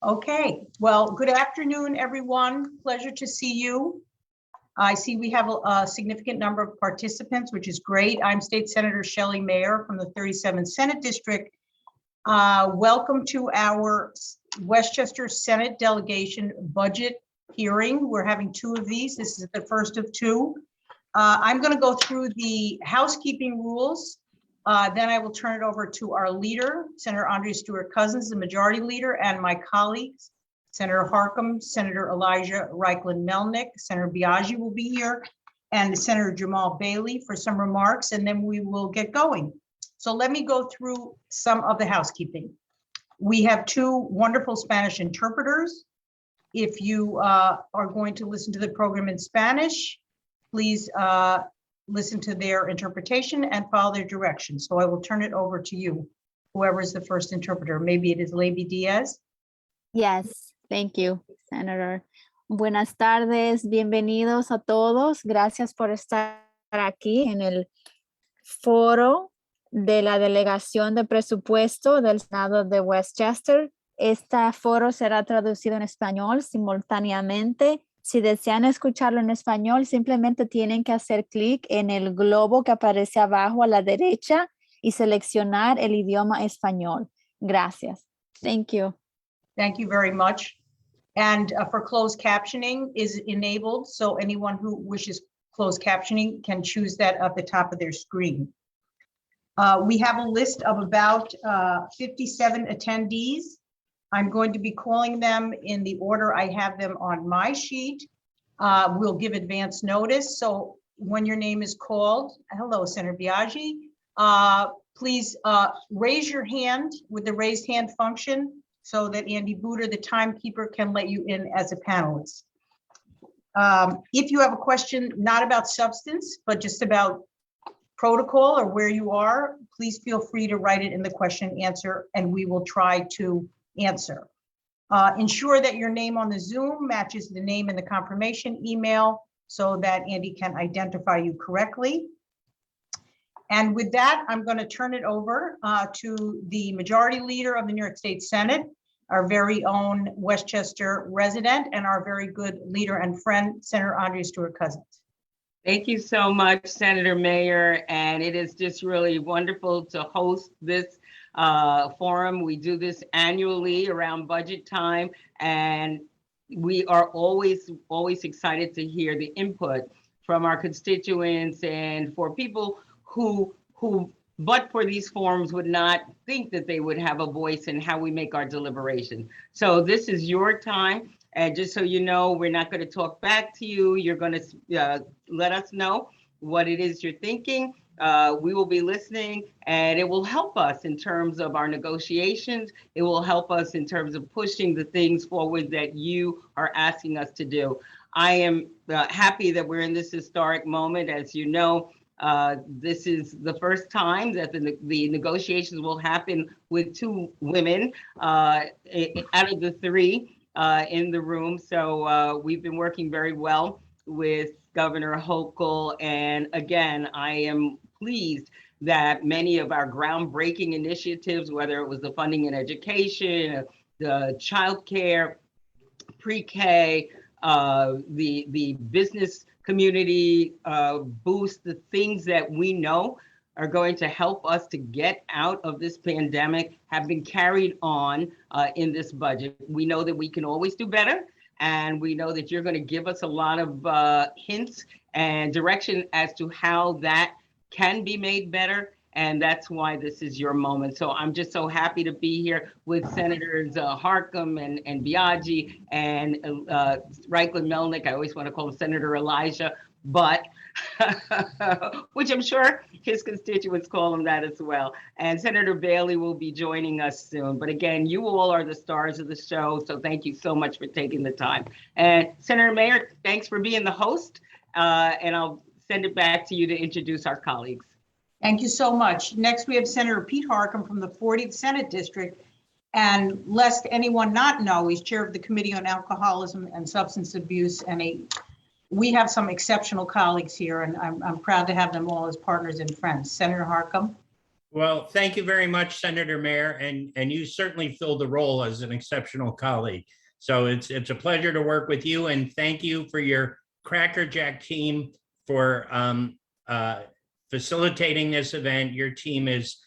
Okay, well, good afternoon, everyone. Pleasure to see you. I see we have a significant number of participants, which is great. I'm State Senator Shelley Mayer from the 37th Senate District. Welcome to our Westchester Senate Delegation budget hearing. We're having two of these. This is the first of two. I'm going to go through the housekeeping rules. Then I will turn it over to our leader, Senator Andrea Stewart-Cousins, the majority leader, and my colleagues, Senator Harkin, Senator Elijah Reichel Melnick, Senator Biaggi will be here, and Senator Jamal Bailey for some remarks, and then we will get going. So let me go through some of the housekeeping. We have two wonderful Spanish interpreters. If you are going to listen to the program in Spanish, please listen to their interpretation and follow their directions. So I will turn it over to you, whoever is the first interpreter. Maybe it is Lady Diaz. Yes, thank you, Senator. Buenas tardes, bienvenidos a todos. Gracias por estar aquí en el foro de la Delegación de Presupuesto del Senado de Westchester. Este foro será traducido en español simultáneamente. Si desean escucharlo en español, simplemente tienen que hacer clic en el globo que aparece abajo a la derecha y seleccionar el idioma español. Gracias. Thank you. Thank you very much. And for closed captioning is enabled, so anyone who wishes closed captioning can choose that at the top of their screen. We have a list of about 57 attendees. I'm going to be calling them in the order I have them on my sheet. We'll give advance notice. So when your name is called, hello, Senator Biaggi, please raise your hand with the raised hand function so that Andy Booter, the timekeeper, can let you in as a panelist. If you have a question, not about substance, but just about protocol or where you are, please feel free to write it in the question and answer, and we will try to answer. Ensure that your name on the Zoom matches the name in the confirmation email so that Andy can identify you correctly. And with that, I'm going to turn it over to the majority leader of the New York State Senate, our very own Westchester resident and our very good leader and friend, Senator Andrea Stewart-Cousins. Thank you so much, Senator Mayer. And it is just really wonderful to host this forum. We do this annually around budget time, and we are always excited to hear the input from our constituents and for people who but for these forums would not think that they would have a voice in how we make our deliberation. So this is your time. And just so you know, we're not going to talk back to you. You're going to let us know what it is you're thinking. We will be listening, and it will help us in terms of our negotiations. It will help us in terms of pushing the things forward that you are asking us to do. I am happy that we're in this historic moment. As you know, this is the first time that the negotiations will happen with two women out of the three in the room. So we've been working very well with Governor Hochul, and again, I am pleased that many of our groundbreaking initiatives, whether it was the funding in education, the childcare, pre-K, the business community boost, the things that we know are going to help us to get out of this pandemic have been carried on in this budget. We know that we can always do better, and we know that you're going to give us a lot of hints and direction as to how that can be made better, and that's why this is your moment. So I'm just so happy to be here with Senators Harkin and Biaggi and Reichel Melnick. I always want to call him Senator Elijah, but which I'm sure his constituents call him that as well. And Senator Bailey will be joining us soon. But again, you all are the stars of the show, so thank you so much for taking the time. And Senator Mayer, thanks for being the host, and I'll send it back to you to introduce our colleagues. Thank you so much. Next, we have Senator Pete Harkin from the 40th Senate District. And lest anyone not know, he's chair of the Committee on Alcoholism and Substance Abuse. And we have some exceptional colleagues here, and I'm proud to have them all as partners and friends. Senator Harkin. Well, thank you very much, Senator Mayer, and you certainly filled the role as an exceptional colleague. So it's a pleasure to work with you, and thank you for your Cracker Jack team for facilitating this event. Your team is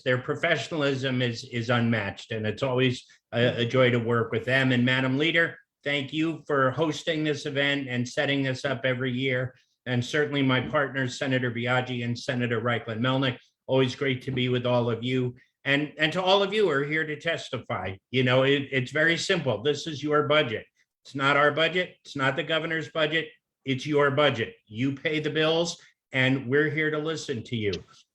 their professionalism is unmatched, and it's always a joy to work with them. And Madam Leader, thank you for hosting this event and setting this up every year. And certainly my partners, Senator Biaggi and Senator Reichel Melnick. Always great to be with all of you. And to all of you who are here to testify. You know, it's very simple. This is your budget. It's not our budget. It's not the governor's budget. It's your budget. You pay the bills, and we're here to listen to you.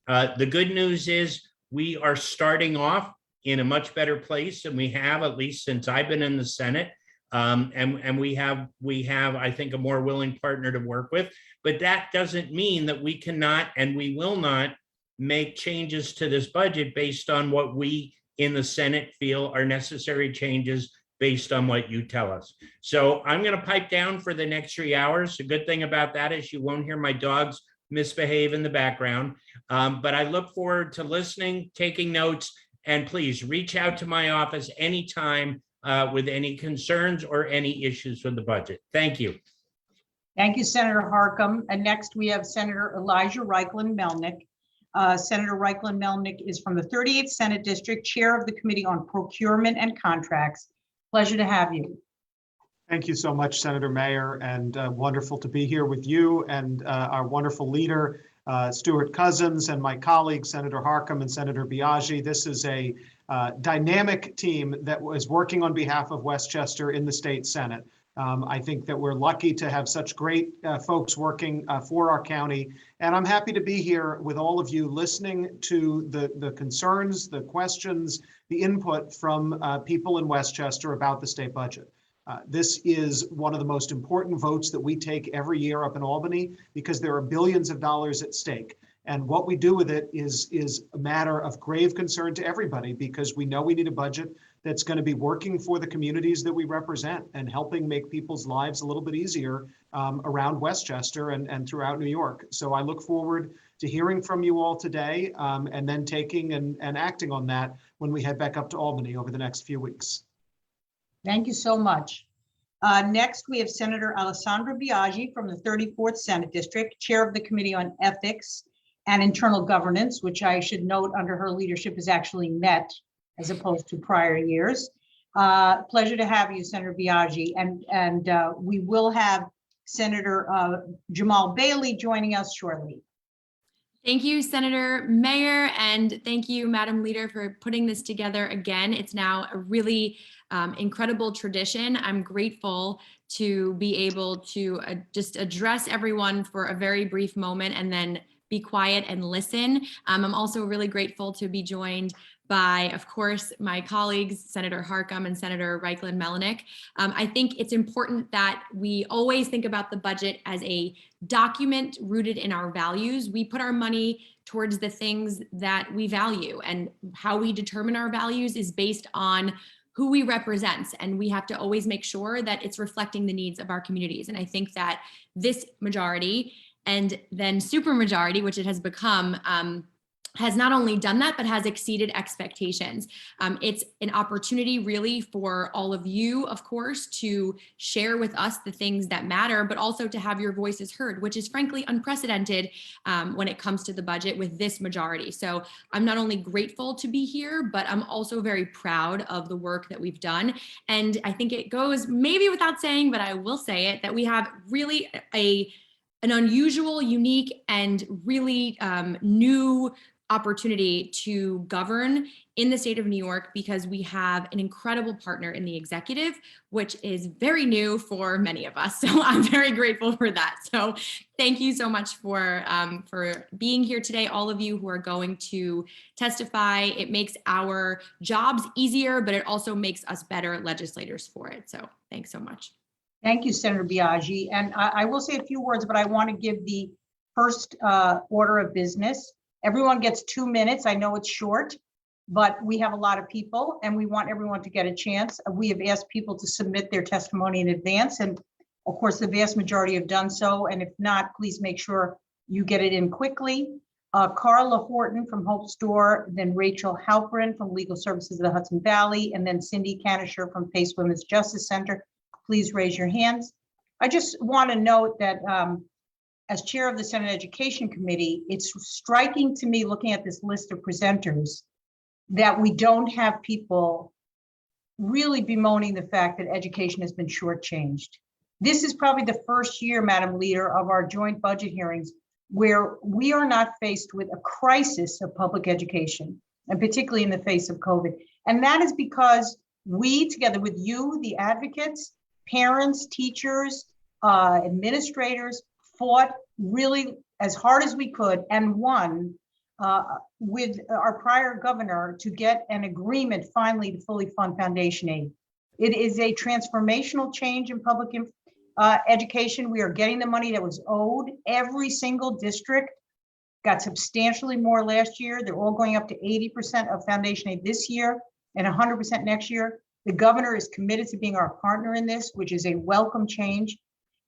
The good news is we are starting off in a much better place than we have, at least since I've been in the Senate. And we have, I think, a more willing partner to work with. But that doesn't mean that we cannot and we will not make changes to this budget based on what we in the Senate feel are necessary changes based on what you tell us. So I'm going to pipe down for the next 3 hours. The good thing about that is you won't hear my dogs misbehave in the background. But I look forward to listening, taking notes, and please reach out to my office anytime with any concerns or any issues with the budget. Thank you. Thank you, Senator Harkin. And next we have Senator Elijah Reichel Melnick. Senator Reichel Melnick is from the 38th Senate District, Chair of the Committee on Procurement and Contracts. Pleasure to have you. Thank you so much, Senator Mayer, and wonderful to be here with you and our wonderful leader, Stuart Cousins, and my colleagues, Senator Harkin and Senator Biaggi. This is a dynamic team that was working on behalf of Westchester in the state Senate. I think that we're lucky to have such great folks working for our county. And I'm happy to be here with all of you listening to the concerns, the questions, the input from people in Westchester about the state budget. This is one of the most important votes that we take every year up in Albany because there are billions of dollars at stake. And what we do with it is a matter of grave concern to everybody because we know we need a budget that's going to be working for the communities that we represent and helping make people's lives a little bit easier around Westchester and throughout New York. So I look forward to hearing from you all today and then taking and acting on that when we head back up to Albany over the next few weeks. Thank you so much. Next, we have Senator Alessandra Biaggi from the 34th Senate District, Chair of the Committee on Ethics and Internal Governance, which I should note under her leadership is actually met as opposed to prior years. Pleasure to have you, Senator Biaggi. And we will have Senator Jamal Bailey joining us shortly. Thank you, Senator Mayer, and thank you, Madam Leader, for putting this together again. It's now a really incredible tradition. I'm grateful to be able to just address everyone for a very brief moment and then be quiet and listen. I'm also really grateful to be joined by, of course, my colleagues, Senator Harkin and Senator Reichel Melnick. I think it's important that we always think about the budget as a document rooted in our values. We put our money towards the things that we value, and how we determine our values is based on who we represent. And we have to always make sure that it's reflecting the needs of our communities. And I think that this majority and then supermajority, which it has become, has not only done that, but has exceeded expectations. It's an opportunity really for all of you, of course, to share with us the things that matter, but also to have your voices heard, which is frankly unprecedented when it comes to the budget with this majority. So I'm not only grateful to be here, but I'm also very proud of the work that we've done. And I think it goes maybe without saying, but I will say it, that we have really an unusual, unique, and really new opportunity to govern in the state of New York because we have an incredible partner in the executive, which is very new for many of us. So I'm very grateful for that. So thank you so much for being here today, all of you who are going to testify. It makes our jobs easier, but it also makes us better legislators for it. So thanks so much. Thank you, Senator Biaggi. And I will say a few words, but I want to give the first order of business. Everyone gets 2 minutes. I know it's short, but we have a lot of people and we want everyone to get a chance. We have asked people to submit their testimony in advance. And of course, the vast majority have done so. And if not, please make sure you get it in quickly. Carla Horton from Hope Store, then Rachel Halperin from Legal Services of the Hudson Valley, and then Cindy Canister from Pace Women's Justice Center. Please raise your hands. I just want to note that as chair of the Senate Education Committee, it's striking to me looking at this list of presenters that we don't have people really bemoaning the fact that education has been shortchanged. This is probably the first year, Madam Leader, of our joint budget hearings where we are not faced with a crisis of public education, and particularly in the face of COVID. And that is because we, together with you, the advocates, parents, teachers, administrators, fought really as hard as we could and won with our prior governor to get an agreement finally to fully fund foundation aid. It is a transformational change in public education. We are getting the money that was owed. Every single district got substantially more last year. They're all going up to 80% of foundation aid this year and 100% next year. The governor is committed to being our partner in this, which is a welcome change.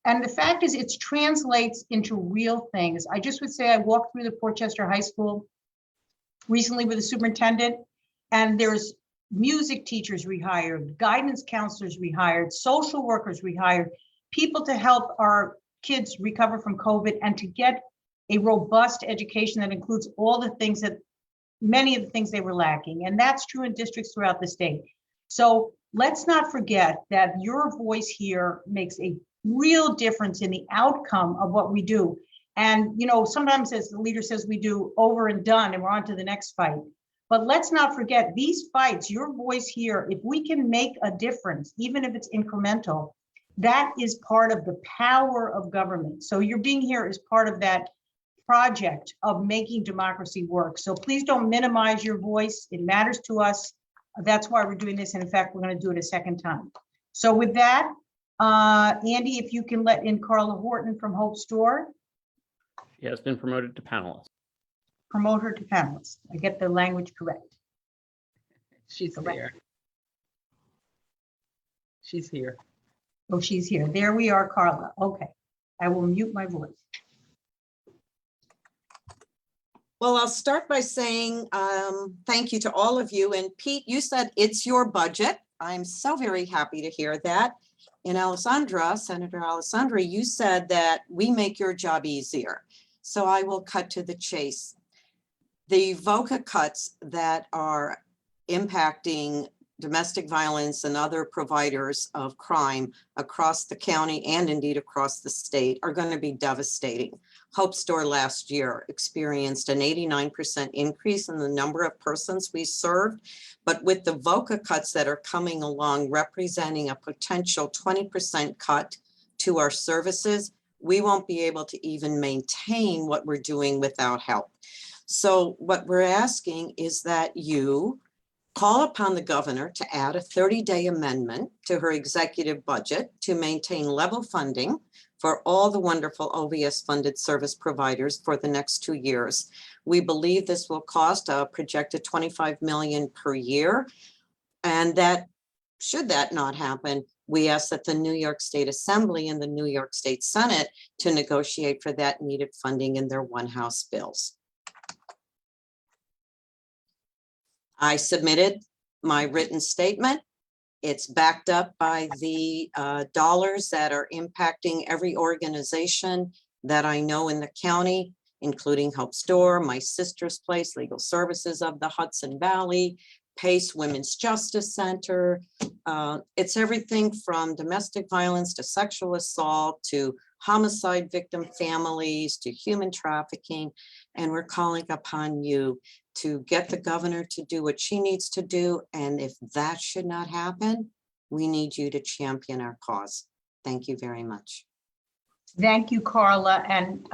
And the fact is, it translates into real things. I just would say I walked through the Portchester High School recently with the superintendent, and there's music teachers rehired, guidance counselors rehired, social workers rehired, people to help our kids recover from COVID and to get a robust education that includes all the things that, many of the things they were lacking. And that's true in districts throughout the state. So let's not forget that your voice here makes a real difference in the outcome of what we do. And, you know, sometimes as the leader says, we do over and done and we're on to the next fight. But let's not forget these fights, your voice here, if we can make a difference, even if it's incremental, that is part of the power of government. So your being here is part of that project of making democracy work. So please don't minimize your voice. It matters to us. That's why we're doing this. And in fact, we're going to do it a second time. So with that, Andy, if you can let in Carla Horton from Hope Store. She has been promoted to panelist. Promote her to panelist. I get the language correct. She's Correct. there. She's here. Oh, she's here. There we are, Carla. Okay. I will mute my voice. Well, I'll start by saying thank you to all of you. And Pete, you said it's your budget. I'm so very happy to hear that. And Alessandra, Senator Alessandra, you said that we make your job easier. So I will cut to the chase. The VOCA cuts that are impacting domestic violence and other providers of crime across the county and indeed across the state are going to be devastating. Hope Store last year experienced an 89% increase in the number of persons we served, but with the VOCA cuts that are coming along representing a potential 20% cut to our services, we won't be able to even maintain what we're doing without help. So what we're asking is that you call upon the governor to add a 30-day amendment to her executive budget to maintain level funding for all the wonderful OVS funded service providers for the next 2 years. We believe this will cost a projected $25 million per year. And that, should that not happen, we ask that the New York State Assembly and the New York State Senate to negotiate for that needed funding in their one-house bills. I submitted my written statement. It's backed up by the dollars that are impacting every organization that I know in the county, including Hope Store, My Sister's Place, Legal Services of the Hudson Valley, Pace Women's Justice Center. It's everything from domestic violence to sexual assault to homicide victim families to human trafficking. And we're calling upon you to get the governor to do what she needs to do. And if that should not happen, we need you to champion our cause. Thank you very much. Thank you, Carla. And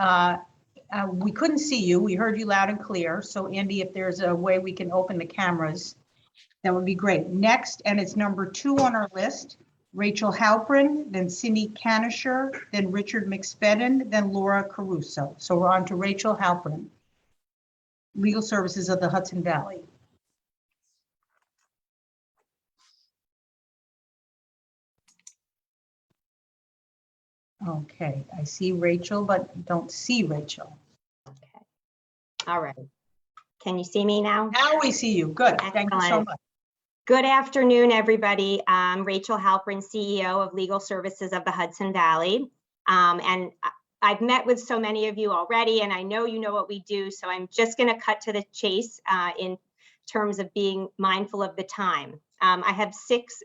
we couldn't see you. We heard you loud and clear. So Andy, if there's a way we can open the cameras, that would be great. Next, and it's number 2 on our list, Rachel Halperin, then Cindy Canister, then Richard Mcspadden, then Laura Caruso. So we're on to Rachel Halperin, Legal Services of the Hudson Valley. Okay, I see Rachel, but don't see Rachel. Okay. All right. Can you see me now? Now we see you. Good. Thank you so Excellent. much. Good afternoon, everybody. I'm Rachel Halperin, CEO of Legal Services of the Hudson Valley. And I've met with so many of you already, and I know you know what we do, so I'm just going to cut to the chase in terms of being mindful of the time. I have 6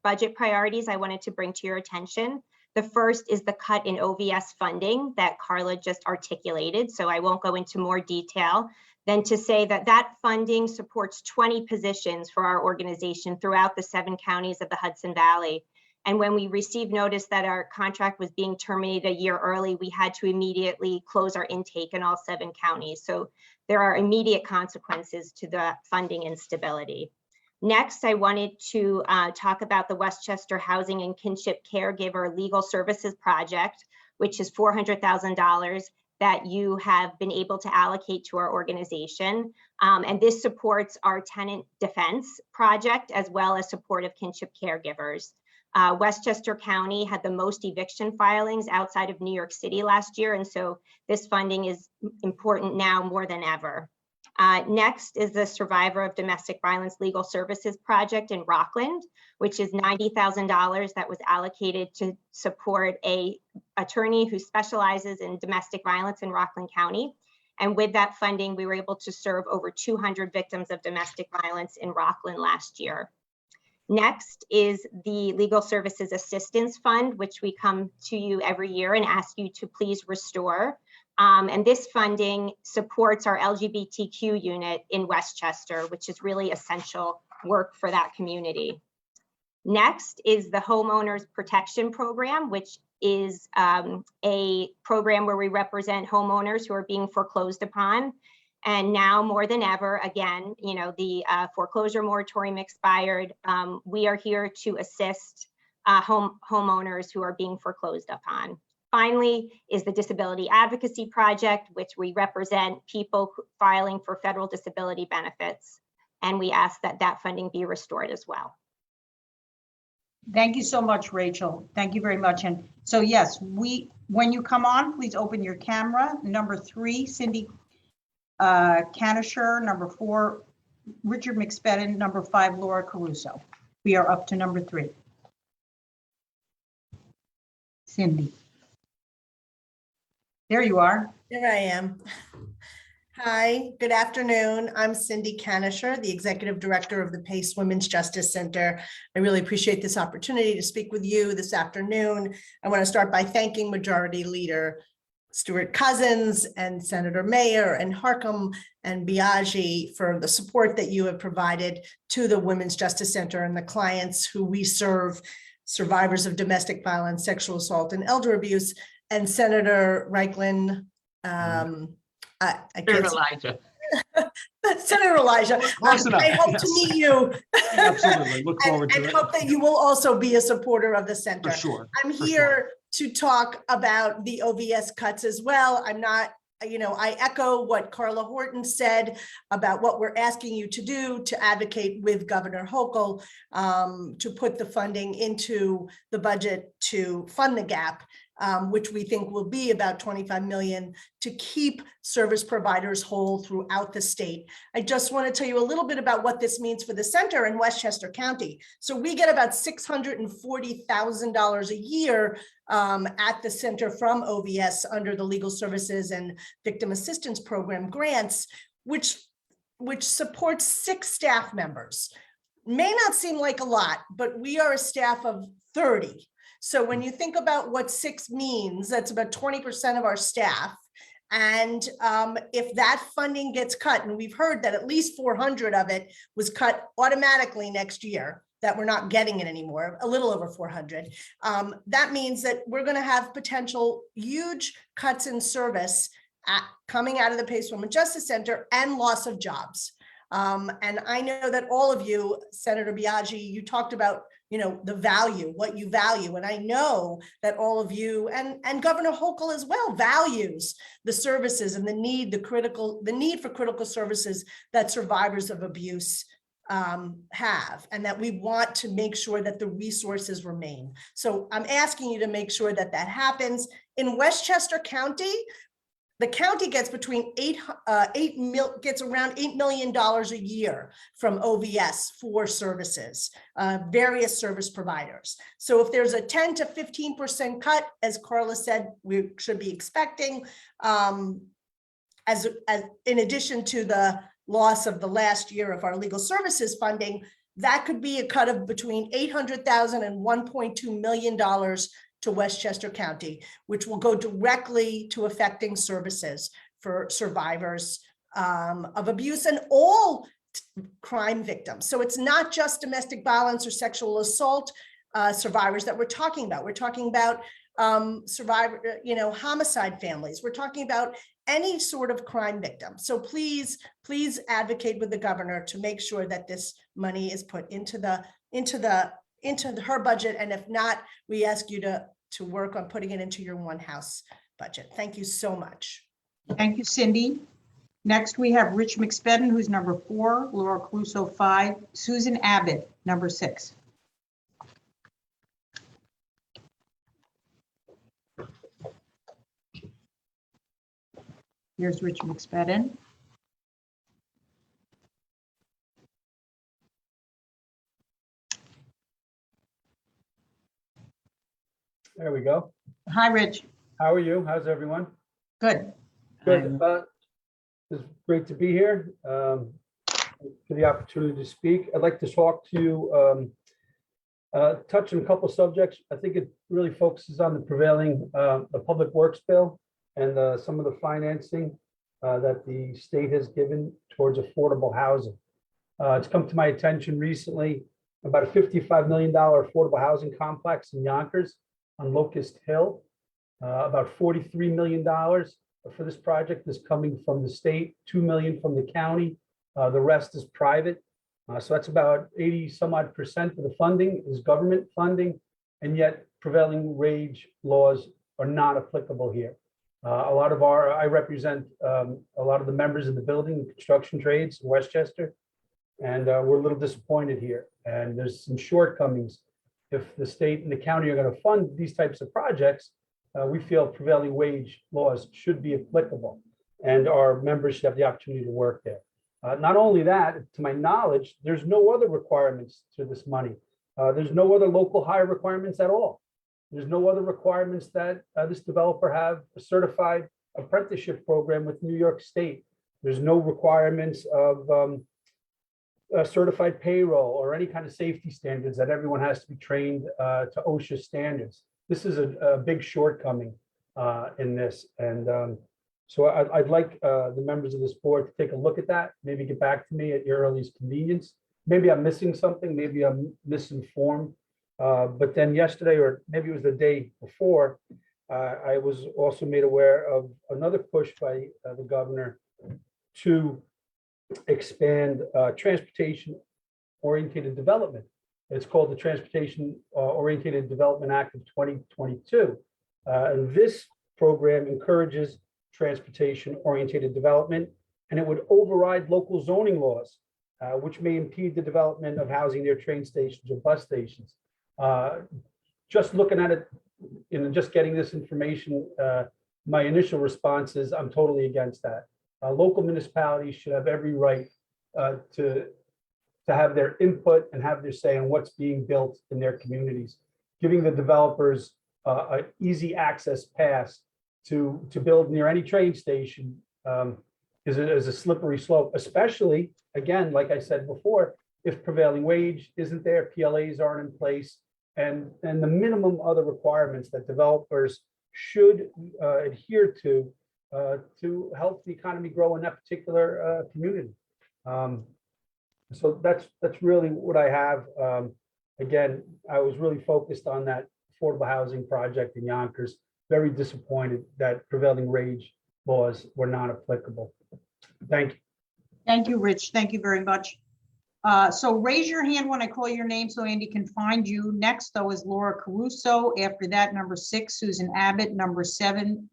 budget priorities I wanted to bring to your attention. The first is the cut in OVS funding that Carla just articulated, so I won't go into more detail than to say that that funding supports 20 positions for our organization throughout the 7 counties of the Hudson Valley. And when we received notice that our contract was being terminated a year early, we had to immediately close our intake in all 7 counties. So there are immediate consequences to the funding instability. Next, I wanted to talk about the Westchester Housing and Kinship Caregiver Legal Services Project, which is $400,000 that you have been able to allocate to our organization. And this supports our tenant defense project as well as support of kinship caregivers. Westchester County had the most eviction filings outside of New York City last year, and so this funding is important now more than ever. Next is the Survivor of Domestic Violence Legal Services Project in Rockland, which is $90,000 that was allocated to support an attorney who specializes in domestic violence in Rockland County. And with that funding, we were able to serve over 200 victims of domestic violence in Rockland last year. Next is the Legal Services Assistance Fund, which we come to you every year and ask you to please restore. And this funding supports our LGBTQ unit in Westchester, which is really essential work for that community. Next is the Homeowners Protection Program, which is a program where we represent homeowners who are being foreclosed upon. And now more than ever, again, you know, the foreclosure moratorium expired. We are here to assist homeowners who are being foreclosed upon. Finally is the Disability Advocacy Project, which we represent people filing for federal disability benefits. And we ask that that funding be restored as well. Thank you so much, Rachel. Thank you very much. And so yes, when you come on, please open your camera. Number 3, Cindy Canister. Number 4, Richard Mcspadden. Number 5, Laura Caruso. We are up to number 3. Cindy. There you are. Here I am. Hi, good afternoon. I'm Cindy Canister, the Executive Director of the PACE Women's Justice Center. I really appreciate this opportunity to speak with you this afternoon. I want to start by thanking Majority Leader Stuart Cousins and Senator Mayer and Harkin and Biaggi for the support that you have provided to the Women's Justice Center and the clients who we serve, survivors of domestic violence, sexual assault, and elder abuse. And Senator Reichel, Elijah. Senator Elijah, Close enough, I hope yes. to meet you. Absolutely. Look forward to and it. hope that you will also be a supporter of the center. For sure. I'm for here to talk about the OVS cuts as well. I'm not, you know, I echo what Carla Horton said about what we're asking you to do to advocate with Governor Hochul to put the funding into the budget to fund the gap. Which we think will be about 25 million to keep service providers whole throughout the state. I just want to tell you a little bit about what this means for the center in Westchester County. So we get about $640,000 a year at the center from OVS under the Legal Services and Victim Assistance Program grants, which supports 6 staff members. May not seem like a lot, but we are a staff of 30. So when you think about what 6 means, that's about 20% of our staff. And if that funding gets cut, and we've heard that at least 400 of it was cut automatically next year, that we're not getting it anymore, a little over 400. That means that we're going to have potential huge cuts in service coming out of the PACE Women's Justice Center and loss of jobs. And I know that all of you, Senator Biaggi, you talked about, you know, the value, what you value. And I know that all of you and Governor Hochul as well values the services and the need for critical services that survivors of abuse have, and that we want to make sure that the resources remain. So I'm asking you to make sure that that happens. In Westchester County, The county gets gets around $8 million a year from OVS for services, various service providers. So if there's a 10 to 15% cut, as Carla said, we should be expecting, as in addition to the loss of the last year of our legal services funding, that could be a cut of between $800,000 and $1.2 million to Westchester County, which will go directly to affecting services for survivors of abuse and all crime victims. So it's not just domestic violence or sexual assault survivors that we're talking about. We're talking about homicide families. We're talking about any sort of crime victim. So please advocate with the governor to make sure that this money is put into her budget. And if not, we ask you to work on putting it into your one house budget. Thank you so much. Thank you, Cindy. Next, we have Rich Mcspadden, who's number 4, Laura Caruso 5, Susan Abbott, number 6. Here's Rich Mcspadden. There we go. Hi, Rich. How are you? How's everyone? Good. Good. It's great to be here for the opportunity to speak. I'd like to talk to you, touch on a couple of subjects. I think it really focuses on the prevailing, the public works bill and some of the financing that the state has given towards affordable housing. It's come to my attention recently about a $55 million affordable housing complex in Yonkers on Locust Hill. About $43 million for this project is coming from the state, $2 million from the county. The rest is private. So that's about 80 some odd % of the funding is government funding, and yet prevailing wage laws are not applicable here. I represent a lot of the members in the building and construction trades in Westchester, and we're a little disappointed here. And there's some shortcomings. If the state and the county are going to fund these types of projects, we feel prevailing wage laws should be applicable, and our members should have the opportunity to work there. Not only that, to my knowledge, there's no other requirements to this money. There's no other local hire requirements at all. There's no other requirements that this developer have a certified apprenticeship program with New York State. There's no requirements of certified payroll or any kind of safety standards that everyone has to be trained to OSHA standards. This is a big shortcoming in this. And so I'd like the members of this board to take a look at that, maybe get back to me at your earliest convenience. Maybe I'm missing something, maybe I'm misinformed. But then yesterday, or maybe it was the day before, I was also made aware of another push by the governor to expand transportation-oriented development. It's called the Transportation Orientated Development Act of 2022. And this program encourages transportation-orientated development, and it would override local zoning laws, which may impede the development of housing near train stations or bus stations. Just looking at it, just getting this information, my initial response is I'm totally against that. Local municipalities should have every right to have their input and have their say on what's being built in their communities. Giving the developers an easy access pass to build near any train station is a slippery slope, especially, again, like I said before, if prevailing wage isn't there, PLAs aren't in place, and the minimum other requirements that developers should adhere to help the economy grow in that particular community. So that's really what I have. Again, I was really focused on that affordable housing project in Yonkers. Very disappointed that prevailing wage laws were not applicable. Thank you. Thank you, Rich. Thank you very much. So raise your hand when I call your name so Andy can find you. Next, though, is Laura Caruso. After that, number 6, Susan Abbott. Number 7,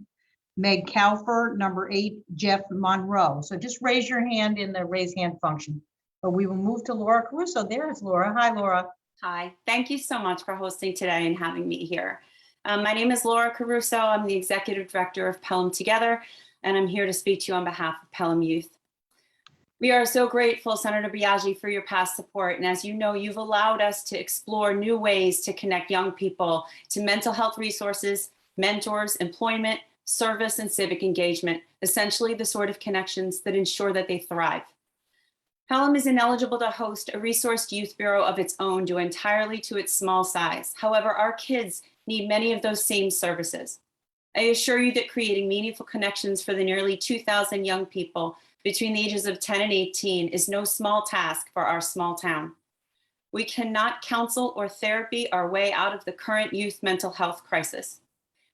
Meg Kalfer. Number 8, Jeff Monroe. So just raise your hand in the raise hand function. But we will move to Laura Caruso. There is Laura. Hi, Laura. Hi, thank you so much for hosting today and having me here. My name is Laura Caruso. I'm the Executive Director of Pelham Together. and I'm here to speak to you on behalf of Pelham Youth. We are so grateful, Senator Biaggi, for your past support. And as you know, you've allowed us to explore new ways to connect young people to mental health resources, mentors, employment, service, and civic engagement, essentially the sort of connections that ensure that they thrive. Pelham is ineligible to host a resourced youth bureau of its own due entirely to its small size. However, our kids need many of those same services. I assure you that creating meaningful connections for the nearly 2,000 young people between the ages of 10 and 18 is no small task for our small town. We cannot counsel or therapy our way out of the current youth mental health crisis.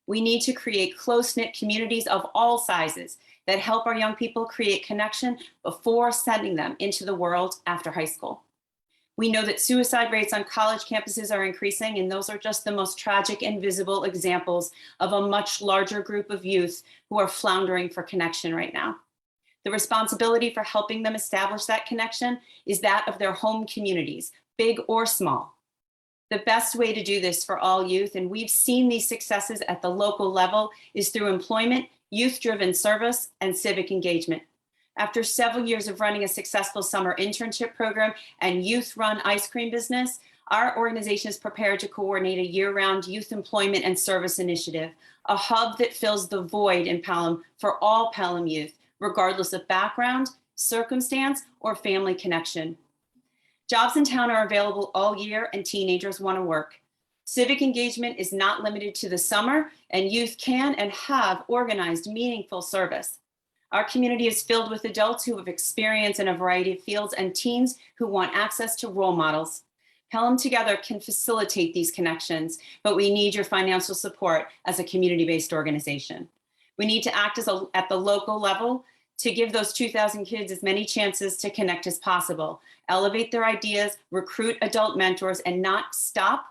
We need to create close-knit communities of all sizes that help our young people create connection before sending them into the world after high school. We know that suicide rates on college campuses are increasing, and those are just the most tragic and visible examples of a much larger group of youth who are floundering for connection right now. The responsibility for helping them establish that connection is that of their home communities, big or small. The best way to do this for all youth, and we've seen these successes at the local level, is through employment, youth-driven service, and civic engagement. After several years of running a successful summer internship program and youth-run ice cream business, our organization is prepared to coordinate a year-round youth employment and service initiative, a hub that fills the void in Pelham for all Pelham youth, regardless of background, circumstance, or family connection. Jobs in town are available all year and teenagers want to work. Civic engagement is not limited to the summer, and youth can and have organized meaningful service. Our community is filled with adults who have experience in a variety of fields and teens who want access to role models. Pelham Together can facilitate these connections, but we need your financial support as a community-based organization. We need to act at the local level to give those 2,000 kids as many chances to connect as possible, elevate their ideas, recruit adult mentors, and not stop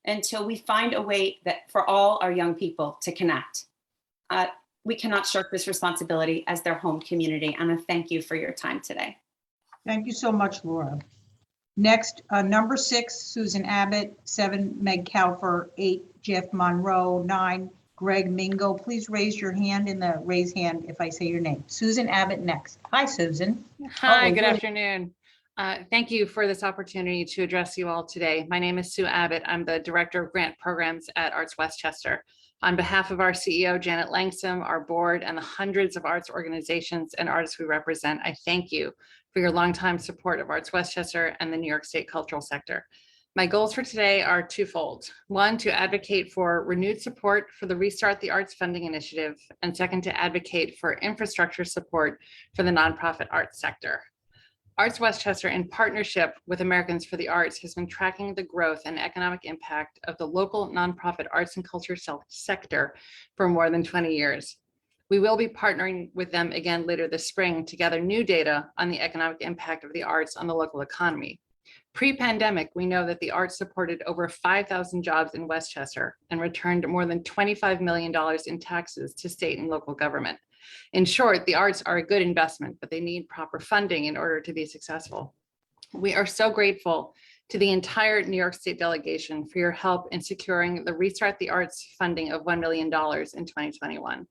until we find a way that for all our young people to connect. We cannot shirk this responsibility as their home community, and I thank you for your time today. Thank you so much, Laura. Next, number 6, Susan Abbott, 7, Meg Kaufer, 8, Jeff Monroe, 9, Greg Mingo. Please raise your hand in the raise hand if I say your name. Susan Abbott next. Hi, Susan. Hi, Oh, good really? afternoon. Thank you for this opportunity to address you all today. My name is Sue Abbott. I'm the Director of Grant Programs at Arts Westchester. On behalf of our CEO, Janet Langston, our board, and the hundreds of arts organizations and artists we represent, I thank you for your longtime support of Arts Westchester and the New York State cultural sector. My goals for today are twofold. One, to advocate for renewed support for the Restart the Arts funding initiative, and second, to advocate for infrastructure support for the nonprofit arts sector. Arts Westchester, in partnership with Americans for the Arts, has been tracking the growth and economic impact of the local nonprofit arts and culture sector for more than 20 years. We will be partnering with them again later this spring to gather new data on the economic impact of the arts on the local economy. Pre-pandemic, we know that the arts supported over 5,000 jobs in Westchester and returned more than $25 million in taxes to state and local government. In short, the arts are a good investment, but they need proper funding in order to be successful. We are so grateful to the entire New York State delegation for your help in securing the Restart the Arts funding of $1 million in 2021.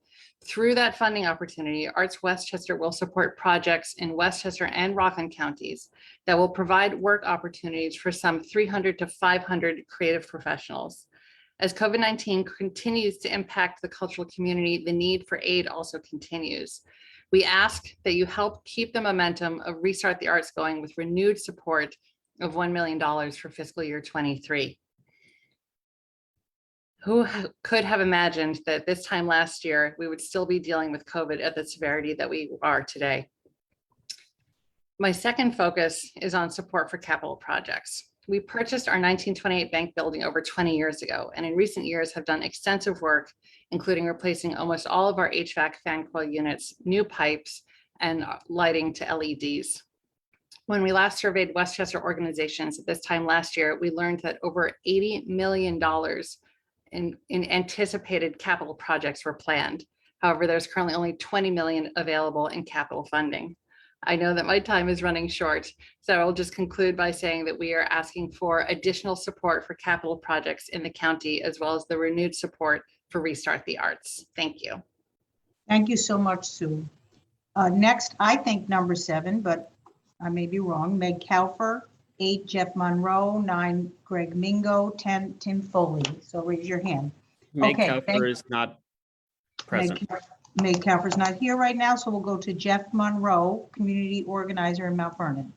Through that funding opportunity, Arts Westchester will support projects in Westchester and Rockland counties that will provide work opportunities for some 300 to 500 creative professionals. As COVID-19 continues to impact the cultural community, the need for aid also continues. We ask that you help keep the momentum of Restart the Arts going with renewed support of $1 million for fiscal year 23. Who could have imagined that this time last year, we would still be dealing with COVID at the severity that we are today? My second focus is on support for capital projects. We purchased our 1928 bank building over 20 years ago, and in recent years have done extensive work, including replacing almost all of our HVAC fan coil units, new pipes, and lighting to LEDs. When we last surveyed Westchester organizations at this time last year, we learned that over $80 million in anticipated capital projects were planned. However, there's currently only 20 million available in capital funding. I know that my time is running short, so I'll just conclude by saying that we are asking for additional support for capital projects in the county, as well as the renewed support for Restart the Arts. Thank you. Thank you so much, Sue. Next, I think number 7, but I may be wrong. Meg Kaufer, 8, Jeff Monroe, 9, Greg Mingo, 10, Tim Foley. So raise your hand. Meg Okay, Kaufer is not present. Meg Kaufer's not here right now, so we'll go to Jeff Monroe, community organizer in Mount Vernon.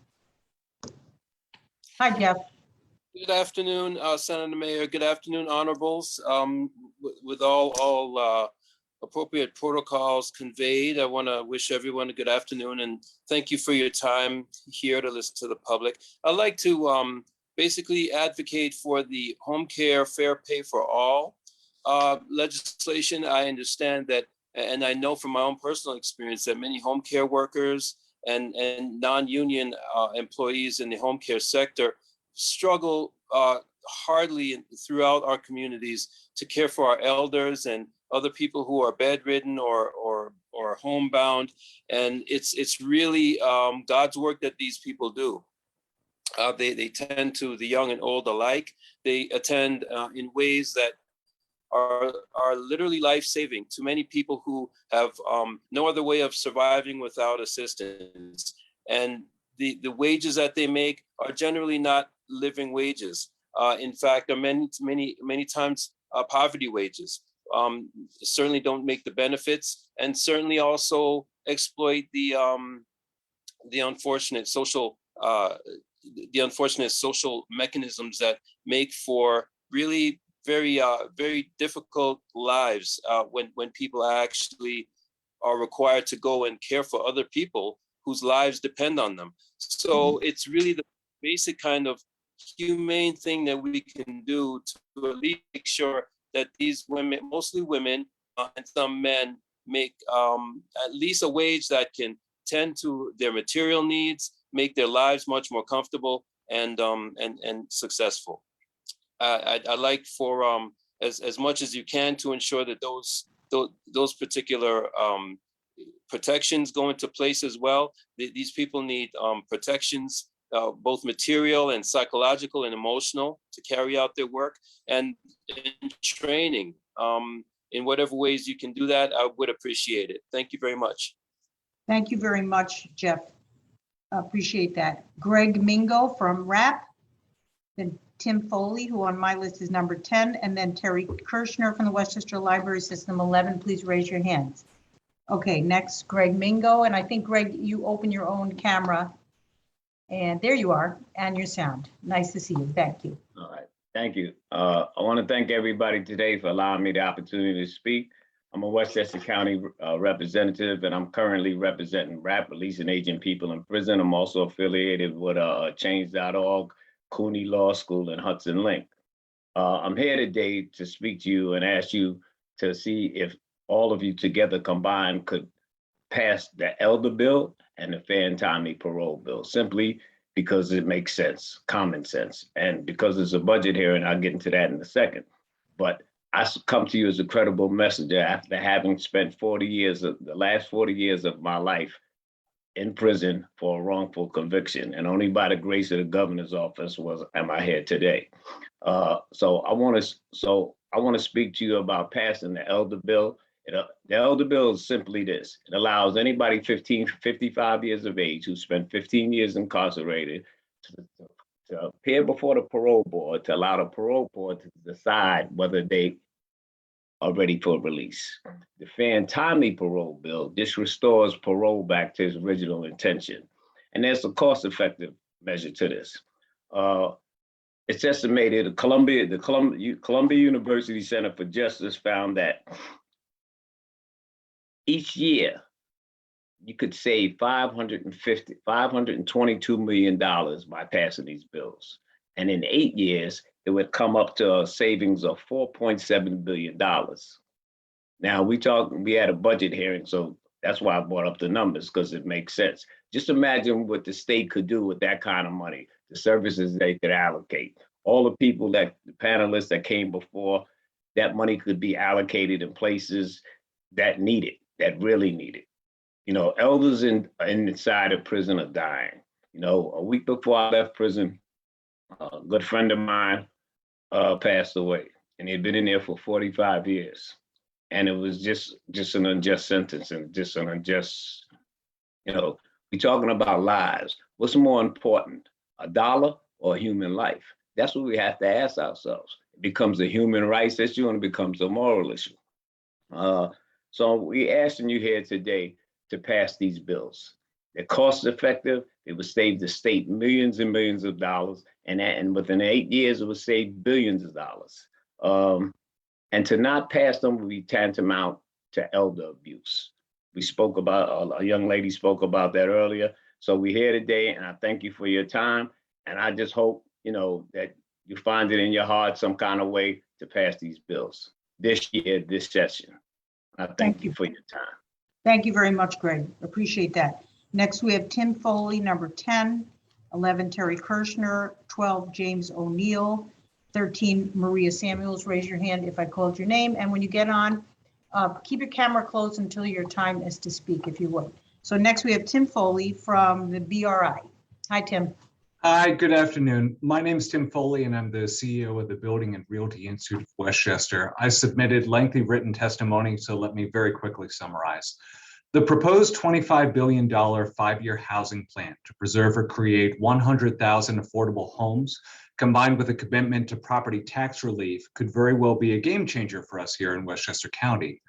Hi, Jeff. Good afternoon, Senator Mayor. Good afternoon, honorables. With all appropriate protocols conveyed, I want to wish everyone a good afternoon and thank you for your time here to listen to the public. I'd like to basically advocate for the home care fair pay for all legislation. I understand that, and I know from my own personal experience that many home care workers and non-union employees in the home care sector struggle hardly throughout our communities to care for our elders and other people who are bedridden or homebound. And it's really God's work that these people do. They tend to the young and old alike. They attend in ways that are literally life-saving to many people who have no other way of surviving without assistance. And the wages that they make are generally not living wages. In fact, are many times poverty wages. Certainly don't make the benefits, and certainly also exploit the unfortunate social mechanisms that make for really very difficult lives when people actually are required to go and care for other people whose lives depend on them. So it's really the basic kind of humane thing that we can do to at least make sure that these women, mostly women and some men, make at least a wage that can tend to their material needs, make their lives much more comfortable and successful. I'd like for as much as you can to ensure that those particular protections go into place as well. These people need protections, both material and psychological and emotional, to carry out their work, and training. In whatever ways you can do that, I would appreciate it. Thank you very much. Thank you very much, Jeff. Appreciate that. Greg Mingo from RAP, then Tim Foley, who on my list is number 10, and then Terry Kirschner from the Westchester Library System 11. Please raise your hands. Okay, next, Greg Mingo. And I think, Greg, you open your own camera. And there you are, and your sound. Nice to see you. Thank you. All right. Thank you. I want to thank everybody today for allowing me the opportunity to speak. I'm a Westchester County representative, and I'm currently representing RAP, Releasing Aging People in Prison. I'm also affiliated with Change.org, Cooney Law School, and Hudson Link. I'm here today to speak to you and ask you to see if all of you together combined could pass the elder bill and the fair and timely parole bill, simply because it makes sense, common sense. And because it's a budget hearing, I'll get into that in a second. But I come to you as a credible messenger after having spent the last 40 years of my life in prison for a wrongful conviction. And only by the grace of the governor's office am I here today. So I want to speak to you about passing the elder bill. The elder bill is simply this: it allows anybody 55 years of age who spent 15 years incarcerated to appear before the parole board, to allow the parole board to decide whether they are ready for release. The fair and timely parole bill, this restores parole back to its original intention. And there's a cost-effective measure to this. It's estimated, the Columbia University Center for Justice found that each year, you could save $522 million by passing these bills. And in 8 years, it would come up to a savings of $4.7 billion. Now, we had a budget hearing, so that's why I brought up the numbers, because it makes sense. Just imagine what the state could do with that kind of money, the services they could allocate. All the people the panelists that came before, that money could be allocated in places that need it, that really need it. You know, elders inside of prison are dying. You know, a week before I left prison, a good friend of mine passed away, and he had been in there for 45 years. And it was just an unjust sentence and just an unjust, we're talking about lives. What's more important, a dollar or a human life? That's what we have to ask ourselves. It becomes a human rights issue and it becomes a moral issue. So we're asking you here today to pass these bills. They're cost effective. It would save the state millions and millions of dollars. And within 8 years, it would save billions of dollars. And to not pass them would be tantamount to elder abuse. We spoke about, a young lady spoke about that earlier. So we're here today, and I thank you for your time. And I just hope, that you find it in your heart some kind of way to pass these bills this year, this session. I thank you for your time. Thank you very much, Greg. Appreciate that. Next, we have Tim Foley, number 10, 11, Terry Kirschner, 12, James O'Neill, 13, Maria Samuels. Raise your hand if I called your name. And when you get on, keep your camera closed until your time is to speak, if you would. So next we have Tim Foley from the BRI. Hi, Tim. Hi, good afternoon. My name is Tim Foley, and I'm the CEO of the Building and Realty Institute of Westchester. I submitted lengthy written testimony, so let me very quickly summarize. The proposed $25 billion five-year housing plan to preserve or create 100,000 affordable homes, combined with a commitment to property tax relief, could very well be a game changer for us here in Westchester County.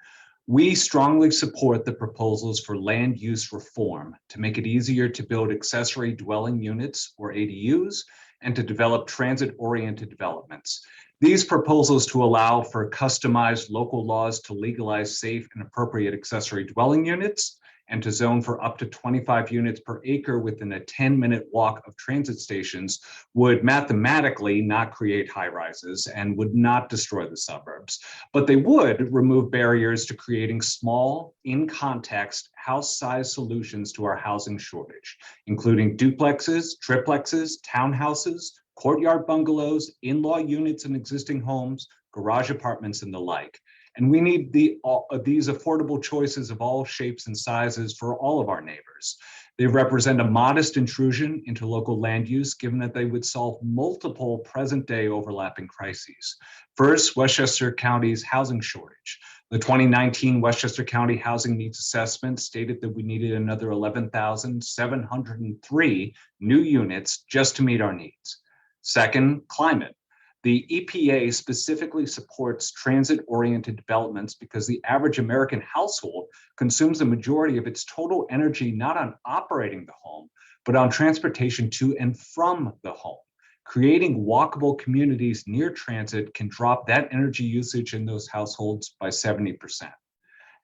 We strongly support the proposals for land use reform to make it easier to build accessory dwelling units, or ADUs, and to develop transit-oriented developments. These proposals to allow for customized local laws to legalize safe and appropriate accessory dwelling units and to zone for up to 25 units per acre within a 10-minute walk of transit stations would mathematically not create high rises and would not destroy the suburbs, but they would remove barriers to creating small, in-context, house-sized solutions to our housing shortage, including duplexes, triplexes, townhouses, courtyard bungalows, in-law units in existing homes, garage apartments, and the like. And we need these affordable choices of all shapes and sizes for all of our neighbors. They represent a modest intrusion into local land use, given that they would solve multiple present-day overlapping crises. First, Westchester County's housing shortage. The 2019 Westchester County Housing Needs Assessment stated that we needed another 11,703 new units just to meet our needs. Second, climate. The EPA specifically supports transit-oriented developments because the average American household consumes the majority of its total energy not on operating the home, but on transportation to and from the home. Creating walkable communities near transit can drop that energy usage in those households by 70%.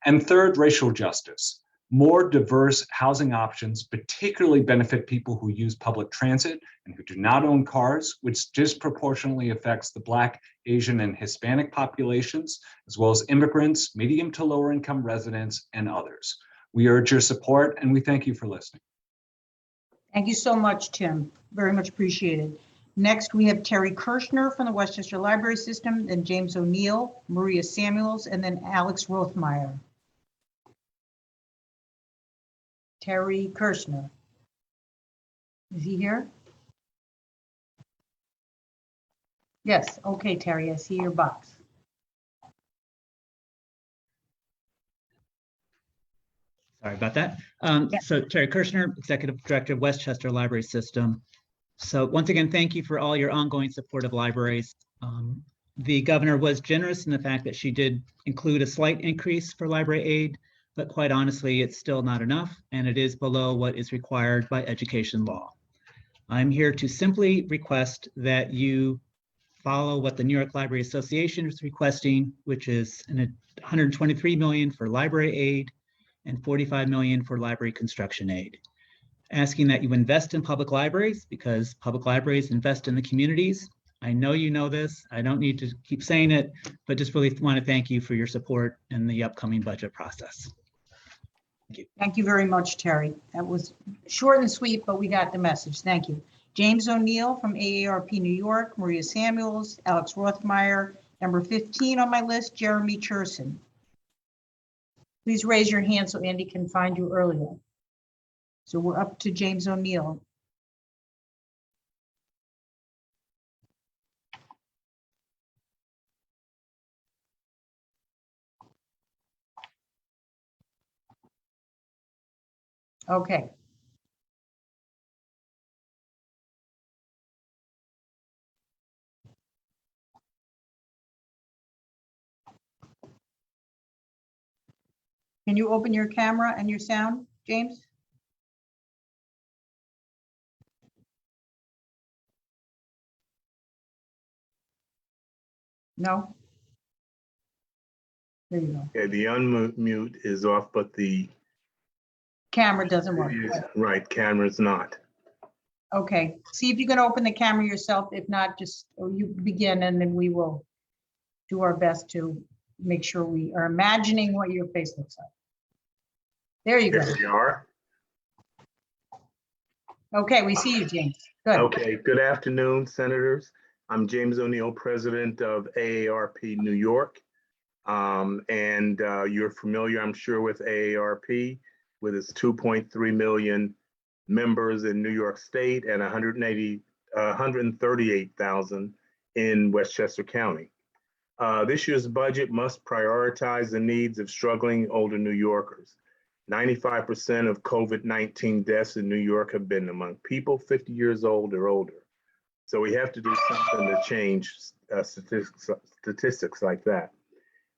And third, racial justice. More diverse housing options particularly benefit people who use public transit and who do not own cars, which disproportionately affects the Black, Asian, and Hispanic populations, as well as immigrants, medium to lower income residents, and others. We urge your support and we thank you for listening. Thank you so much, Tim. Very much appreciated. Next, we have Terry Kirschner from the Westchester Library System, then James O'Neill, Maria Samuels, and then Alex Rothmeyer. Terry Kirschner. Is he here? Yes, okay, Terry, I see your box. Sorry about that. So Terry Kirschner, Executive Director of Westchester Library System. So once again, thank you for all your ongoing support of libraries. The governor was generous in the fact that she did include a slight increase for library aid, but quite honestly, it's still not enough, and it is below what is required by education law. I'm here to simply request that you follow what the New York Library Association is requesting, which is $123 million for library aid and $45 million for library construction aid. Asking that you invest in public libraries because public libraries invest in the communities. I know you know this, I don't need to keep saying it, but just really want to thank you for your support in the upcoming budget process. Thank you. Thank you very much, Terry. That was short and sweet, but we got the message. Thank you. James O'Neill from AARP New York, Maria Samuels, Alex Rothmeyer, number 15 on my list, Jeremy Cherson. Please raise your hand so Andy can find you earlier. So we're up to James O'Neill. Okay. Can you open your camera and your sound, James? No? There you go. Yeah, the unmute is off, but the Camera doesn't work. right camera's not. Okay, see if you can open the camera yourself. If not, just you begin and then we will do our best to make sure we are imagining what your face looks like. There you go. There we are. Okay, we see you, James. Good. Okay, good afternoon, Senators. I'm James O'Neill, President of AARP New York. You're familiar, I'm sure, with AARP, with its 2.3 million members in New York State and 138,000 in Westchester County. This year's budget must prioritize the needs of struggling older New Yorkers. 95% of COVID-19 deaths in New York have been among people 50 years old or older. So we have to do something to change statistics like that.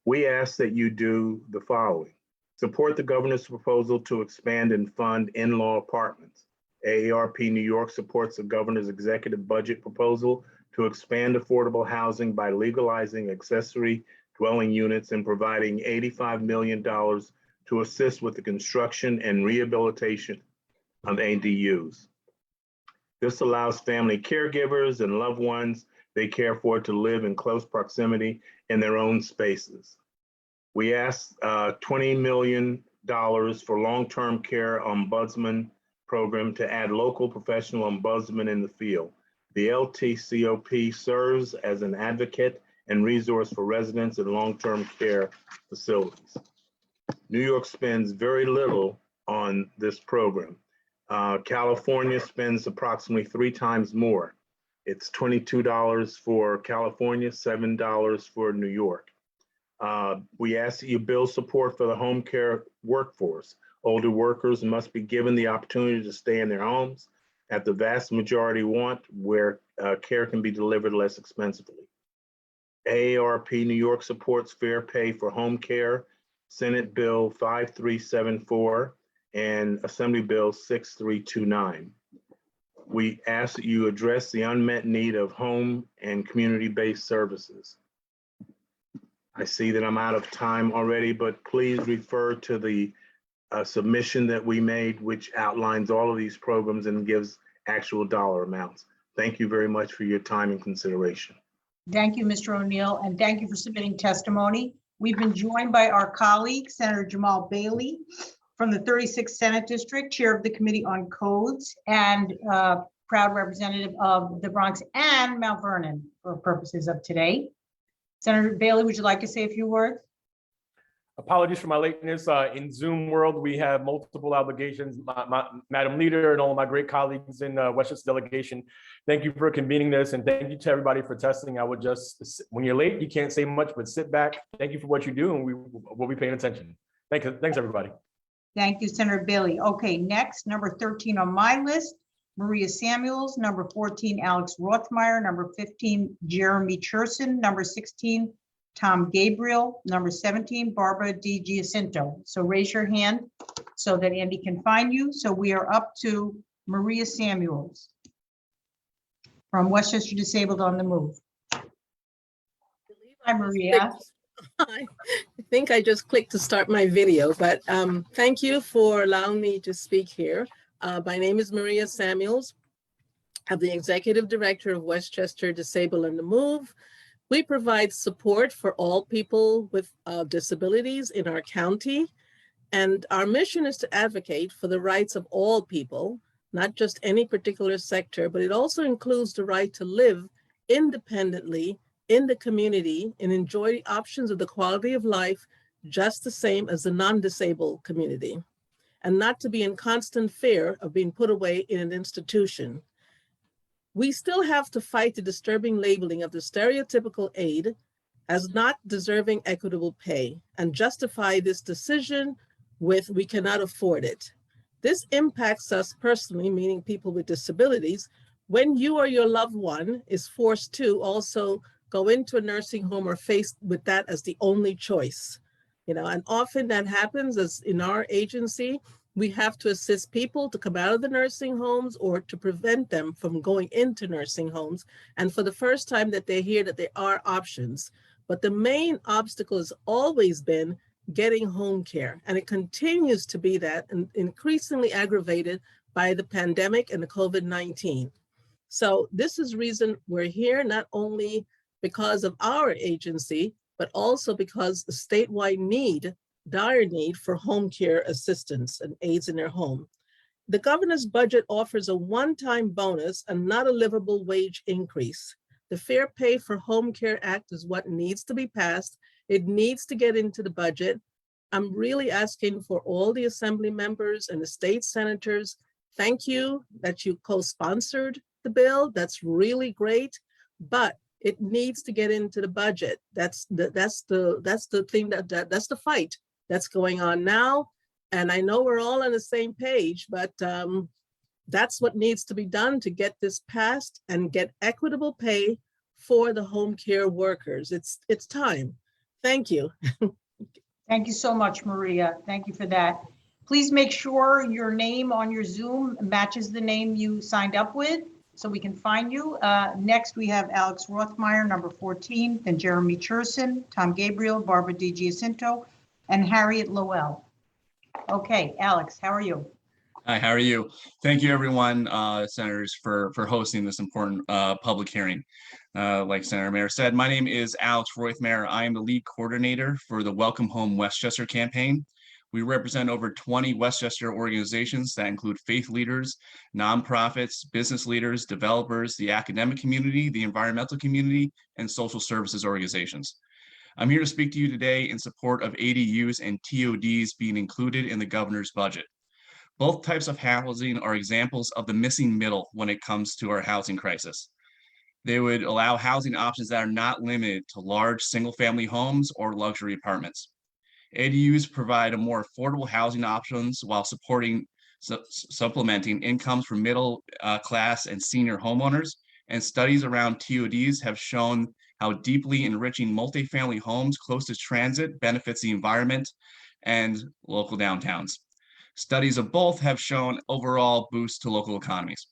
We ask that you do the following. Support the governor's proposal to expand and fund in-law apartments. AARP New York supports the governor's executive budget proposal to expand affordable housing by legalizing accessory dwelling units and providing $85 million to assist with the construction and rehabilitation of ADUs. This allows family caregivers and loved ones they care for to live in close proximity in their own spaces. We asked $20 million for long-term care ombudsman program to add local professional ombudsman in the field. The LTCOP serves as an advocate and resource for residents in long-term care facilities. New York spends very little on this program. California spends approximately 3 times more. It's $22 for California, $7 for New York. We ask that you build support for the home care workforce. Older workers must be given the opportunity to stay in their homes at the vast majority want, where care can be delivered less expensively. AARP New York supports fair pay for home care, Senate Bill 5374 and Assembly Bill 6329. We ask that you address the unmet need of home and community-based services. I see that I'm out of time already, but please refer to the submission that we made, which outlines all of these programs and gives actual dollar amounts. Thank you very much for your time and consideration. Thank you, Mr. O'Neill, and thank you for submitting testimony. We've been joined by our colleague, Senator Jamal Bailey from the 36th Senate District, Chair of the Committee on Codes, and proud representative of the Bronx and Mount Vernon for purposes of today. Senator Bailey, would you like to say a few words? Apologies for my lateness. In Zoom world, we have multiple obligations. Madam Leader and all of my great colleagues in Westchester Delegation, thank you for convening this, and thank you to everybody for testing. I would just, when you're late, you can't say much, but sit back. Thank you for what you do, and we'll be paying attention. Thanks, everybody. Thank you, Senator Bailey. Okay, next, number 13 on my list, Maria Samuels, number 14, Alex Rothmeyer, number 15, Jeremy Cherson, number 16, Tom Gabriel, number 17, Barbara Di Giacinto. So raise your hand so that Andy can find you. So we are up to Maria Samuels from Westchester Disabled on the Move. Hi, Maria. Hi. I think I just clicked to start my video, but thank you for allowing me to speak here. My name is Maria Samuels. I'm the Executive Director of Westchester Disabled on the Move. We provide support for all people with disabilities in our county. And our mission is to advocate for the rights of all people, not just any particular sector, but it also includes the right to live independently in the community and enjoy the options of the quality of life just the same as the non-disabled community, and not to be in constant fear of being put away in an institution. We still have to fight the disturbing labeling of the stereotypical aide as not deserving equitable pay and justify this decision with "we cannot afford it." This impacts us personally, meaning people with disabilities, when you or your loved one is forced to also go into a nursing home or faced with that as the only choice. And often that happens as in our agency, we have to assist people to come out of the nursing homes or to prevent them from going into nursing homes. And for the first time that they hear that there are options. But the main obstacle has always been getting home care. And it continues to be that, and increasingly aggravated by the pandemic and the COVID-19. So this is reason we're here, not only because of our agency, but also because the statewide need, dire need for home care assistance and aids in their home. The governor's budget offers a one-time bonus and not a livable wage increase. The Fair Pay for Home Care Act is what needs to be passed. It needs to get into the budget. I'm really asking for all the assembly members and the state senators, thank you that you co-sponsored the bill. That's really great, but it needs to get into the budget. That's the thing that's the fight that's going on now. And I know we're all on the same page, but that's what needs to be done to get this passed and get equitable pay for the home care workers. It's time. Thank you. Thank you so much, Maria. Thank you for that. Please make sure your name on your Zoom matches the name you signed up with so we can find you. Next, we have Alex Rothmeyer, number 14, then Jeremy Cherson, Tom Gabriel, Barbara DiGiacinto, and Harriet Lowell. Okay, Alex, how are you? Hi, how are you? Thank you, everyone, senators, for hosting this important public hearing. Like Senator Mayer said, my name is Alex Rothmeyer. I am the lead coordinator for the Welcome Home Westchester campaign. We represent over 20 Westchester organizations that include faith leaders, nonprofits, business leaders, developers, the academic community, the environmental community, and social services organizations. I'm here to speak to you today in support of ADUs and TODs being included in the governor's budget. Both types of housing are examples of the missing middle when it comes to our housing crisis. They would allow housing options that are not limited to large single-family homes or luxury apartments. ADUs provide a more affordable housing options while supplementing incomes for middle class and senior homeowners. And studies around TODs have shown how deeply enriching multifamily homes close to transit benefits the environment and local downtowns. Studies of both have shown overall boosts to local economies.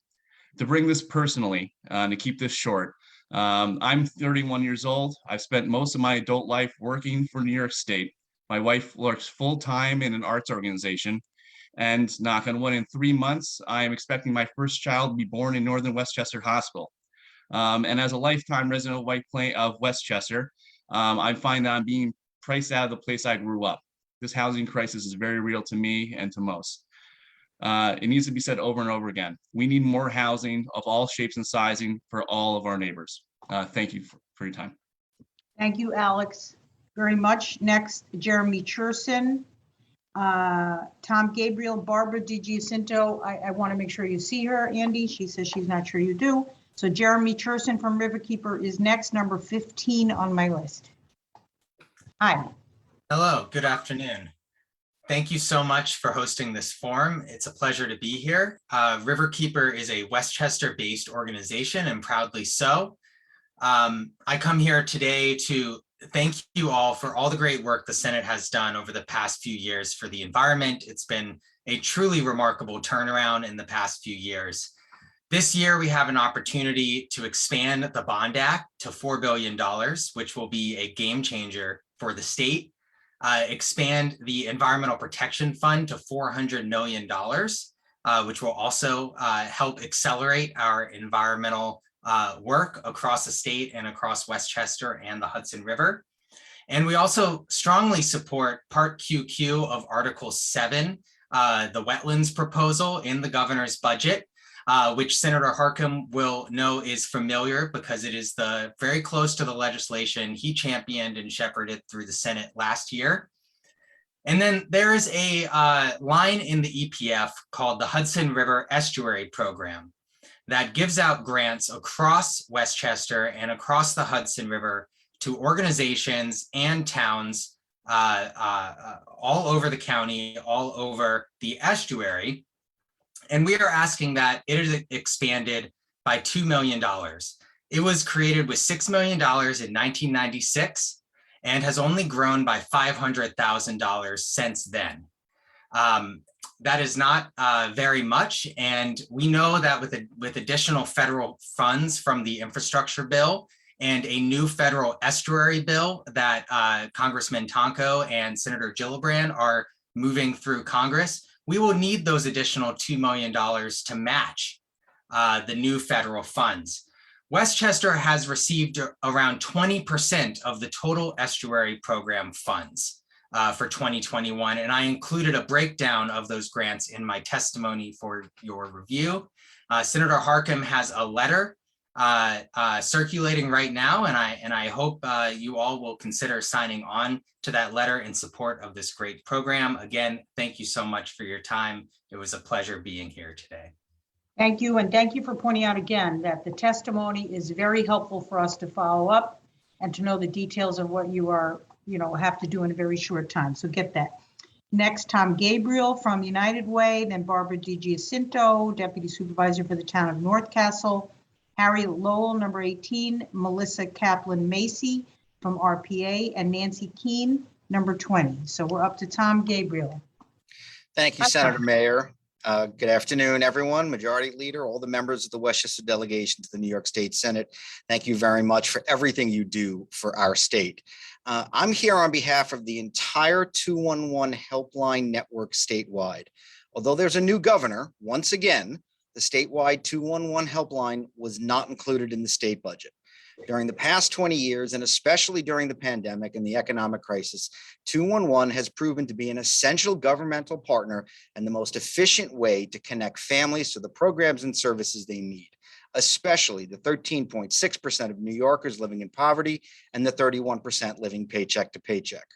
To bring this personally, to keep this short, I'm 31 years old. I've spent most of my adult life working for New York State. My wife works full-time in an arts organization, and knock on wood, in 3 months, I am expecting my first child to be born in Northern Westchester Hospital. And as a lifetime resident of Westchester, I find that I'm being priced out of the place I grew up. This housing crisis is very real to me and to most. It needs to be said over and over again. We need more housing of all shapes and sizing for all of our neighbors. Thank you for your time. Thank you, Alex, very much. Next, Jeremy Cherson, Tom Gabriel, Barbara DiGiacinto. I want to make sure you see her, Andy. She says she's not sure you do. So Jeremy Cherson from Riverkeeper is next, number 15 on my list. Hi. Hello, good afternoon. Thank you so much for hosting this forum. It's a pleasure to be here. Riverkeeper is a Westchester-based organization, and proudly so. I come here today to thank you all for all the great work the Senate has done over the past few years for the environment. It's been a truly remarkable turnaround in the past few years. This year, we have an opportunity to expand the Bond Act to $4 billion, which will be a game changer for the state. Expand the Environmental Protection Fund to $400 million, which will also help accelerate our environmental work across the state and across Westchester and the Hudson River. And we also strongly support Part QQ of Article 7, the wetlands proposal in the governor's budget, which Senator Harkin will know is familiar because it is very close to the legislation he championed and shepherded through the Senate last year. And then there is a line in the EPF called the Hudson River Estuary Program that gives out grants across Westchester and across the Hudson River to organizations and towns all over the county, all over the estuary, And we are asking that it is expanded by $2 million. It was created with $6 million in 1996 and has only grown by $500,000 since then. That is not very much. And we know that with additional federal funds from the infrastructure bill and a new federal estuary bill that Congressman Tonko and Senator Gillibrand are moving through Congress, we will need those additional $2 million to match the new federal funds. Westchester has received around 20% of the total estuary program funds for 2021. And I included a breakdown of those grants in my testimony for your review. Senator Harkin has a letter circulating right now, and I hope you all will consider signing on to that letter in support of this great program. Again, thank you so much for your time. It was a pleasure being here today. Thank you, and thank you for pointing out again that the testimony is very helpful for us to follow up and to know the details of what you are, have to do in a very short time. So get that. Next, Tom Gabriel from United Way, then Barbara DiGiacinto, Deputy Supervisor for the Town of North Castle, Harry Lowell, number 18, Melissa Kaplan-Macy from RPA, and Nancy Keene, number 20. So we're up to Tom Gabriel. Thank you, Senator Mayor. Good afternoon, everyone. Majority Leader, all the members of the Westchester delegation to the New York State Senate. Thank you very much for everything you do for our state. I'm here on behalf of the entire 211 helpline network statewide. Although there's a new governor, once again, the statewide 211 helpline was not included in the state budget. During the past 20 years, and especially during the pandemic and the economic crisis, 211 has proven to be an essential governmental partner and the most efficient way to connect families to the programs and services they need, especially the 13.6% of New Yorkers living in poverty and the 31% living paycheck to paycheck.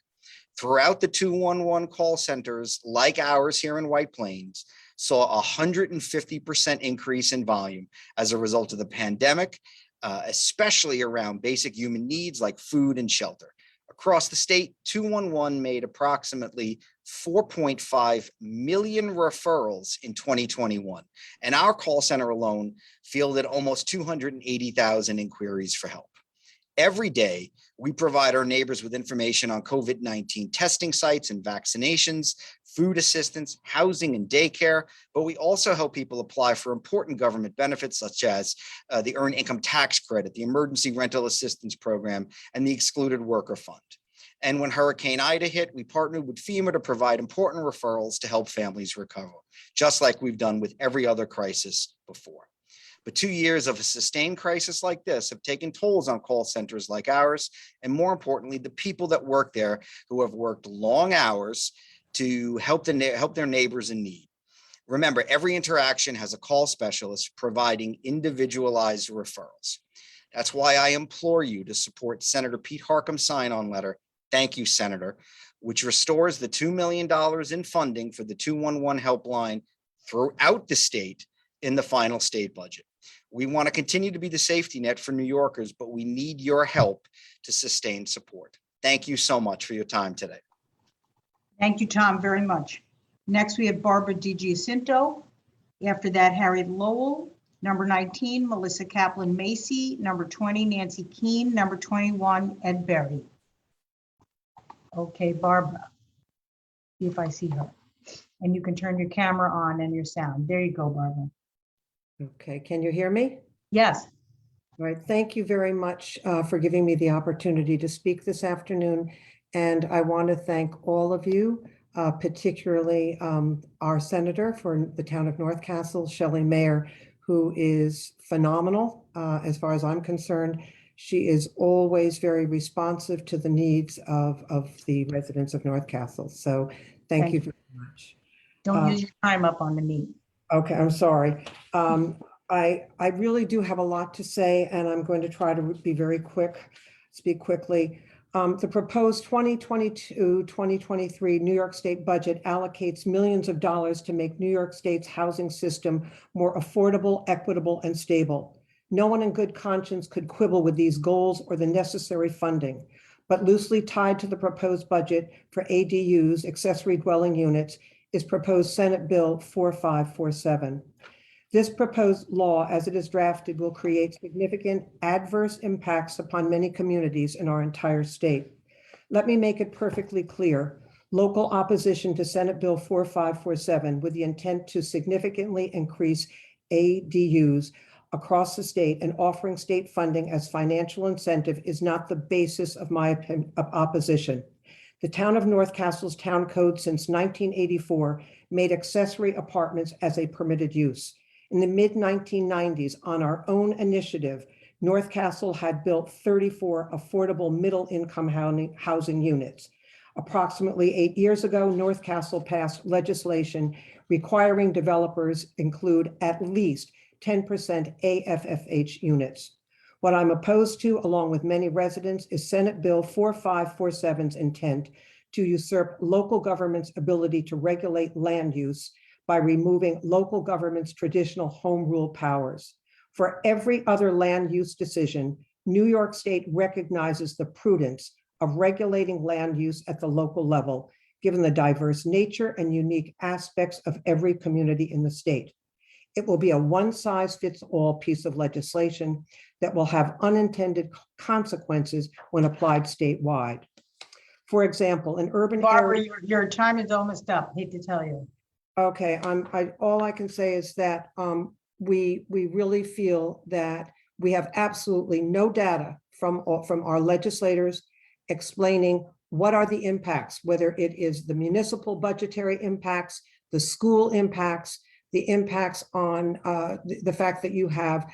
Throughout the 211 call centers, like ours here in White Plains, saw a 150% increase in volume as a result of the pandemic, especially around basic human needs like food and shelter. Across the state, 211 made approximately 4.5 million referrals in 2021, and our call center alone fielded almost 280,000 inquiries for help. Every day, we provide our neighbors with information on COVID-19 testing sites and vaccinations, food assistance, housing and daycare, but we also help people apply for important government benefits such as the Earned Income Tax Credit, the Emergency Rental Assistance Program, and the Excluded Worker Fund. And when Hurricane Ida hit, we partnered with FEMA to provide important referrals to help families recover, just like we've done with every other crisis before. But 2 years of a sustained crisis like this have taken tolls on call centers like ours, and more importantly, the people that work there who have worked long hours to help their neighbors in need. Remember, every interaction has a call specialist providing individualized referrals. That's why I implore you to support Senator Pete Harkin's sign-on letter, thank you, Senator, which restores the $2 million in funding for the 211 helpline throughout the state in the final state budget. We want to continue to be the safety net for New Yorkers, but we need your help to sustain support. Thank you so much for your time today. Thank you, Tom, very much. Next, we have Barbara DiGiacinto. After that, Harriet Lowell. Number 19, Melissa Kaplan-Macy. Number 20, Nancy Keene. Number 21, Ed Berry. Okay, Barbara. See if I see her. And you can turn your camera on and your sound. There you go, Barbara. Okay, can you hear me? Yes. All right, thank you very much for giving me the opportunity to speak this afternoon. And I want to thank all of you, particularly our senator for the town of North Castle, Shelley Mayer, who is phenomenal as far as I'm concerned. She is always very responsive to the needs of the residents of North Castle. So thank you very much. Don't use your time up on the meet. Okay, I'm sorry. I really do have a lot to say, and I'm going to try to be very quick, speak quickly. The proposed 2022-2023 New York State budget allocates millions of dollars to make New York State's housing system more affordable, equitable, and stable. No one in good conscience could quibble with these goals or the necessary funding, but loosely tied to the proposed budget for ADUs, accessory dwelling units, is proposed Senate Bill 4547. This proposed law, as it is drafted, will create significant adverse impacts upon many communities in our entire state. Let me make it perfectly clear. Local opposition to Senate Bill 4547 with the intent to significantly increase ADUs across the state and offering state funding as financial incentive is not the basis of my opposition. The town of North Castle's town code since 1984 made accessory apartments as a permitted use. In the mid-1990s, on our own initiative, North Castle had built 34 affordable middle-income housing units. Approximately 8 years ago, North Castle passed legislation requiring developers include at least 10% AFFH units. What I'm opposed to, along with many residents, is Senate Bill 4547's intent to usurp local government's ability to regulate land use by removing local government's traditional home rule powers. For every other land use decision, New York State recognizes the prudence of regulating land use at the local level, given the diverse nature and unique aspects of every community in the state. It will be a one-size-fits-all piece of legislation that will have unintended consequences when applied statewide. For example, in urban Barbara, areas. your time is almost up. Hate to tell you. Okay, all I can say is that we really feel that we have absolutely no data from our legislators explaining what are the impacts, whether it is the municipal budgetary impacts, the school impacts, the impacts on the fact that you have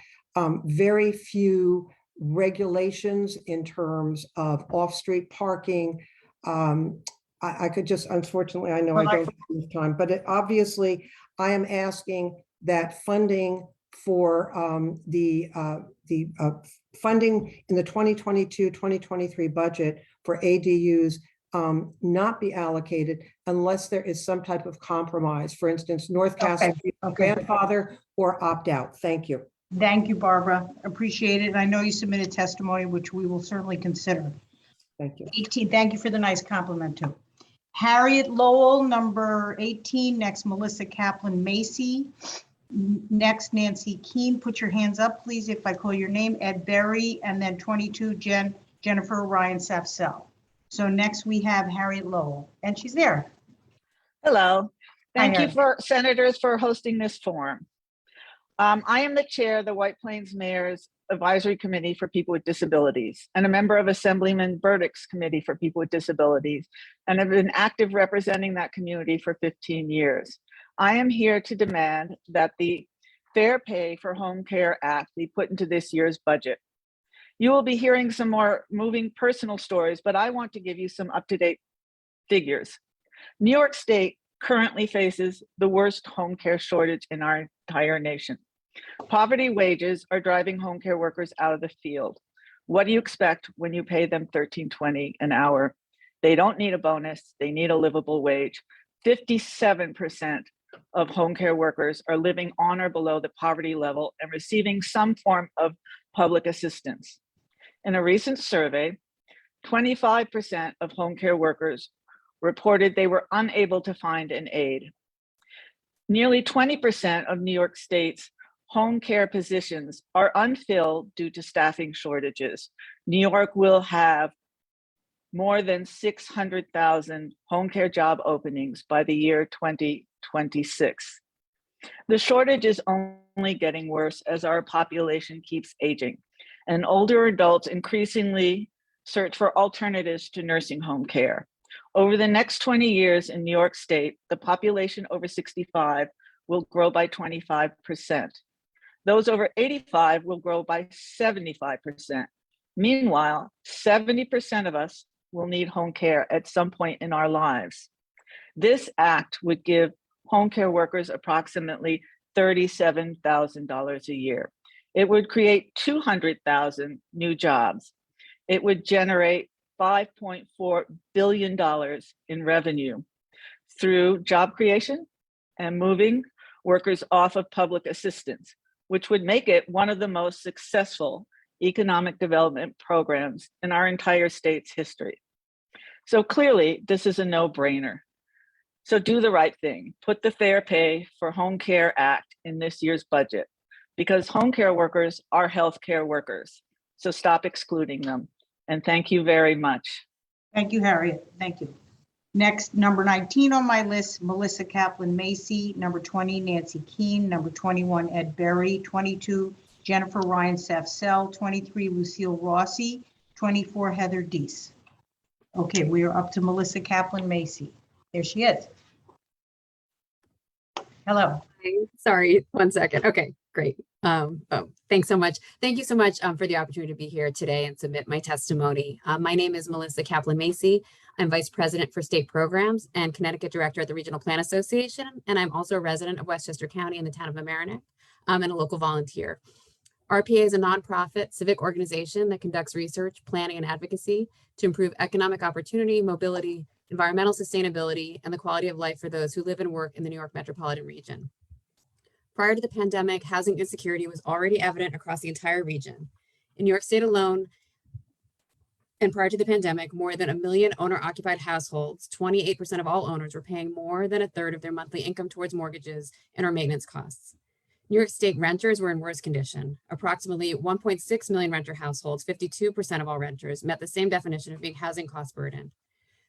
very few regulations in terms of off-street parking. I could just, unfortunately, I know I don't have enough time, but obviously I am asking that funding for the funding in the 2022-2023 budget for ADUs not be allocated unless there is some type of compromise. For instance, North Castle, grandfather or opt out. Thank you. Thank you, Barbara. Appreciate it. I know you submitted testimony, which we will certainly consider. Thank you. 18, thank you for the nice compliment too. Harriet Lowell, number 18. Next, Melissa Kaplan Macy. Next, Nancy Keene. Put your hands up, please, if I call your name. Ed Berry, and then 22, Jennifer Ryan Safsell. So next we have Harriet Lowell, and she's there. Hello. Thank you Harriet. for senators for hosting this forum. I am the chair of the White Plains Mayor's Advisory Committee for People with Disabilities and a member of Assemblyman Burdick's Committee for People with Disabilities, and have been active representing that community for 15 years. I am here to demand that the Fair Pay for Home Care Act be put into this year's budget. You will be hearing some more moving personal stories, but I want to give you some up-to-date figures. New York State currently faces the worst home care shortage in our entire nation. Poverty wages are driving home care workers out of the field. What do you expect when you pay them $13.20 an hour? They don't need a bonus, they need a livable wage. 57% of home care workers are living on or below the poverty level and receiving some form of public assistance. In a recent survey, 25% of home care workers reported they were unable to find an aide. Nearly 20% of New York State's home care positions are unfilled due to staffing shortages. New York will have more than 600,000 home care job openings by the year 2026. The shortage is only getting worse as our population keeps aging, and older adults increasingly search for alternatives to nursing home care. Over the next 20 years in New York State, the population over 65 will grow by 25%. Those over 85 will grow by 75%. Meanwhile, 70% of us will need home care at some point in our lives. This act would give home care workers approximately $37,000 a year. It would create 200,000 new jobs. It would generate $5.4 billion in revenue through job creation and moving workers off of public assistance, which would make it one of the most successful economic development programs in our entire state's history. So clearly, this is a no-brainer. So do the right thing. Put the Fair Pay for Home Care Act in this year's budget, because home care workers are healthcare workers. So stop excluding them. And thank you very much. Thank you, Harriet. Thank you. Next, number 19 on my list, Melissa Kaplan Macy, number 20, Nancy Keene, number 21, Ed Berry, 22, Jennifer Ryan Safsell, 23, Lucille Rossi, 24, Heather Deese. Okay, we are up to Melissa Kaplan Macy. There she is. Hello. Sorry, 1 second. Okay, great. Thanks so much. Thank you so much for the opportunity to be here today and submit my testimony. My name is Melissa Kaplan Macy. I'm Vice President for State Programs and Connecticut Director at the Regional Plan Association, and I'm also a resident of Westchester County in the town of Mamaroneck, and a local volunteer. RPA is a nonprofit civic organization that conducts research, planning, and advocacy to improve economic opportunity, mobility, environmental sustainability, and the quality of life for those who live and work in the New York metropolitan region. Prior to the pandemic, housing insecurity was already evident across the entire region. In New York State alone, and prior to the pandemic, more than 1 million owner-occupied households, 28% of all owners, were paying more than a third of their monthly income towards mortgages and or maintenance costs. New York State renters were in worse condition. Approximately 1.6 million renter households, 52% of all renters, met the same definition of being housing cost burden.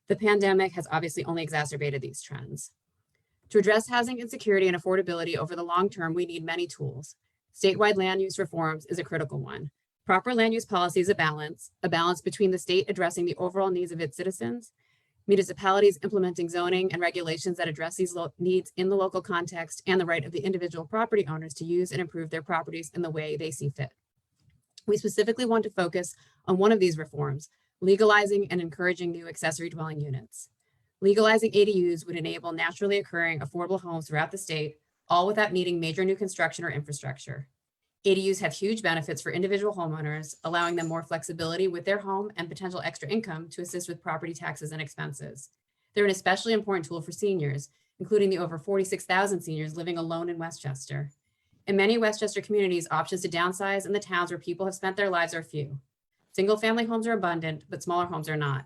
The pandemic has obviously only exacerbated these trends. To address housing insecurity and affordability over the long term, we need many tools. Statewide land use reforms is a critical one. Proper land use policy is a balance between the state addressing the overall needs of its citizens, municipalities implementing zoning and regulations that address these needs in the local context, and the right of the individual property owners to use and improve their properties in the way they see fit. We specifically want to focus on one of these reforms, legalizing and encouraging new accessory dwelling units. Legalizing ADUs would enable naturally occurring affordable homes throughout the state, all without needing major new construction or infrastructure. ADUs have huge benefits for individual homeowners, allowing them more flexibility with their home and potential extra income to assist with property taxes and expenses. They're an especially important tool for seniors, including the over 46,000 seniors living alone in Westchester. In many Westchester communities, options to downsize in the towns where people have spent their lives are few. Single-family homes are abundant, but smaller homes are not.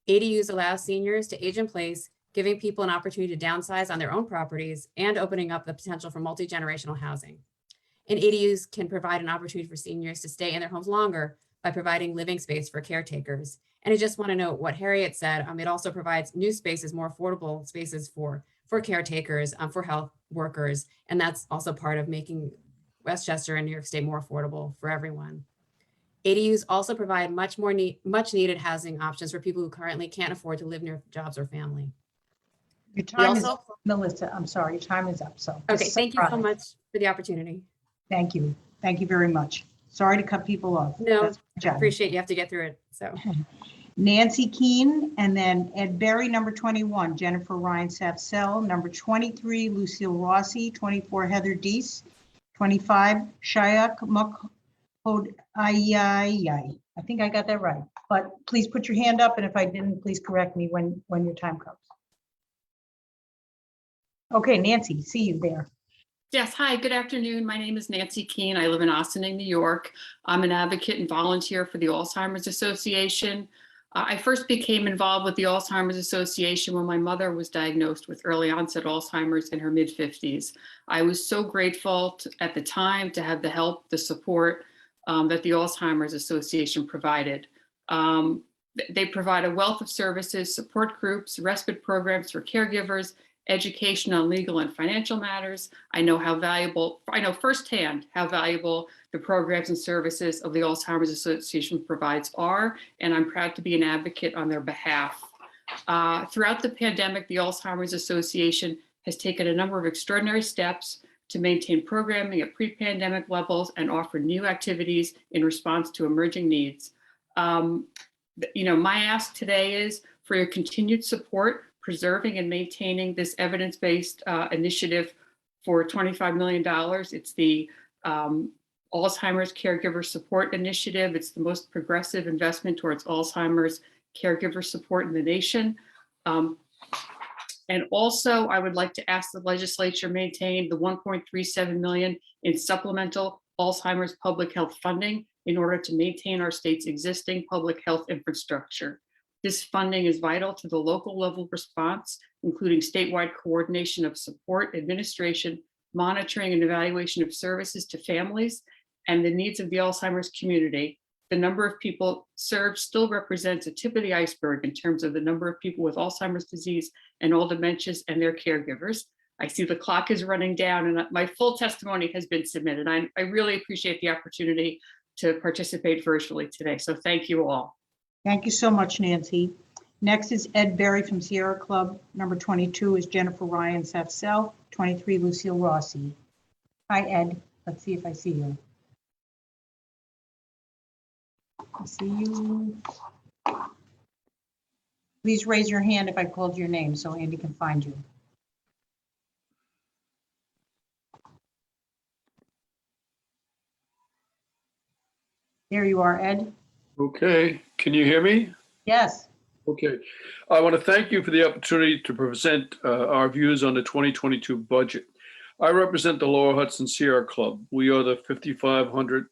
ADUs allow seniors to age in place, giving people an opportunity to downsize on their own properties and opening up the potential for multi-generational housing. And ADUs can provide an opportunity for seniors to stay in their homes longer by providing living space for caretakers. And I just want to note what Harriet said. It also provides new spaces, more affordable spaces for caretakers, for health workers. And that's also part of making Westchester and New York State more affordable for everyone. ADUs also provide much needed housing options for people who currently can't afford to live near jobs or family. Your time is up, Melissa. I'm sorry, your time is up. So Okay, thank you so much for the opportunity. Thank you. Thank you very much. Sorry to cut people off. No, That's my job. appreciate you have to get through it. So Nancy Keene, and then Ed Berry, number 21, Jennifer Ryan Safsell, number 23, Lucille Rossi, 24, Heather Deese, 25, Shayak Mukhodayai. I think I got that right, but please put your hand up, and if I didn't, please correct me when your time comes. Okay, Nancy, see you there. Yes, hi, good afternoon. My name is Nancy Keene. I live in Ossining, New York. I'm an advocate and volunteer for the Alzheimer's Association. I first became involved with the Alzheimer's Association when my mother was diagnosed with early onset Alzheimer's in her mid-50s. I was so grateful at the time to have the help, the support that the Alzheimer's Association provided. They provide a wealth of services, support groups, respite programs for caregivers, education on legal and financial matters. I know firsthand how valuable the programs and services of the Alzheimer's Association provides are, and I'm proud to be an advocate on their behalf. Throughout the pandemic, the Alzheimer's Association has taken a number of extraordinary steps to maintain programming at pre-pandemic levels and offer new activities in response to emerging needs. My ask today is for your continued support preserving and maintaining this evidence-based initiative for $25 million. It's the Alzheimer's Caregiver Support Initiative. It's the most progressive investment towards Alzheimer's caregiver support in the nation. And also, I would like to ask the legislature maintain the $1.37 million in supplemental Alzheimer's public health funding in order to maintain our state's existing public health infrastructure. This funding is vital to the local level response, including statewide coordination of support, administration, monitoring, and evaluation of services to families and the needs of the Alzheimer's community. The number of people served still represents a tip of the iceberg in terms of the number of people with Alzheimer's disease and all dementias and their caregivers. I see the clock is running down and my full testimony has been submitted. I really appreciate the opportunity to participate virtually today. So thank you all. Thank you so much, Nancy. Next is Ed Berry from Sierra Club. Number 22 is Jennifer Ryan Safsell. 23, Lucille Rossi. Hi, Ed. Let's see if I see you. I see you. Please raise your hand if I called your name so Andy can find you. There you are, Ed. Okay, can you hear me? Yes. Okay, I want to thank you for the opportunity to present our views on the 2022 budget. I represent the Lower Hudson Sierra Club. We are the 5,500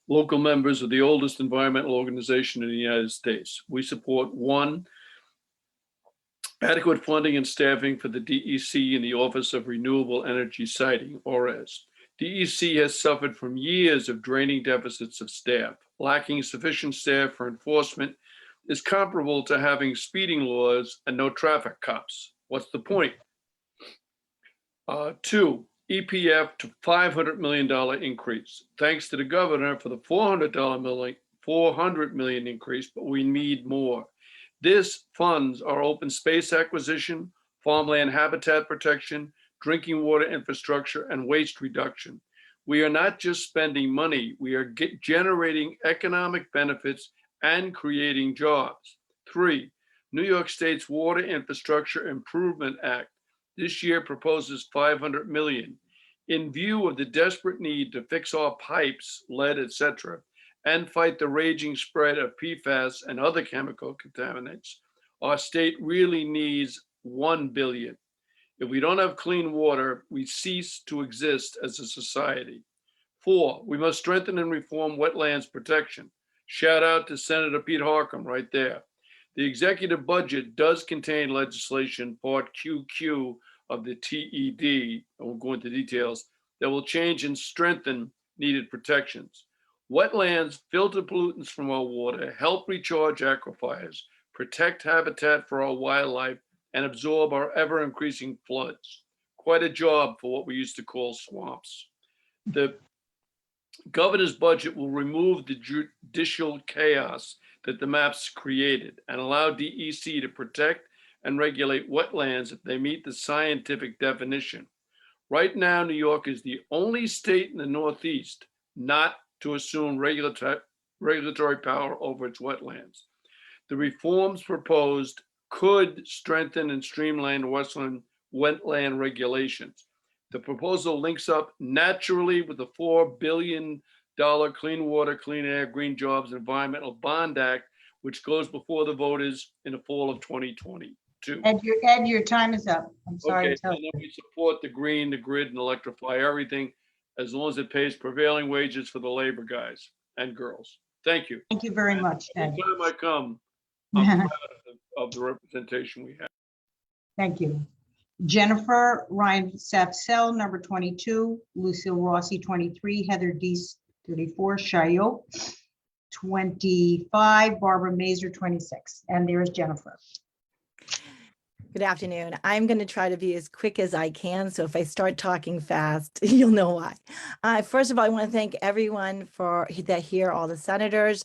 local members of the oldest environmental organization in the United States. We support 1, adequate funding and staffing for the DEC in the Office of Renewable Energy Siting, ORES. DEC has suffered from years of draining deficits of staff. Lacking sufficient staff for enforcement is comparable to having speeding laws and no traffic cops. What's the point? 2, EPF to $500 million increase. Thanks to the governor for the $400 million increase, but we need more. This funds our open space acquisition, farmland habitat protection, drinking water infrastructure, and waste reduction. We are not just spending money, we are generating economic benefits and creating jobs. 3, New York State's Water Infrastructure Improvement Act this year proposes $500 million. In view of the desperate need to fix our pipes, lead, etc., and fight the raging spread of PFAS and other chemical contaminants, our state really needs $1 billion. If we don't have clean water, we cease to exist as a society. 4, we must strengthen and reform wetlands protection. Shout out to Senator Pete Harkin right there. The executive budget does contain legislation, Part QQ of the TED, I won't go into details, that will change and strengthen needed protections. Wetlands filter pollutants from our water, help recharge aquifers, protect habitat for our wildlife, and absorb our ever-increasing floods. Quite a job for what we used to call swamps. The governor's budget will remove the judicial chaos that the maps created and allow DEC to protect and regulate wetlands if they meet the scientific definition. Right now, New York is the only state in the Northeast not to assume regulatory power over its wetlands. The reforms proposed could strengthen and streamline wetland regulations. The proposal links up naturally with the $4 billion Clean Water, Clean Air, Green Jobs, Environmental Bond Act, which goes before the voters in the fall of 2022. Ed, your time is up. I'm sorry Okay, to tell and you. then we support the green, the grid, and electrify everything as long as it pays prevailing wages for the labor guys and girls. Thank you. Thank you very much, Ed. Every time I come, I'm proud of the representation we have. Thank you. Jennifer Ryan Safsell, number 22, Lucille Rossi, 23, Heather Deese, 34, Shayo, 25, Barbara Mazer, 26. And there's Jennifer. Good afternoon. I'm going to try to be as quick as I can. So if I start talking fast, you'll know why. First of all, I want to thank everyone that here, all the senators,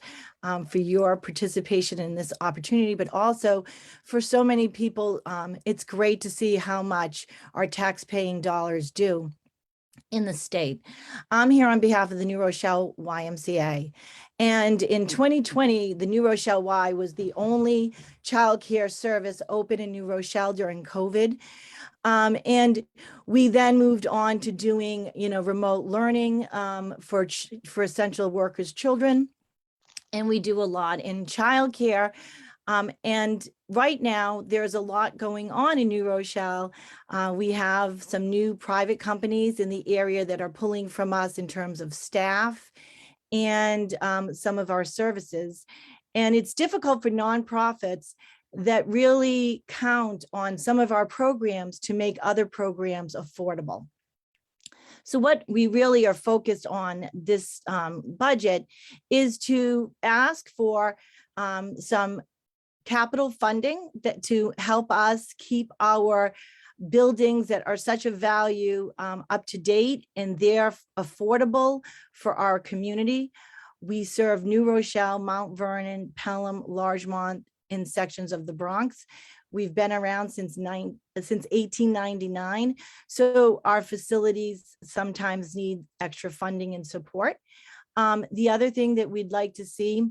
for your participation in this opportunity, but also for so many people. It's great to see how much our tax-paying dollars do in the state. I'm here on behalf of the New Rochelle YMCA. And in 2020, the New Rochelle Y was the only childcare service open in New Rochelle during COVID. And we then moved on to doing, remote learning for essential workers' children. And we do a lot in childcare. And right now, there's a lot going on in New Rochelle. We have some new private companies in the area that are pulling from us in terms of staff and some of our services. And it's difficult for nonprofits that really count on some of our programs to make other programs affordable. So what we really are focused on this budget is to ask for some capital funding to help us keep our buildings that are such a value up to date, and they're affordable for our community. We serve New Rochelle, Mount Vernon, Pelham, Larchmont, in sections of the Bronx. We've been around since 1899. So our facilities sometimes need extra funding and support. The other thing that we'd like to see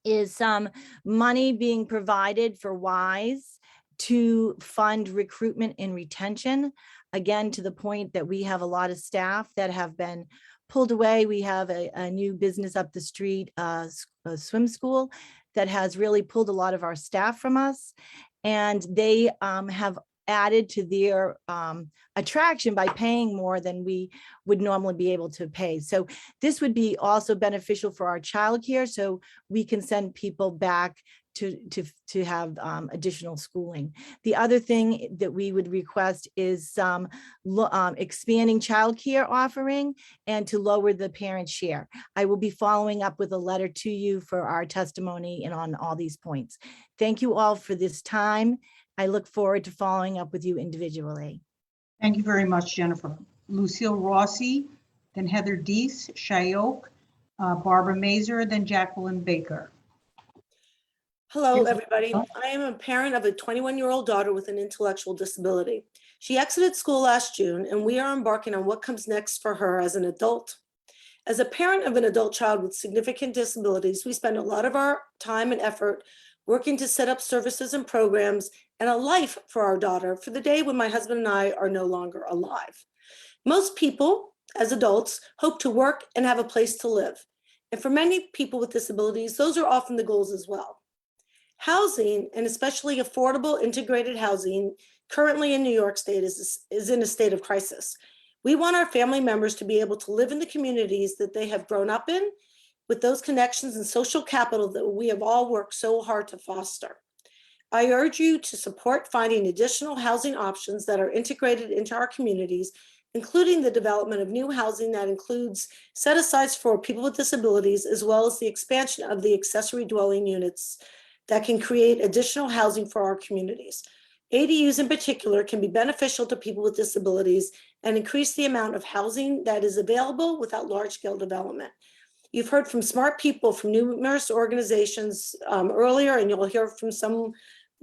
is some money being provided for WISE to fund recruitment and retention. Again, to the point that we have a lot of staff that have been pulled away. We have a new business up the street, a swim school, that has really pulled a lot of our staff from us. And they have added to their attraction by paying more than we would normally be able to pay. So this would be also beneficial for our childcare, so we can send people back to have additional schooling. The other thing that we would request is some expanding childcare offering and to lower the parent share. I will be following up with a letter to you for our testimony and on all these points. Thank you all for this time. I look forward to following up with you individually. Thank you very much, Jennifer. Lucille Rossi, then Heather Deese, Shyok, Barbara Mazur, then Jacqueline Baker. Hello, everybody. I am a parent of a 21-year-old daughter with an intellectual disability. She exited school last June, and we are embarking on what comes next for her as an adult. As a parent of an adult child with significant disabilities, we spend a lot of our time and effort working to set up services and programs and a life for our daughter for the day when my husband and I are no longer alive. Most people, as adults, hope to work and have a place to live. And for many people with disabilities, those are often the goals as well. Housing, and especially affordable integrated housing, currently in New York State is in a state of crisis. We want our family members to be able to live in the communities that they have grown up in, with those connections and social capital that we have all worked so hard to foster. I urge you to support finding additional housing options that are integrated into our communities, including the development of new housing that includes set-asides for people with disabilities, as well as the expansion of the accessory dwelling units that can create additional housing for our communities. ADUs in particular can be beneficial to people with disabilities and increase the amount of housing that is available without large-scale development. You've heard from smart people from numerous organizations earlier, and you'll hear from some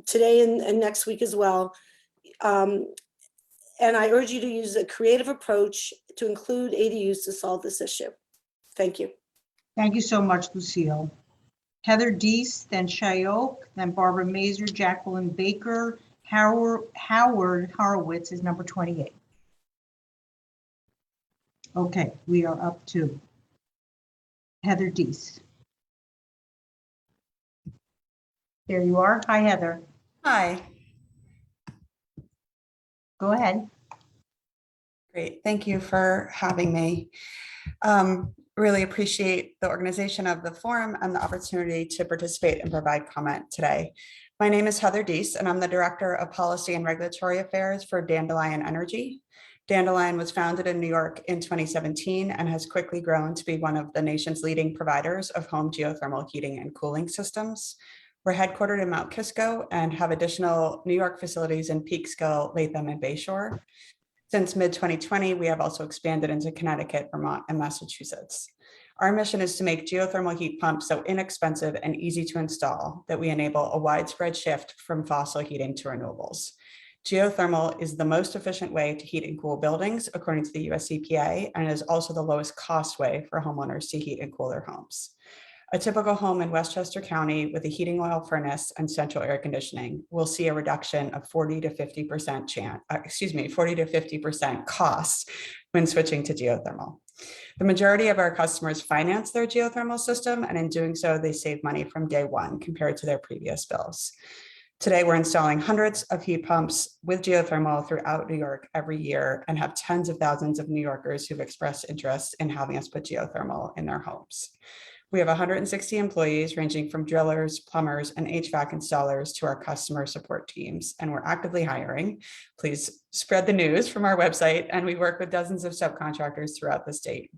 today and next week as well. And I urge you to use a creative approach to include ADUs to solve this issue. Thank you. Thank you so much, Lucille. Heather Deese, then Shyok, then Barbara Mazur, Jacqueline Baker, Howard Horowitz is number 28. Okay, we are up to Heather Deese. There you are. Hi, Heather. Hi. Go ahead. Great. Thank you for having me. Really appreciate the organization of the forum and the opportunity to participate and provide comment today. My name is Heather Deese, and I'm the Director of Policy and Regulatory Affairs for Dandelion Energy. Dandelion was founded in New York in 2017 and has quickly grown to be one of the nation's leading providers of home geothermal heating and cooling systems. We're headquartered in Mount Kisco and have additional New York facilities in Peekskill, Latham, and Bayshore. Since mid-2020, we have also expanded into Connecticut, Vermont, and Massachusetts. Our mission is to make geothermal heat pumps so inexpensive and easy to install that we enable a widespread shift from fossil heating to renewables. Geothermal is the most efficient way to heat and cool buildings, according to the US EPA, and is also the lowest cost way for homeowners to heat and cool their homes. A typical home in Westchester County with a heating oil furnace and central air conditioning will see a reduction of 40 to 50% cost when switching to geothermal. The majority of our customers finance their geothermal system, and in doing so, they save money from day one compared to their previous bills. Today, we're installing hundreds of heat pumps with geothermal throughout New York every year and have tens of thousands of New Yorkers who've expressed interest in having us put geothermal in their homes. We have 160 employees ranging from drillers, plumbers, and HVAC installers to our customer support teams, and we're actively hiring. Please spread the news from our website, and we work with dozens of subcontractors throughout the state.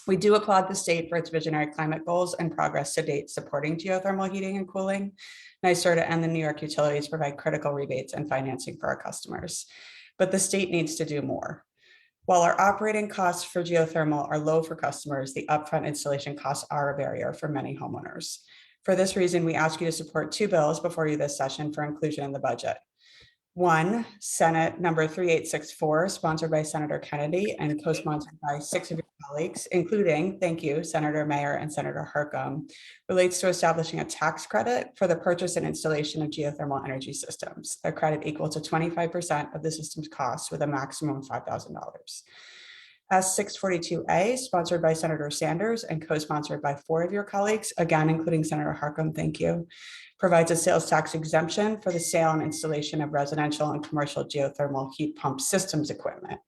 We do applaud the state for its visionary climate goals and progress to date supporting geothermal heating and cooling. NYSERDA and the New York utilities provide critical rebates and financing for our customers, but the state needs to do more. While our operating costs for geothermal are low for customers, the upfront installation costs are a barrier for many homeowners. For this reason, we ask you to support two bills before you this session for inclusion in the budget. One, Senate number 3864, sponsored by Senator Kennedy and co-sponsored by 6 of your colleagues, including, thank you, Senator Mayer and Senator Harkin, relates to establishing a tax credit for the purchase and installation of geothermal energy systems, a credit equal to 25% of the system's cost with a maximum of $5,000. S642A, sponsored by Senator Sanders and co-sponsored by 4 of your colleagues, again, including Senator Harkin, thank you, provides a sales tax exemption for the sale and installation of residential and commercial geothermal heat pump systems equipment.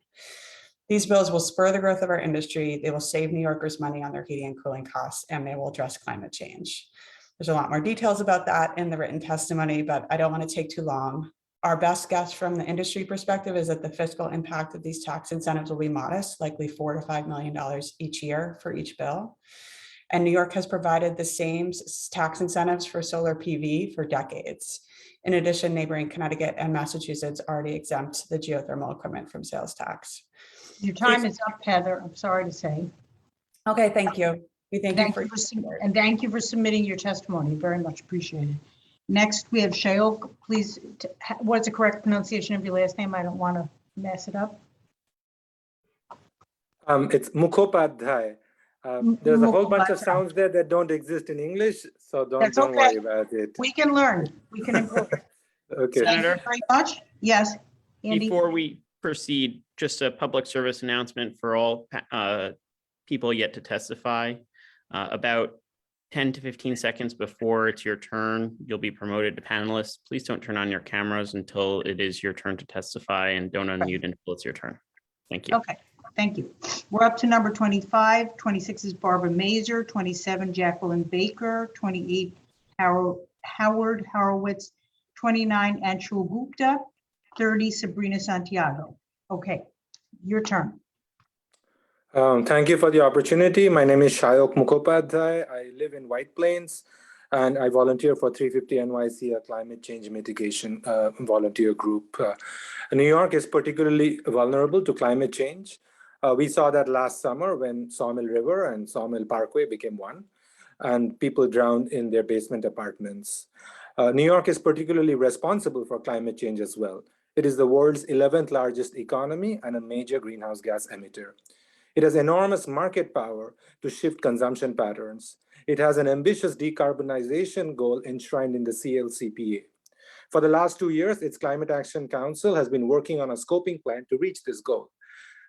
These bills will spur the growth of our industry, they will save New Yorkers money on their heating and cooling costs, and they will address climate change. There's a lot more details about that in the written testimony, but I don't want to take too long. Our best guess from the industry perspective is that the fiscal impact of these tax incentives will be modest, likely $4 to $5 million each year for each bill. And New York has provided the same tax incentives for solar PV for decades. In addition, neighboring Connecticut and Massachusetts already exempt the geothermal equipment from sales tax. Your time is up, Heather, I'm sorry to say. Okay, thank you. We thank you for and thank you for submitting your testimony, very much appreciated. Next, we have Shayok. Please, what's the correct pronunciation of your last name? I don't want to mess it up. It's Mukhopadhyay. There's a whole bunch of sounds there that don't exist in English, so don't worry about it. We can learn. We can improve. Okay. Thank you very much. Yes, Andy. Before we proceed, just a public service announcement for all people yet to testify. About 10 to 15 seconds before it's your turn, you'll be promoted to panelist. Please don't turn on your cameras until it is your turn to testify, and don't unmute until it's your turn. Thank you. Okay, thank you. We're up to number 25. 26 is Barbara Mazer, 27 Jacqueline Baker, 28 Howard Horowitz, 29 Anshul Gupta, 30 Sabrina Santiago. Okay, your turn. Thank you for the opportunity. My name is Shayok Mukhopadhyay. I live in White Plains, and I volunteer for 350 NYC, a climate change mitigation volunteer group. New York is particularly vulnerable to climate change. We saw that last summer when Sawmill River and Sawmill Parkway became one, and people drowned in their basement apartments. New York is particularly responsible for climate change as well. It is the world's 11th largest economy and a major greenhouse gas emitter. It has enormous market power to shift consumption patterns. It has an ambitious decarbonization goal enshrined in the CLCPA. For the last 2 years, its Climate Action Council has been working on a scoping plan to reach this goal.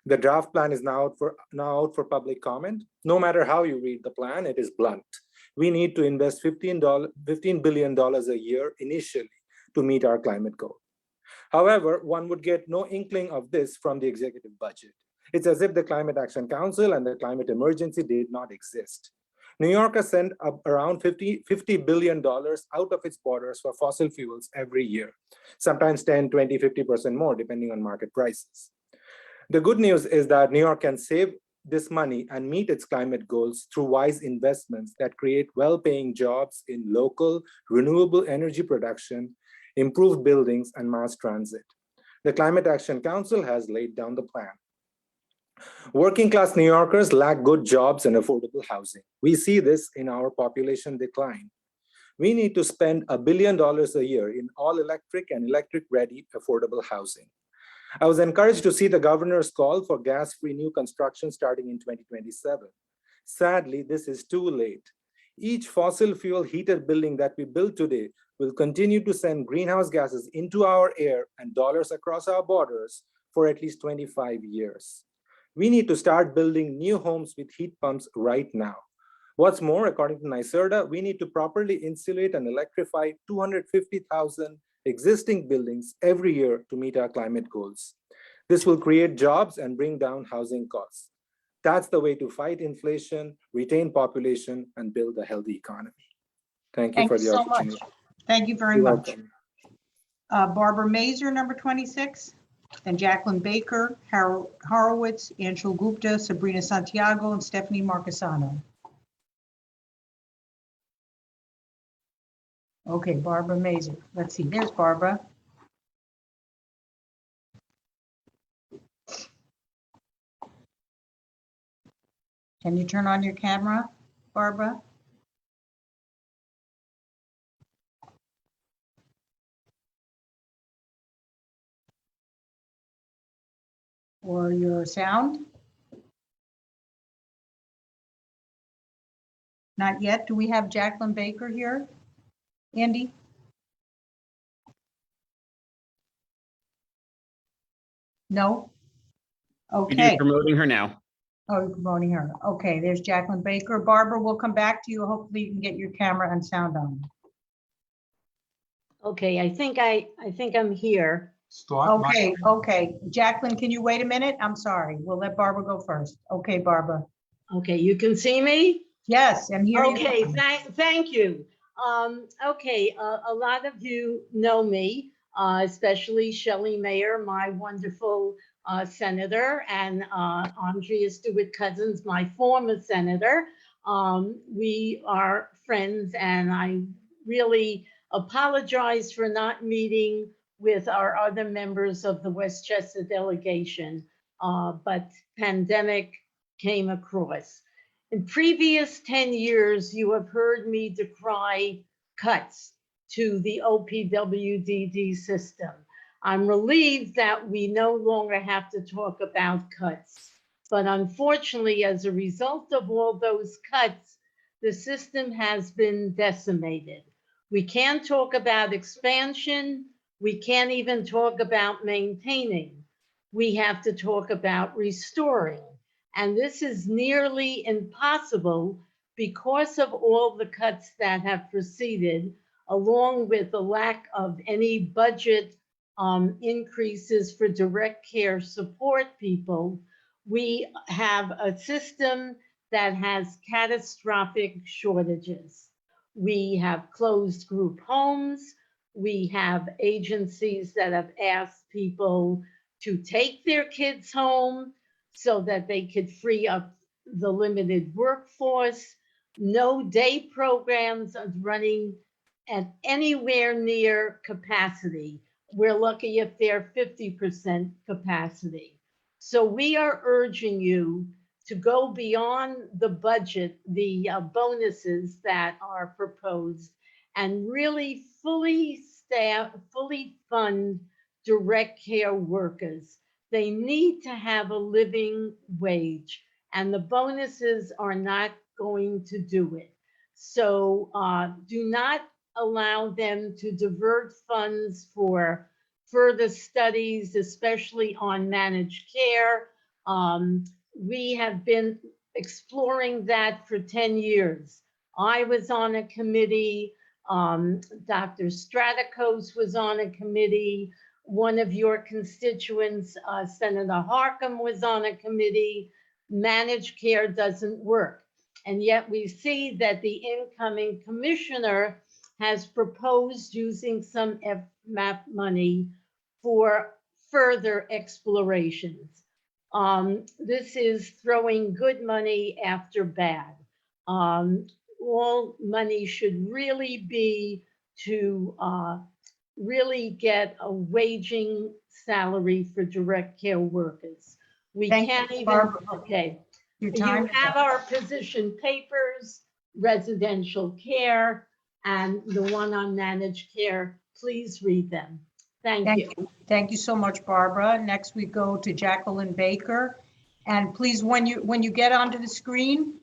The draft plan is now out for public comment. No matter how you read the plan, it is blunt. We need to invest $15 billion a year initially to meet our climate goal. However, one would get no inkling of this from the executive budget. It's as if the Climate Action Council and the climate emergency did not exist. New York has sent up around $50 billion out of its borders for fossil fuels every year, sometimes 10, 20, 50% more, depending on market prices. The good news is that New York can save this money and meet its climate goals through wise investments that create well-paying jobs in local, renewable energy production, improved buildings, and mass transit. The Climate Action Council has laid down the plan. Working class New Yorkers lack good jobs and affordable housing. We see this in our population decline. We need to spend $1 billion a year in all electric and electric-ready affordable housing. I was encouraged to see the governor's call for gas-free new construction starting in 2027. Sadly, this is too late. Each fossil fuel heated building that we build today will continue to send greenhouse gases into our air and dollars across our borders for at least 25 years. We need to start building new homes with heat pumps right now. What's more, according to NYSERDA, we need to properly insulate and electrify 250,000 existing buildings every year to meet our climate goals. This will create jobs and bring down housing costs. That's the way to fight inflation, retain population, and build a healthy economy. Thank you Thank for you the so much. opportunity. Thank you very You're much. welcome. Barbara Mazur, number 26, then Jacqueline Baker, Horowitz, Anshul Gupta, Sabrina Santiago, and Stephanie Marcasano. Okay, Barbara Mazur. Let's see, there's Barbara. Can you turn on your camera, Barbara? Or your sound? Not yet. Do we have Jacqueline Baker here? Andy? No? Okay. Promoting her now. Oh, you're promoting her. Okay, there's Jacqueline Baker. Barbara, we'll come back to you. Hopefully you can get your camera and sound on. Okay, I think I'm here. Okay. Jacqueline, can you wait a minute? I'm sorry. We'll let Barbara go first. Okay, Barbara. Okay, you can see me? Yes, and here you Okay, go. thank you. Okay, a lot of you know me, especially Shelley Mayer, my wonderful senator, and Andrea Stewart-Cousins, my former senator. We are friends, and I really apologize for not meeting with our other members of the Westchester delegation, but pandemic came across. In previous 10 years, you have heard me decry cuts to the OPWDD system. I'm relieved that we no longer have to talk about cuts. But unfortunately, as a result of all those cuts, the system has been decimated. We can't talk about expansion. We can't even talk about maintaining. We have to talk about restoring. And this is nearly impossible because of all the cuts that have proceeded, along with the lack of any budget increases for direct care support people. We have a system that has catastrophic shortages. We have closed group homes. We have agencies that have asked people to take their kids home so that they could free up the limited workforce. No day programs are running at anywhere near capacity. We're lucky if they're 50% capacity. So we are urging you to go beyond the budget, the bonuses that are proposed, and really fully fund direct care workers. They need to have a living wage, and the bonuses are not going to do it. So do not allow them to divert funds for further studies, especially on managed care. We have been exploring that for 10 years. I was on a committee, Dr. Stratikos was on a committee, one of your constituents, Senator Harkin, was on a committee. Managed care doesn't work. And yet we see that the incoming commissioner has proposed using some FMAP money for further explorations. This is throwing good money after bad. All money should really be to really get a waging salary for direct care workers. We can't even, Barbara. okay. Your You time. have our position papers, residential care, and the one on managed care. Please read them. Thank you. Thank you so much, Barbara. Next, we go to Jacqueline Baker. And please, when you get onto the screen,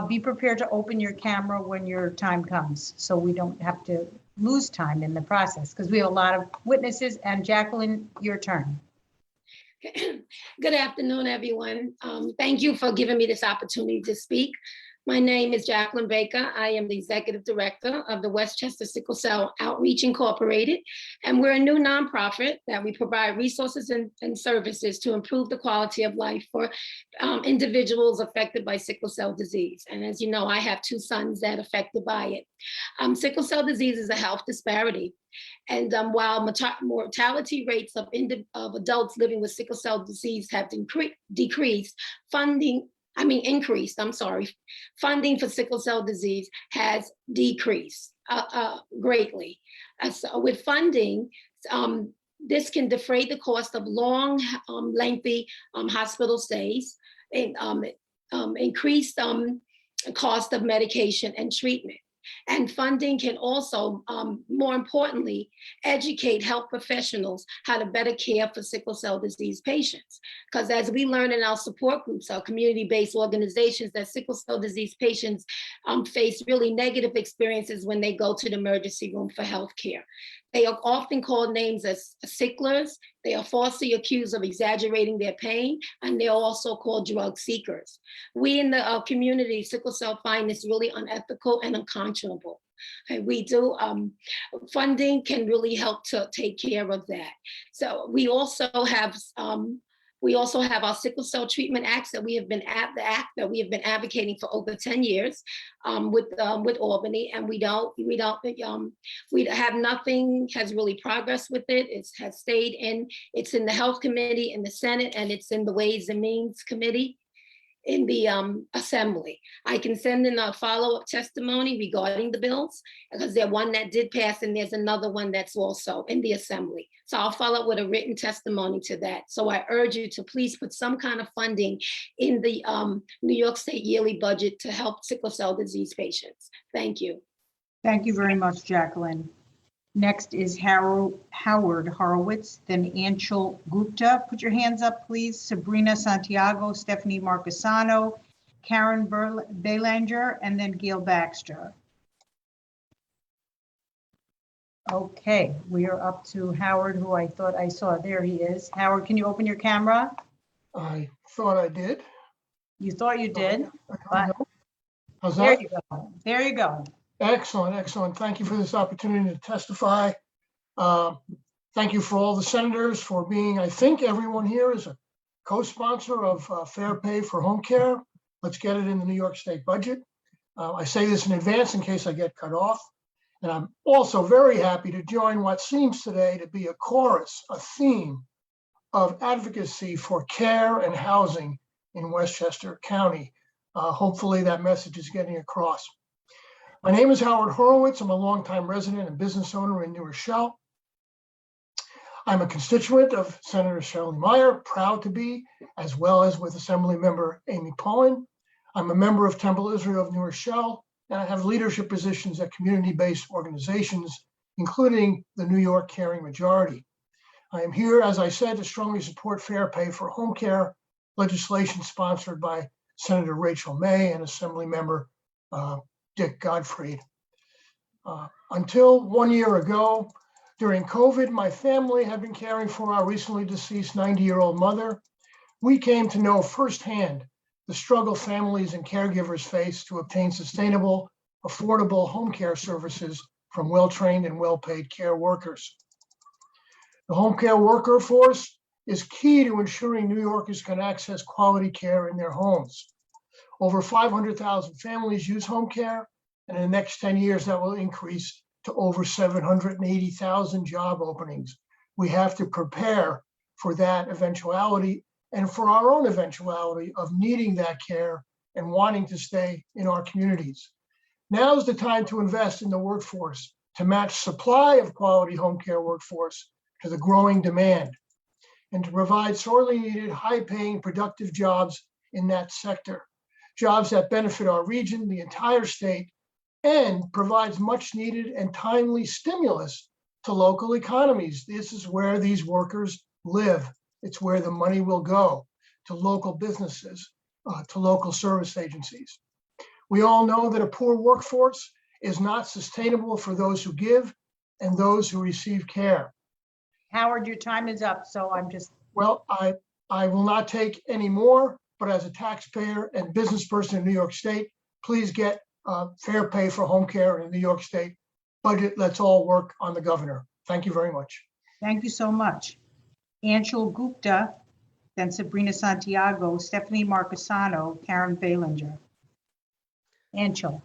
be prepared to open your camera when your time comes, so we don't have to lose time in the process, because we have a lot of witnesses. And Jacqueline, your turn. Good afternoon, everyone. Thank you for giving me this opportunity to speak. My name is Jacqueline Baker. I am the Executive Director of the Westchester Sickle Cell Outreach Incorporated, and we're a new nonprofit that we provide resources and services to improve the quality of life for individuals affected by sickle cell disease. And as you know, I have 2 sons that are affected by it. Sickle cell disease is a health disparity. And while mortality rates of adults living with sickle cell disease have increased, funding for sickle cell disease has decreased greatly. So with funding, this can defray the cost of long, lengthy hospital stays, and increased cost of medication and treatment. And funding can also, more importantly, educate health professionals how to better care for sickle cell disease patients. Because as we learn in our support groups, our community-based organizations, that sickle cell disease patients face really negative experiences when they go to the emergency room for health care. They are often called names as sicklers. They are falsely accused of exaggerating their pain, and they're also called drug seekers. We in the community, sickle cell, find this really unethical and unconscionable. And we do, funding can really help to take care of that. So we also have our Sickle Cell Treatment Act that we have been advocating for over 10 years with Albany, and nothing has really progressed with it. It has stayed it's in the Health Committee in the Senate, and it's in the Ways and Means Committee in the Assembly. I can send in a follow-up testimony regarding the bills, because there's one that did pass and there's another one that's also in the Assembly. So I'll follow up with a written testimony to that. So I urge you to please put some kind of funding in the New York State yearly budget to help sickle cell disease patients. Thank you. Thank you very much, Jacqueline. Next is Howard Horowitz, then Anshul Gupta. Put your hands up, please. Sabrina Santiago, Stephanie Marcasano, Karen Belanger, and then Gail Baxter. Okay, we are up to Howard, who I thought I saw. There he is. Howard, can you open your camera? I thought I did. You thought you did? How's There that? you go. There you go. Excellent, excellent. Thank you for this opportunity to testify. Thank you for all the senators for being, I think everyone here is a co-sponsor of fair pay for home care. Let's get it in the New York State budget. I say this in advance in case I get cut off. And I'm also very happy to join what seems today to be a chorus, a theme of advocacy for care and housing in Westchester County. Hopefully that message is getting across. My name is Howard Horowitz. I'm a longtime resident and business owner in New Rochelle. I'm a constituent of Senator Shelley Meyer, proud to be, as well as with Assembly Member Amy Pollin. I'm a member of Temple Israel of New Rochelle, and I have leadership positions at community-based organizations, including the New York Caring Majority. I am here, as I said, to strongly support fair pay for home care legislation sponsored by Senator Rachel May and Assembly Member Dick Godfrey. Until 1 year ago, during COVID, my family had been caring for our recently deceased 90-year-old mother. We came to know firsthand the struggle families and caregivers face to obtain sustainable, affordable home care services from well-trained and well-paid care workers. The home care worker force is key to ensuring New Yorkers can access quality care in their homes. Over 500,000 families use home care, and in the next 10 years, that will increase to over 780,000 job openings. We have to prepare for that eventuality and for our own eventuality of needing that care and wanting to stay in our communities. Now is the time to invest in the workforce to match supply of quality home care workforce to the growing demand, and to provide sorely needed, high-paying, productive jobs in that sector. Jobs that benefit our region, the entire state, and provides much needed and timely stimulus to local economies. This is where these workers live. It's where the money will go, to local businesses, to local service agencies. We all know that a poor workforce is not sustainable for those who give and those who receive care. Howard, your time is up, so I'm just... Well, I will not take any more, but as a taxpayer and business person in New York State, please get fair pay for home care in New York State budget. Let's all work on the governor. Thank you very much. Thank you so much. Anshul Gupta, then Sabrina Santiago, Stephanie Marcasano, Karen Balinger. Anshul.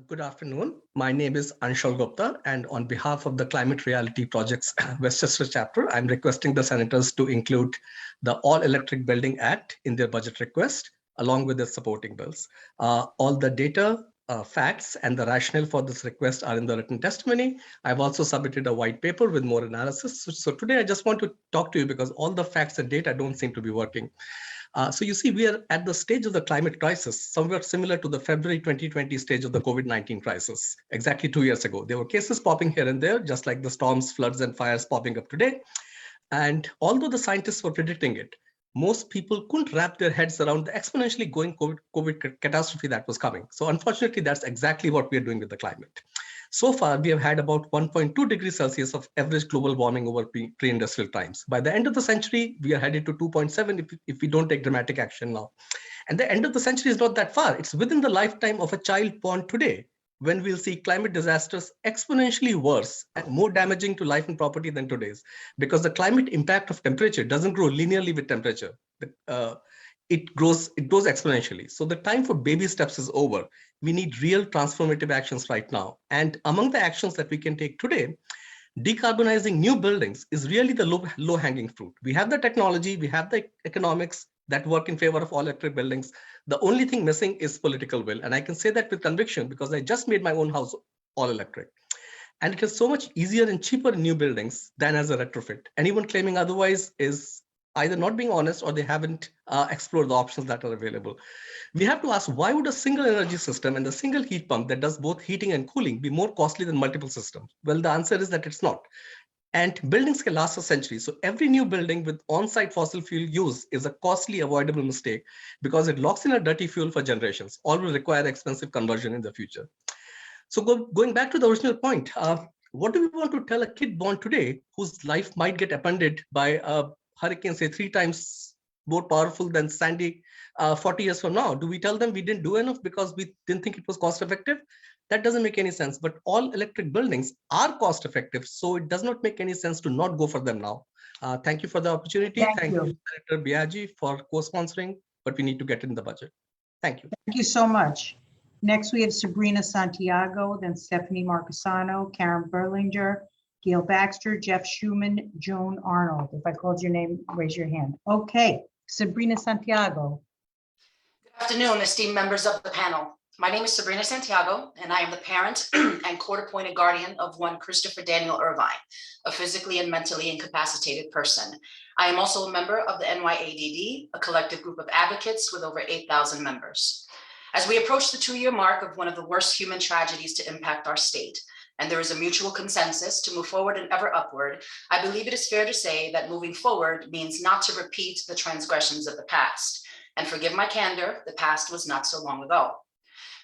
Good afternoon. My name is Anshul Gupta, and on behalf of the Climate Reality Project's Westchester chapter, I'm requesting the senators to include the All Electric Building Act in their budget request, along with the supporting bills. All the data, facts, and the rationale for this request are in the written testimony. I've also submitted a white paper with more analysis. So today I just want to talk to you because all the facts and data don't seem to be working. So you see, we are at the stage of the climate crisis, somewhat similar to the February 2020 stage of the COVID-19 crisis, exactly 2 years ago. There were cases popping here and there, just like the storms, floods, and fires popping up today. And although the scientists were predicting it, most people couldn't wrap their heads around the exponentially going COVID catastrophe that was coming. So unfortunately, that's exactly what we are doing with the climate. So far, we have had about 1.2 degrees Celsius of average global warming over pre-industrial times. By the end of the century, we are headed to 2.7 if we don't take dramatic action now. And the end of the century is not that far. It's within the lifetime of a child born today when we'll see climate disasters exponentially worse and more damaging to life and property than today's, because the climate impact of temperature doesn't grow linearly with temperature. It grows exponentially. So the time for baby steps is over. We need real transformative actions right now. And among the actions that we can take today, decarbonizing new buildings is really the low-hanging fruit. We have the technology, we have the economics that work in favor of all electric buildings. The only thing missing is political will. And I can say that with conviction because I just made my own house all electric. And it is so much easier and cheaper in new buildings than as a retrofit. Anyone claiming otherwise is either not being honest or they haven't explored the options that are available. We have to ask, why would a single energy system and a single heat pump that does both heating and cooling be more costly than multiple systems? Well, the answer is that it's not. And buildings can last a century. So every new building with on-site fossil fuel use is a costly, avoidable mistake because it locks in a dirty fuel for generations. All will require expensive conversion in the future. So going back to the original point, what do we want to tell a kid born today whose life might get upended by a hurricane, say 3 times more powerful than Sandy 40 years from now? Do we tell them we didn't do enough because we didn't think it was cost effective? That doesn't make any sense, but all electric buildings are cost effective. So it does not make any sense to not go for them now. Thank you for the opportunity. Thank you, Senator Biaggi, for co-sponsoring, but we need to get in the budget. Thank you. Thank you so much. Next, we have Sabrina Santiago, then Stephanie Marcasano, Karen Berlinger, Gail Baxter, Jeff Schuman, Joan Arnold. If I called your name, raise your hand. Okay, Sabrina Santiago. Good afternoon, esteemed members of the panel. My name is Sabrina Santiago, and I am the parent and court-appointed guardian of one Christopher Daniel Irvine, a physically and mentally incapacitated person. I am also a member of the NYADD, a collective group of advocates with over 8,000 members. As we approach the 2-year mark of one of the worst human tragedies to impact our state, and there is a mutual consensus to move forward and ever upward, I believe it is fair to say that moving forward means not to repeat the transgressions of the past. And forgive my candor, the past was not so long ago.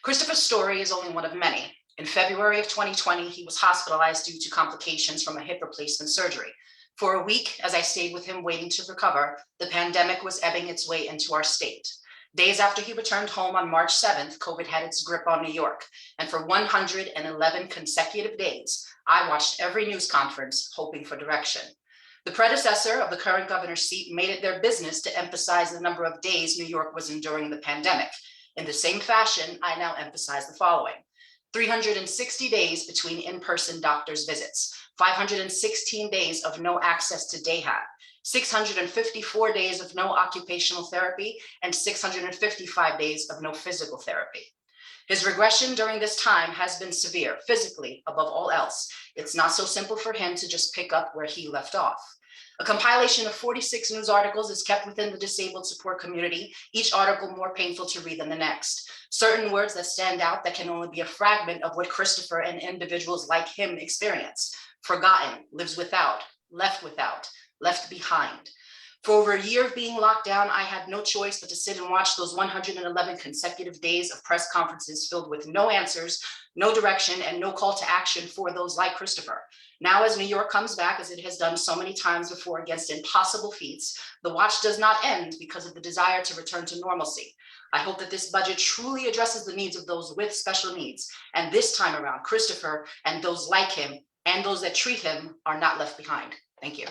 Christopher's story is only one of many. In February of 2020, he was hospitalized due to complications from a hip replacement surgery. For a week, as I stayed with him waiting to recover, the pandemic was ebbing its way into our state. Days after he returned home on March 7th, COVID had its grip on New York. And for 111 consecutive days, I watched every news conference hoping for direction. The predecessor of the current governor's seat made it their business to emphasize the number of days New York was enduring the pandemic. In the same fashion, I now emphasize the following: 360 days between in-person doctor's visits, 516 days of no access to day-hab, 654 days of no occupational therapy, and 655 days of no physical therapy. His regression during this time has been severe, physically above all else. It's not so simple for him to just pick up where he left off. A compilation of 46 news articles is kept within the disabled support community, each article more painful to read than the next. Certain words that stand out that can only be a fragment of what Christopher and individuals like him experience: forgotten, lives without, left behind. For over a year of being locked down, I had no choice but to sit and watch those 111 consecutive days of press conferences filled with no answers, no direction, and no call to action for those like Christopher. Now, as New York comes back, as it has done so many times before against impossible feats, the watch does not end because of the desire to return to normalcy. I hope that this budget truly addresses the needs of those with special needs. And this time around, Christopher and those like him and those that treat him are not left behind. Thank you.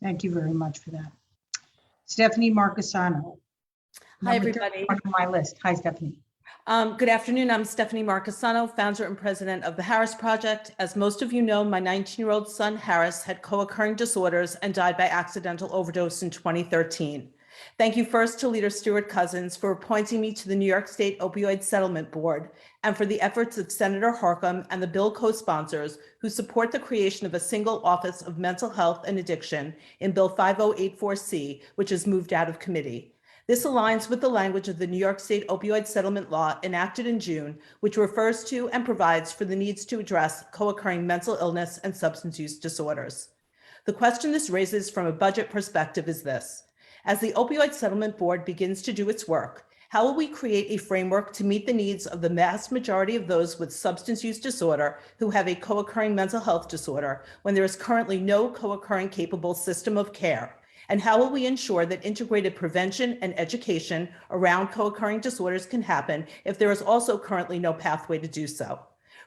Thank you very much for that. Stephanie Marcasano. Hi, Number everybody. 31 on my list. Hi, Stephanie. Good afternoon. I'm Stephanie Marcasano, founder and president of the Harris Project. As most of you know, my 19-year-old son, Harris, had co-occurring disorders and died by accidental overdose in 2013. Thank you first to Leader Stuart Cousins for appointing me to the New York State Opioid Settlement Board and for the efforts of Senator Harkin and the bill co-sponsors who support the creation of a single Office of Mental Health and Addiction in Bill 5084C, which has moved out of committee. This aligns with the language of the New York State Opioid Settlement Law enacted in June, which refers to and provides for the needs to address co-occurring mental illness and substance use disorders. The question this raises from a budget perspective is this. As the Opioid Settlement Board begins to do its work, how will we create a framework to meet the needs of the vast majority of those with substance use disorder who have a co-occurring mental health disorder when there is currently no co-occurring capable system of care? And how will we ensure that integrated prevention and education around co-occurring disorders can happen if there is also currently no pathway to do so?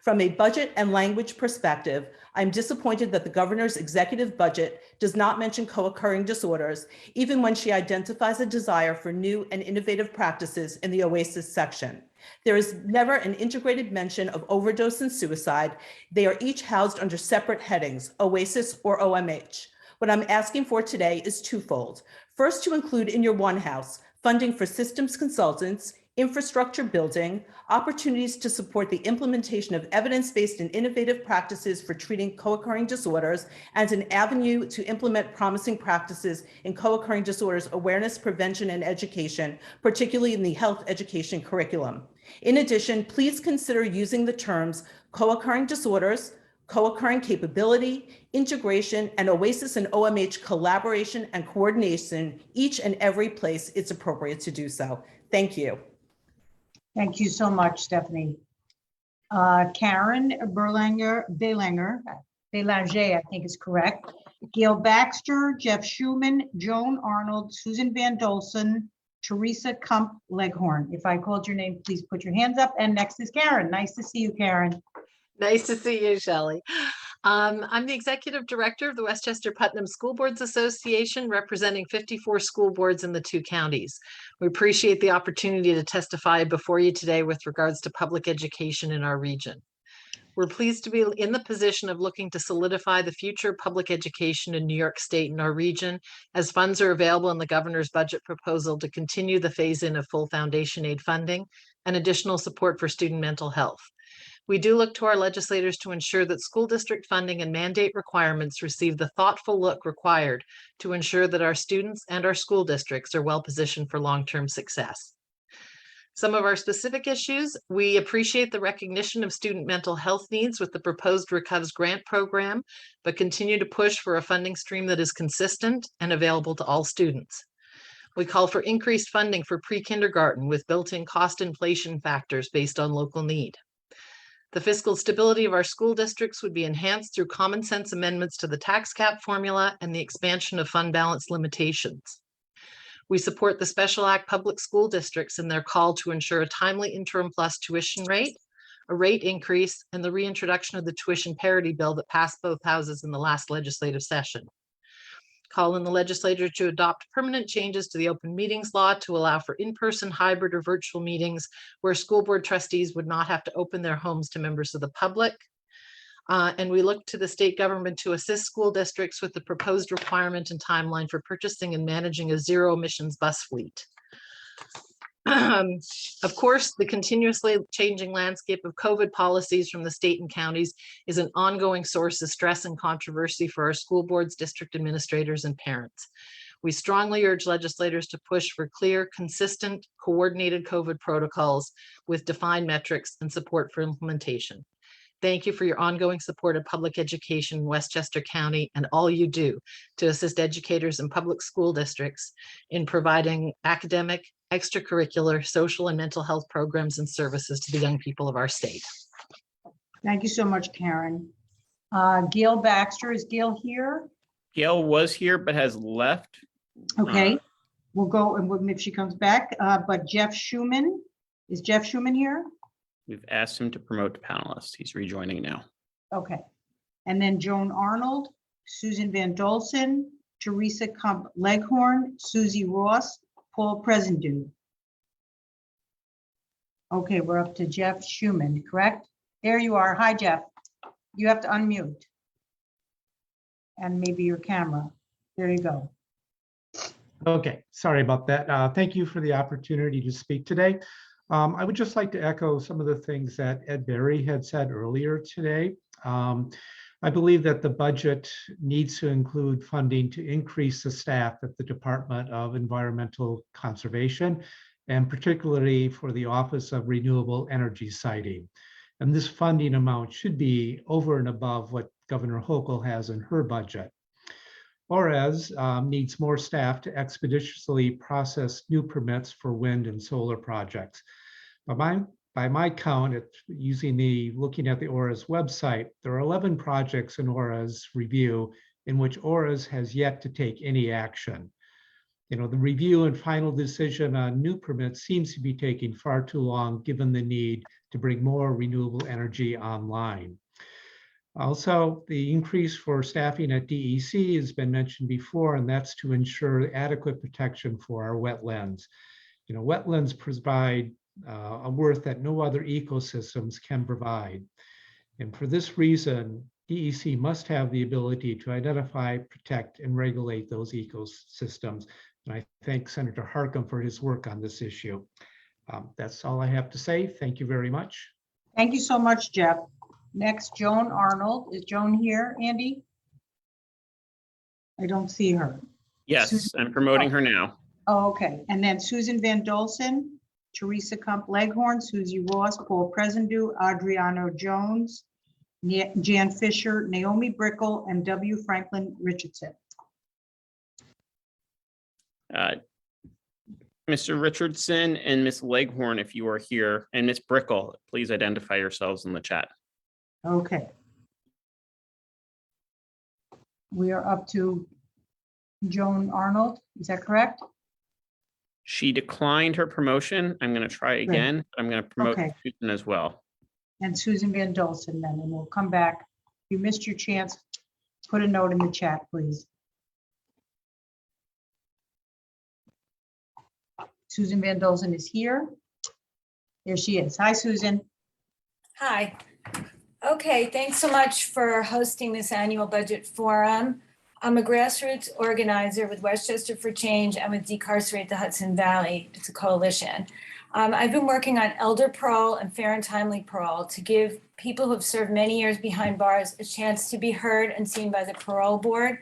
From a budget and language perspective, I'm disappointed that the governor's executive budget does not mention co-occurring disorders, even when she identifies a desire for new and innovative practices in the OASIS section. There is never an integrated mention of overdose and suicide. They are each housed under separate headings, OASIS or OMH. What I'm asking for today is twofold. First, to include in your one house funding for systems consultants, infrastructure building, opportunities to support the implementation of evidence-based and innovative practices for treating co-occurring disorders, and an avenue to implement promising practices in co-occurring disorders awareness, prevention, and education, particularly in the health education curriculum. In addition, please consider using the terms co-occurring disorders, co-occurring capability, integration, and OASIS and OMH collaboration and coordination each and every place it's appropriate to do so. Thank you. Thank you so much, Stephanie. Karen Belanger, I think is correct. Gail Baxter, Jeff Schuman, Joan Arnold, Susan Van Dolson, Teresa Kump Leghorn. If I called your name, please put your hands up. And next is Karen. Nice to see you, Karen. Nice to see you, Shelley. I'm the executive director of the Westchester Putnam School Boards Association, representing 54 school boards in the 2 counties. We appreciate the opportunity to testify before you today with regards to public education in our region. We're pleased to be in the position of looking to solidify the future of public education in New York State and our region, as funds are available in the governor's budget proposal to continue the phase-in of full foundation aid funding and additional support for student mental health. We do look to our legislators to ensure that school district funding and mandate requirements receive the thoughtful look required to ensure that our students and our school districts are well positioned for long-term success. Some of our specific issues, we appreciate the recognition of student mental health needs with the proposed Recov's grant program, but continue to push for a funding stream that is consistent and available to all students. We call for increased funding for pre-kindergarten with built-in cost inflation factors based on local need. The fiscal stability of our school districts would be enhanced through common sense amendments to the tax cap formula and the expansion of fund balance limitations. We support the Special Act public school districts in their call to ensure a timely interim plus tuition rate, a rate increase, and the reintroduction of the tuition parity bill that passed both houses in the last legislative session. Call on the legislature to adopt permanent changes to the open meetings law to allow for in-person, hybrid, or virtual meetings where school board trustees would not have to open their homes to members of the public. And we look to the state government to assist school districts with the proposed requirement and timeline for purchasing and managing a zero emissions bus fleet. Of course, the continuously changing landscape of COVID policies from the state and counties is an ongoing source of stress and controversy for our school boards, district administrators, and parents. We strongly urge legislators to push for clear, consistent, coordinated COVID protocols with defined metrics and support for implementation. Thank you for your ongoing support of public education in Westchester County and all you do to assist educators in public school districts in providing academic, extracurricular, social, and mental health programs and services to the young people of our state. Thank you so much, Karen. Gail Baxter, is Gail here? Gail was here but has left. Okay. We'll go and if she comes back, but Jeff Schuman, is Jeff Schuman here? We've asked him to promote to panelist. He's rejoining now. Okay. And then Joan Arnold, Susan Van Dolson, Teresa Kump Leghorn, Susie Ross, Paul Presendu. Okay, we're up to Jeff Schuman, correct? There you are. Hi, Jeff. You have to unmute. And maybe your camera. There you go. Okay, sorry about that. Thank you for the opportunity to speak today. I would just like to echo some of the things that Ed Berry had said earlier today. I believe that the budget needs to include funding to increase the staff at the Department of Environmental Conservation, and particularly for the Office of Renewable Energy Siting. And this funding amount should be over and above what Governor Hochul has in her budget. ORES needs more staff to expeditiously process new permits for wind and solar projects. By my count, looking at the ORES website, there are 11 projects in ORES review in which ORES has yet to take any action. The review and final decision on new permits seems to be taking far too long given the need to bring more renewable energy online. Also, the increase for staffing at DEC has been mentioned before, and that's to ensure adequate protection for our wetlands. Wetlands provide a worth that no other ecosystems can provide. And for this reason, DEC must have the ability to identify, protect, and regulate those ecosystems. And I thank Senator Harkin for his work on this issue. That's all I have to say. Thank you very much. Thank you so much, Jeff. Next, Joan Arnold. Is Joan here, Andy? I don't see her. Yes, Susan, I'm promoting her now. Oh, okay. And then Susan Van Dolson, Teresa Kump Leghorn, Susie Ross, Paul Presendu, Adriano Jones, Jan Fisher, Naomi Brickle, and W. Franklin Richardson. Mr. Richardson and Ms. Leghorn, if you are here, and Ms. Brickle, please identify yourselves in the chat. Okay. We are up to Joan Arnold. Is that correct? She declined her promotion. I'm going to try again. I'm going to promote Okay. Susan as well. And Susan Van Dolson then, and we'll come back. If you missed your chance, put a note in the chat, please. Susan Van Dolson is here. There she is. Hi, Susan. Hi. Okay, thanks so much for hosting this annual budget forum. I'm a grassroots organizer with Westchester for Change and with Decarcerate the Hudson Valley. It's a coalition. I've been working on elder parole and fair and timely parole to give people who have served many years behind bars a chance to be heard and seen by the parole board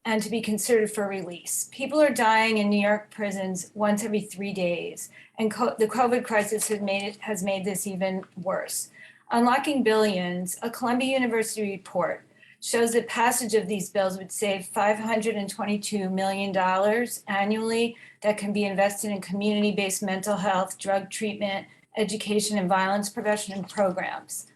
and to be considered for release. People are dying in New York prisons once every 3 days, and the COVID crisis has made this even worse. Unlocking Billions, a Columbia University report, shows that passage of these bills would save $522 million annually that can be invested in community-based mental health, drug treatment, education, and violence prevention programs.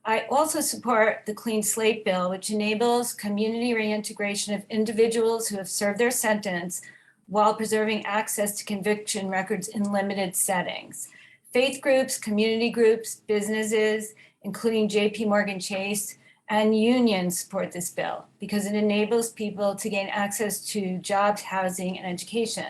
I also support the Clean Slate Bill, which enables community reintegration of individuals who have served their sentence while preserving access to conviction records in limited settings. Faith groups, community groups, businesses, including JP Morgan Chase, and unions support this bill because it enables people to gain access to jobs, housing, and education.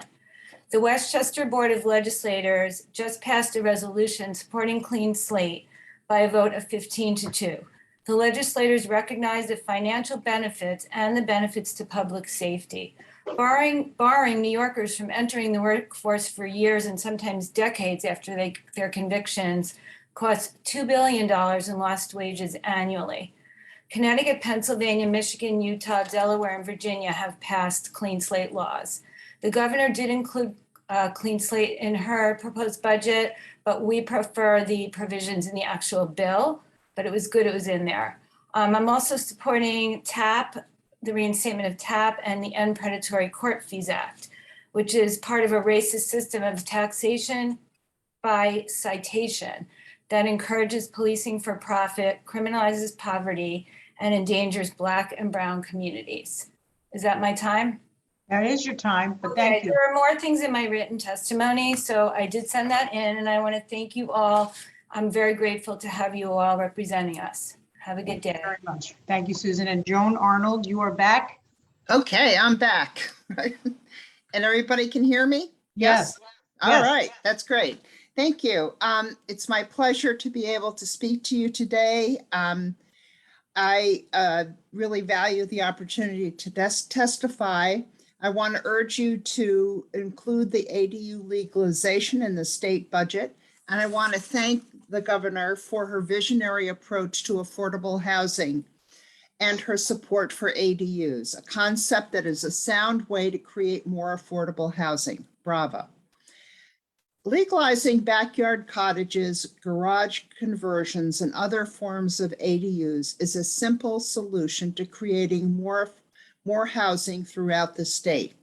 The Westchester Board of Legislators just passed a resolution supporting Clean Slate by a vote of 15-2. The legislators recognize the financial benefits and the benefits to public safety. Barring New Yorkers from entering the workforce for years and sometimes decades after their convictions costs $2 billion in lost wages annually. Connecticut, Pennsylvania, Michigan, Utah, Delaware, and Virginia have passed clean slate laws. The governor did include clean slate in her proposed budget, but we prefer the provisions in the actual bill, but it was good it was in there. I'm also supporting TAP, the reinstatement of TAP, and the End Predatory Court Fees Act, which is part of a racist system of taxation by citation that encourages policing for profit, criminalizes poverty, and endangers Black and Brown communities. Is that my time? That is your time, but Okay, thank you. there are more things in my written testimony, so I did send that in, and I want to thank you all. I'm very grateful to have you all representing us. Have a good day. Very much. Thank you, Susan. And Joan Arnold, you are back? Okay, I'm back. And everybody can hear me? Yes. All Yes. right, that's great. Thank you. It's my pleasure to be able to speak to you today. I really value the opportunity to testify. I want to urge you to include the ADU legalization in the state budget. And I want to thank the governor for her visionary approach to affordable housing and her support for ADUs, a concept that is a sound way to create more affordable housing. Bravo. Legalizing backyard cottages, garage conversions, and other forms of ADUs is a simple solution to creating more housing throughout the state.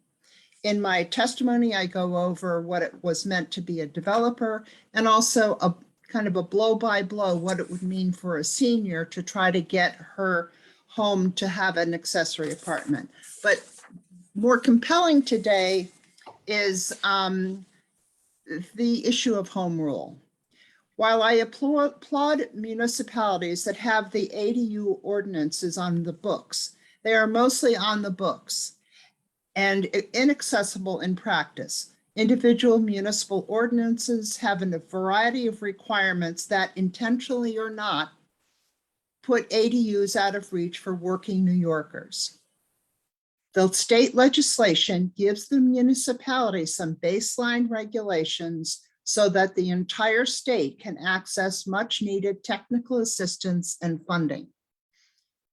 In my testimony, I go over what it was meant to be a developer and also a kind of a blow by blow, what it would mean for a senior to try to get her home to have an accessory apartment. But more compelling today is the issue of home rule. While I applaud municipalities that have the ADU ordinances on the books, they are mostly on the books and inaccessible in practice. Individual municipal ordinances have a variety of requirements that, intentionally or not, put ADUs out of reach for working New Yorkers. The state legislation gives the municipality some baseline regulations so that the entire state can access much needed technical assistance and funding.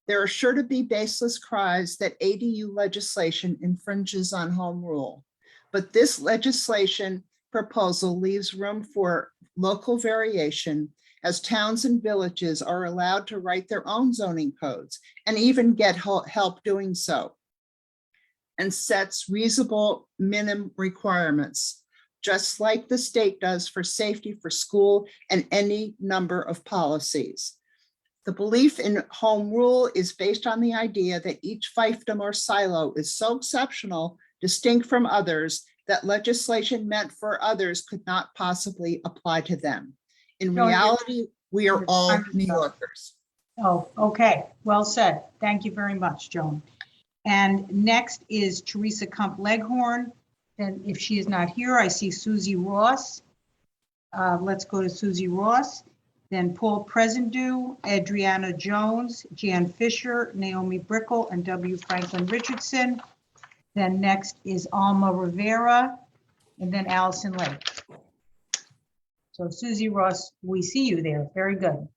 There are sure to be baseless cries that ADU legislation infringes on home rule, but this legislation proposal leaves room for local variation as towns and villages are allowed to write their own zoning codes and even get help doing so, and sets reasonable minimum requirements, just like the state does for safety for school and any number of policies. The belief in home rule is based on the idea that each fiefdom or silo is so exceptional, distinct from others, that legislation meant for others could not possibly apply to them. In reality, we are all New Yorkers. Oh, okay. Well said. Thank you very much, Joan. And next is Teresa Kump Leghorn. And if she is not here, I see Susie Ross. Let's go to Susie Ross. Then Paul Presendu, Adriana Jones, Jan Fisher, Naomi Brickle, and W. Franklin Richardson. Then next is Alma Rivera, and then Allison Lake. So Susie Ross, we see you there. Very good.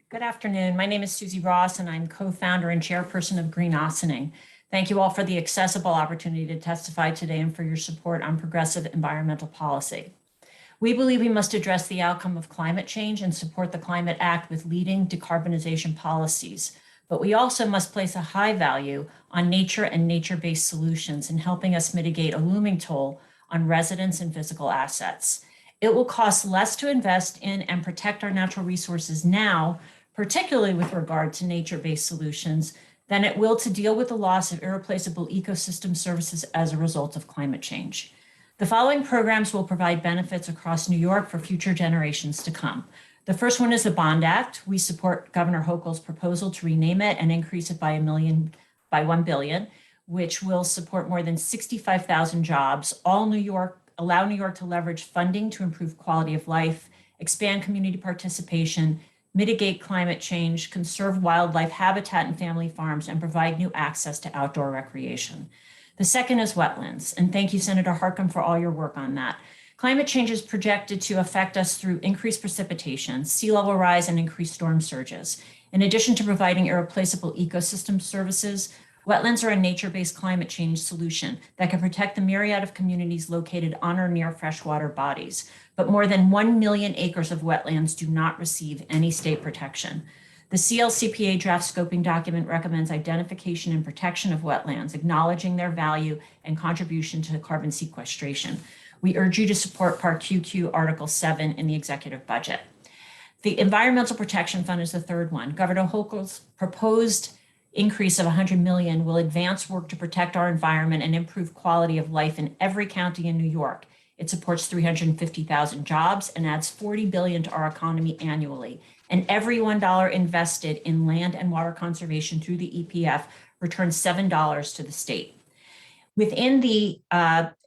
Good afternoon. My name is Susie Ross, and I'm co-founder and chairperson of Green Ossining. Thank you all for the accessible opportunity to testify today and for your support on progressive environmental policy. We believe we must address the outcome of climate change and support the Climate Act with leading decarbonization policies. But we also must place a high value on nature and nature-based solutions in helping us mitigate a looming toll on residents and physical assets. It will cost less to invest in and protect our natural resources now, particularly with regard to nature-based solutions, than it will to deal with the loss of irreplaceable ecosystem services as a result of climate change. The following programs will provide benefits across New York for future generations to come. The first one is the Bond Act. We support Governor Hochul's proposal to rename it and increase it by $1 billion, which will support more than 65,000 jobs, allow New York to leverage funding to improve quality of life, expand community participation, mitigate climate change, conserve wildlife habitat and family farms, and provide new access to outdoor recreation. The second is wetlands, and thank you, Senator Harkin, for all your work on that. Climate change is projected to affect us through increased precipitation, sea level rise, and increased storm surges. In addition to providing irreplaceable ecosystem services, wetlands are a nature-based climate change solution that can protect the myriad of communities located on or near freshwater bodies. But more than 1 million acres of wetlands do not receive any state protection. The CLCPA draft scoping document recommends identification and protection of wetlands, acknowledging their value and contribution to carbon sequestration. We urge you to support Part QQ Article 7 in the executive budget. The Environmental Protection Fund is the third one. Governor Hochul's proposed increase of 100 million will advance work to protect our environment and improve quality of life in every county in New York. It supports 350,000 jobs and adds 40 billion to our economy annually. And every $1 invested in land and water conservation through the EPF returns $7 to the state. Within the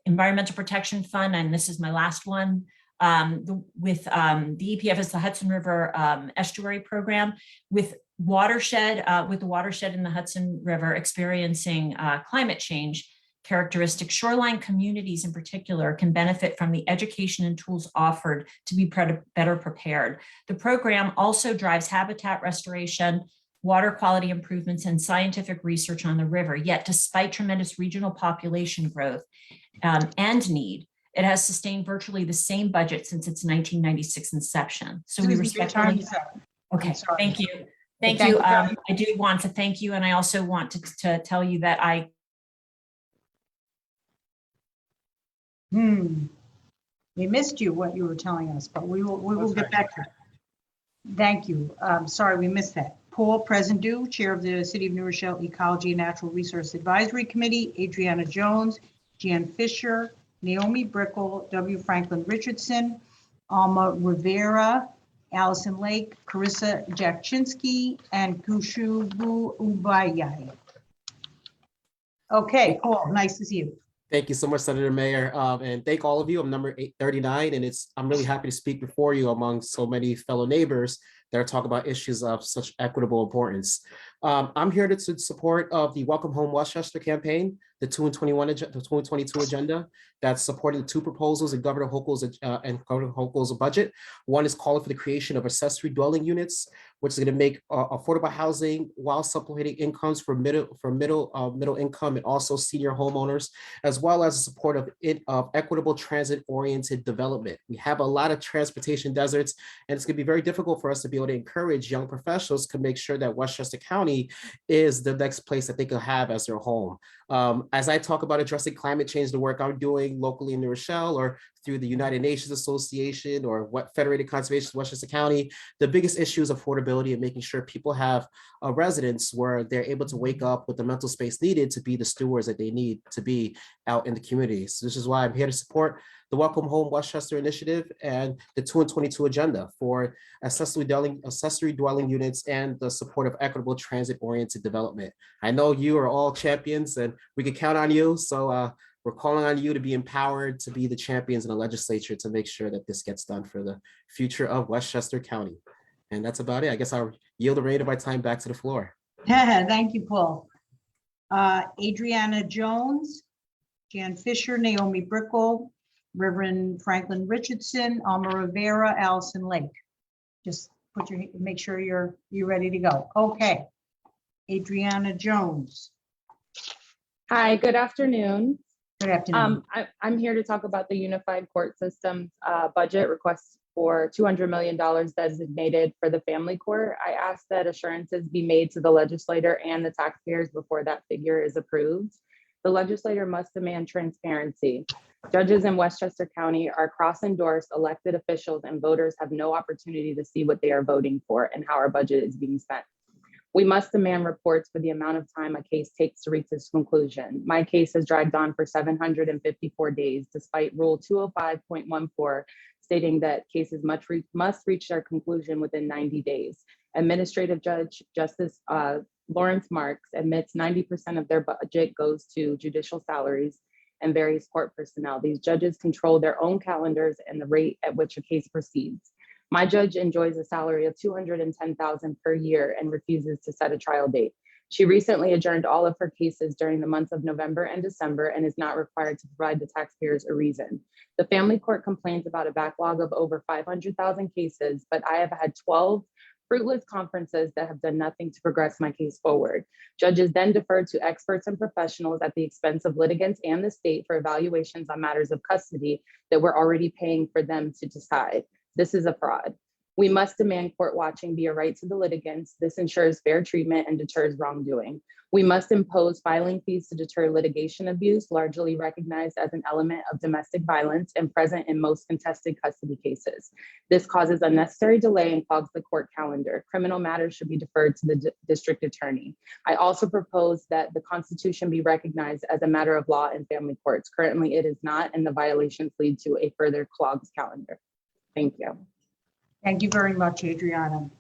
Environmental Protection Fund, and this is my last one, the EPF is the Hudson River Estuary Program. With the watershed in the Hudson River experiencing climate change characteristics, shoreline communities in particular can benefit from the education and tools offered to be better prepared. The program also drives habitat restoration, water quality improvements, and scientific research on the river. Yet, despite tremendous regional population growth and need, it has sustained virtually the same budget since its 1996 inception. So we respectfully. Okay, thank you. Thank you. I do want to thank you, and I also want to tell you that We missed you, what you were telling us, but we will get back to it. Thank you. Sorry, we missed that. Paul Presendu, Chair of the City of New Rochelle Ecology and Natural Resource Advisory Committee, Adriana Jones, Jan Fisher, Naomi Brickle, W. Franklin Richardson, Alma Rivera, Allison Lake, Carissa Jaczynski, and Kushubu Ubayai. Okay, Paul, nice to see you. Thank you so much, Senator Mayor, and thank all of you. I'm number 839, and I'm really happy to speak before you among so many fellow neighbors that are talking about issues of such equitable importance. I'm here to support of the Welcome Home Westchester campaign, the 2022 agenda that's supporting the two proposals in Governor Hochul's budget. One is calling for the creation of accessory dwelling units, which is going to make affordable housing while supplementing incomes for middle income and also senior homeowners, as well as the support of equitable transit-oriented development. We have a lot of transportation deserts, and it's going to be very difficult for us to be able to encourage young professionals to make sure that Westchester County is the next place that they can have as their home. As I talk about addressing climate change, the work I'm doing locally in New Rochelle or through the United Nations Association or Federated Conservation of Westchester County, the biggest issue is affordability and making sure people have a residence where they're able to wake up with the mental space needed to be the stewards that they need to be out in the community. So this is why I'm here to support the Welcome Home Westchester initiative and the 2022 agenda for accessory dwelling units and the support of equitable transit-oriented development. I know you are all champions and we can count on you. So we're calling on you to be empowered to be the champions in the legislature to make sure that this gets done for the future of Westchester County. And that's about it. I guess I'll yield the rein of my time back to the floor. Thank you, Paul. Adriana Jones, Jan Fisher, Naomi Brickle, Reverend Franklin Richardson, Alma Rivera, Allison Lake. Just make sure you're ready to go. Okay. Adriana Jones. Hi, good afternoon. Good afternoon. I'm here to talk about the Unified Court System's budget request for $200 million designated for the family court. I ask that assurances be made to the legislator and the taxpayers before that figure is approved. The legislator must demand transparency. Judges in Westchester County are cross-endorsed elected officials, and voters have no opportunity to see what they are voting for and how our budget is being spent. We must demand reports for the amount of time a case takes to reach its conclusion. My case has dragged on for 754 days, despite Rule 205.14 stating that cases must reach their conclusion within 90 days. Administrative Judge Justice Lawrence Marks admits 90% of their budget goes to judicial salaries and various court personnel. These judges control their own calendars and the rate at which a case proceeds. My judge enjoys a salary of $210,000 per year and refuses to set a trial date. She recently adjourned all of her cases during the months of November and December and is not required to provide the taxpayers a reason. The family court complains about a backlog of over 500,000 cases, but I have had 12 fruitless conferences that have done nothing to progress my case forward. Judges then defer to experts and professionals at the expense of litigants and the state for evaluations on matters of custody that we're already paying for them to decide. This is a fraud. We must demand court watching be a right to the litigants. This ensures fair treatment and deters wrongdoing. We must impose filing fees to deter litigation abuse, largely recognized as an element of domestic violence and present in most contested custody cases. This causes unnecessary delay and clogs the court calendar. Criminal matters should be deferred to the district attorney. I also propose that the Constitution be recognized as a matter of law in family courts. Currently, it is not, and the violations lead to a further clogged calendar. Thank you. Thank you very much, Adriana.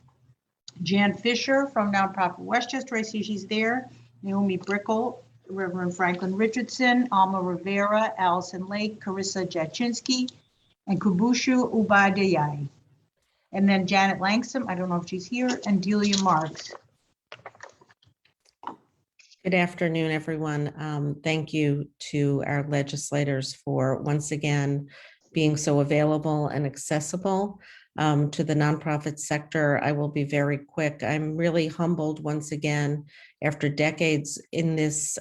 Jan Fisher from Nonprofit Westchester, I see she's there. Naomi Brickle, Reverend Franklin Richardson, Alma Rivera, Allison Lake, Carissa Jaczynski, and Kubushu Ubadayai. And then Janet Langsam, I don't know if she's here, and Delia Marks. Good afternoon, everyone. Thank you to our legislators for once again being so available and accessible to the nonprofit sector. I will be very quick. I'm really humbled once again after decades in this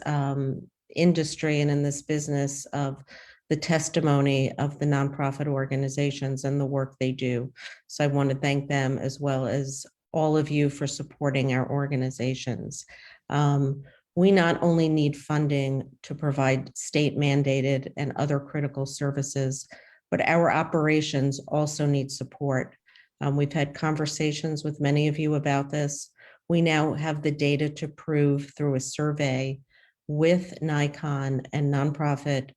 industry and in this business of the testimony of the nonprofit organizations and the work they do. So I want to thank them as well as all of you for supporting our organizations. We not only need funding to provide state mandated and other critical services, but our operations also need support. We've had conversations with many of you about this. We now have the data to prove through a survey with NICON and Nonprofit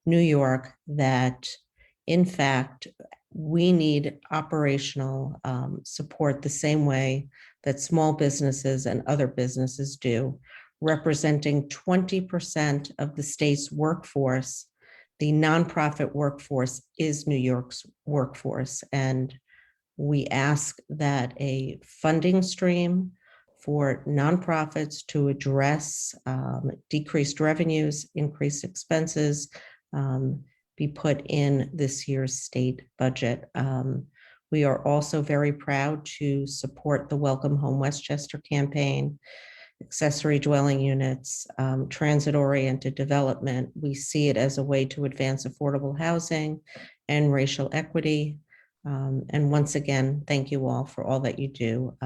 New York that, in fact, we need operational support the same way that small businesses and other businesses do, representing 20% of the state's workforce. The nonprofit workforce is New York's workforce, and we ask that a funding stream for nonprofits to address decreased revenues, increased expenses, be put in this year's state budget. We are also very proud to support the Welcome Home Westchester campaign, accessory dwelling units, transit-oriented development. We see it as a way to advance affordable housing and racial equity. And once again, thank you all for all that you do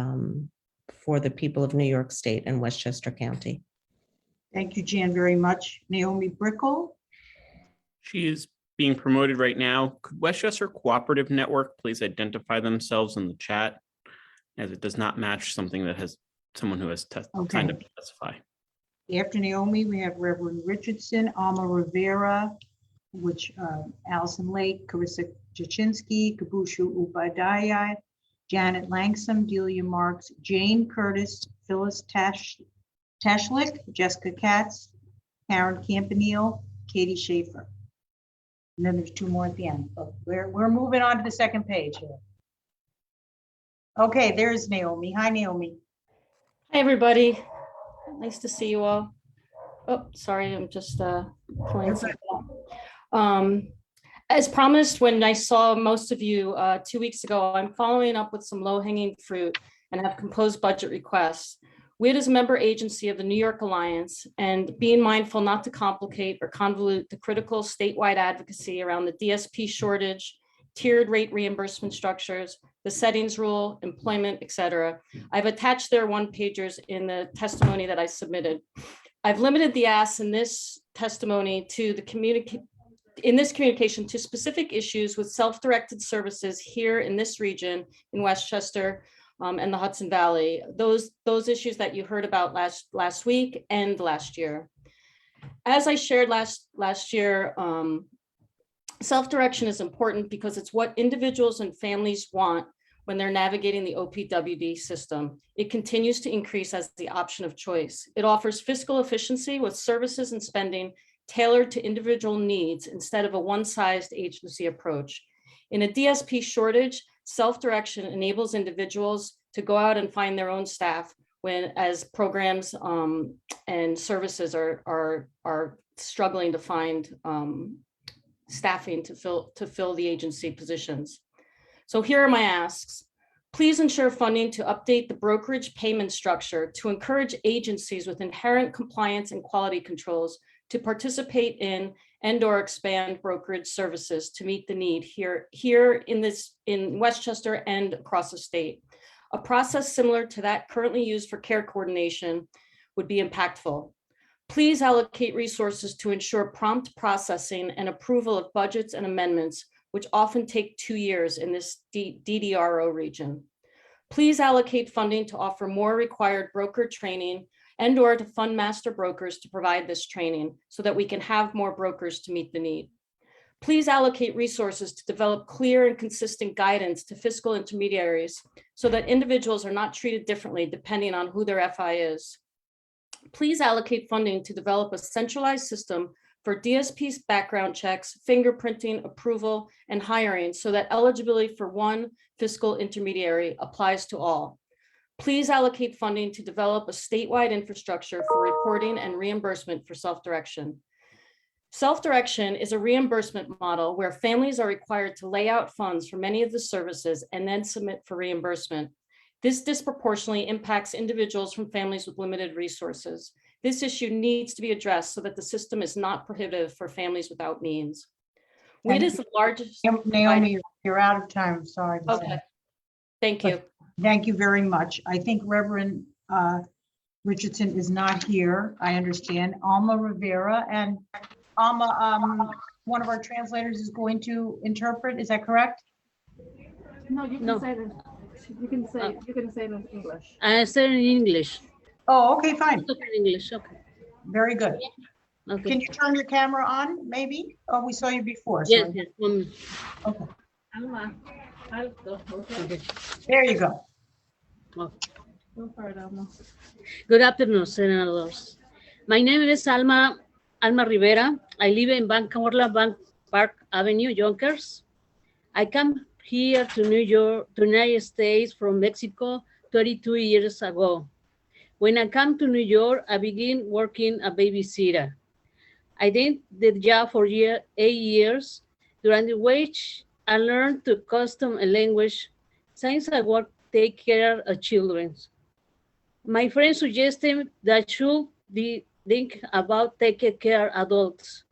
for the people of New York State and Westchester County. Thank you, Jan, very much. Naomi Brickle. She is being promoted right now. Could Westchester Cooperative Network please identify themselves in the chat, as it does not match something that has someone who has signed up to testify. After Naomi, we have Reverend Richardson, Alma Rivera, which Allison Lake, Carissa Jaczynski, Kabushu Ubadaya, Janet Langsam, Delia Marks, Jane Curtis, Phyllis Tashlick, Jessica Katz, Karen Campanile, Katie Schaefer. And then there's two more at the end. But we're moving on to the second page here. Okay, there's Naomi. Hi, Naomi. Hi, everybody. Nice to see you all. Oh, sorry, I'm just pulling something up. As promised, when I saw most of you 2 weeks ago, I'm following up with some low-hanging fruit and have composed budget requests. WID is a member agency of the New York Alliance, and being mindful not to complicate or convolute the critical statewide advocacy around the DSP shortage, tiered rate reimbursement structures, the settings rule, employment, et cetera, I've attached their one-pagers in the testimony that I submitted. I've limited the ask in this testimony to the communication to specific issues with self-directed services here in this region in Westchester and the Hudson Valley. Those issues that you heard about last week and last year. As I shared last year, self-direction is important because it's what individuals and families want when they're navigating the OPWD system. It continues to increase as the option of choice. It offers fiscal efficiency with services and spending tailored to individual needs instead of a one-sized agency approach. In a DSP shortage, self-direction enables individuals to go out and find their own staff as programs and services are struggling to find staffing to fill the agency positions. So here are my asks. Please ensure funding to update the brokerage payment structure to encourage agencies with inherent compliance and quality controls to participate in and/or expand brokerage services to meet the need here in Westchester and across the state. A process similar to that currently used for care coordination would be impactful. Please allocate resources to ensure prompt processing and approval of budgets and amendments, which often take 2 years in this DDRO region. Please allocate funding to offer more required broker training and/or to fund master brokers to provide this training so that we can have more brokers to meet the need. Please allocate resources to develop clear and consistent guidance to fiscal intermediaries so that individuals are not treated differently depending on who their FI is. Please allocate funding to develop a centralized system for DSP's background checks, fingerprinting, approval, and hiring so that eligibility for one fiscal intermediary applies to all. Please allocate funding to develop a statewide infrastructure for reporting and reimbursement for self-direction. Self-direction is a reimbursement model where families are required to lay out funds for many of the services and then submit for reimbursement. This disproportionately impacts individuals from families with limited resources. This issue needs to be addressed so that the system is not prohibitive for families without means. WID is the largest. Naomi, you're out of time. Sorry. to say. Okay, thank you. Thank you very much. I think Reverend Richardson is not here. I understand. Alma Rivera and Alma, one of our translators is going to interpret. Is that correct? No, you can say that. You can say it in English. I say in English. Oh, okay, fine. Okay, English, okay. Very good. Okay. Can you turn your camera on, maybe? Oh, we saw you before. Yes, sorry. yes. 1 minute. Okay. Alma, alto. Okay. There you go. Okay. Go for it, Alma. Good afternoon, senators. My name is Alma Rivera. I live in Bank Park Avenue, Yonkers. I come here to New York, to United States from Mexico 32 years ago. When I come to New York, I began working a babysitter. I did the job for 8 years, during which I learned to custom a language since I work take care of children. My friend suggested that I should think about taking care of adults.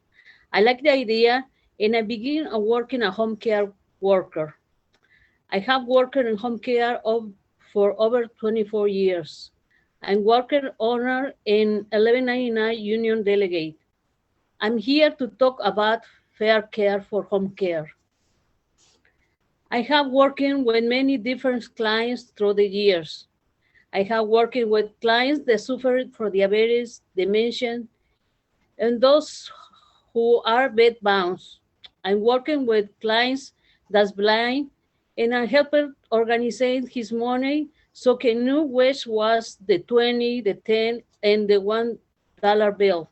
I like the idea, and I began working a home care worker. I have worked in home care for over 24 years. I'm worker owner in 1199 Union Delegate. I'm here to talk about fair care for home care. I have working with many different clients through the years. I have working with clients that suffer from diabetes, dementia, and those who are bedbound. I'm working with clients that's blind, and I helped organize his money so he knew which was the 20, the 10, and the $1 bill.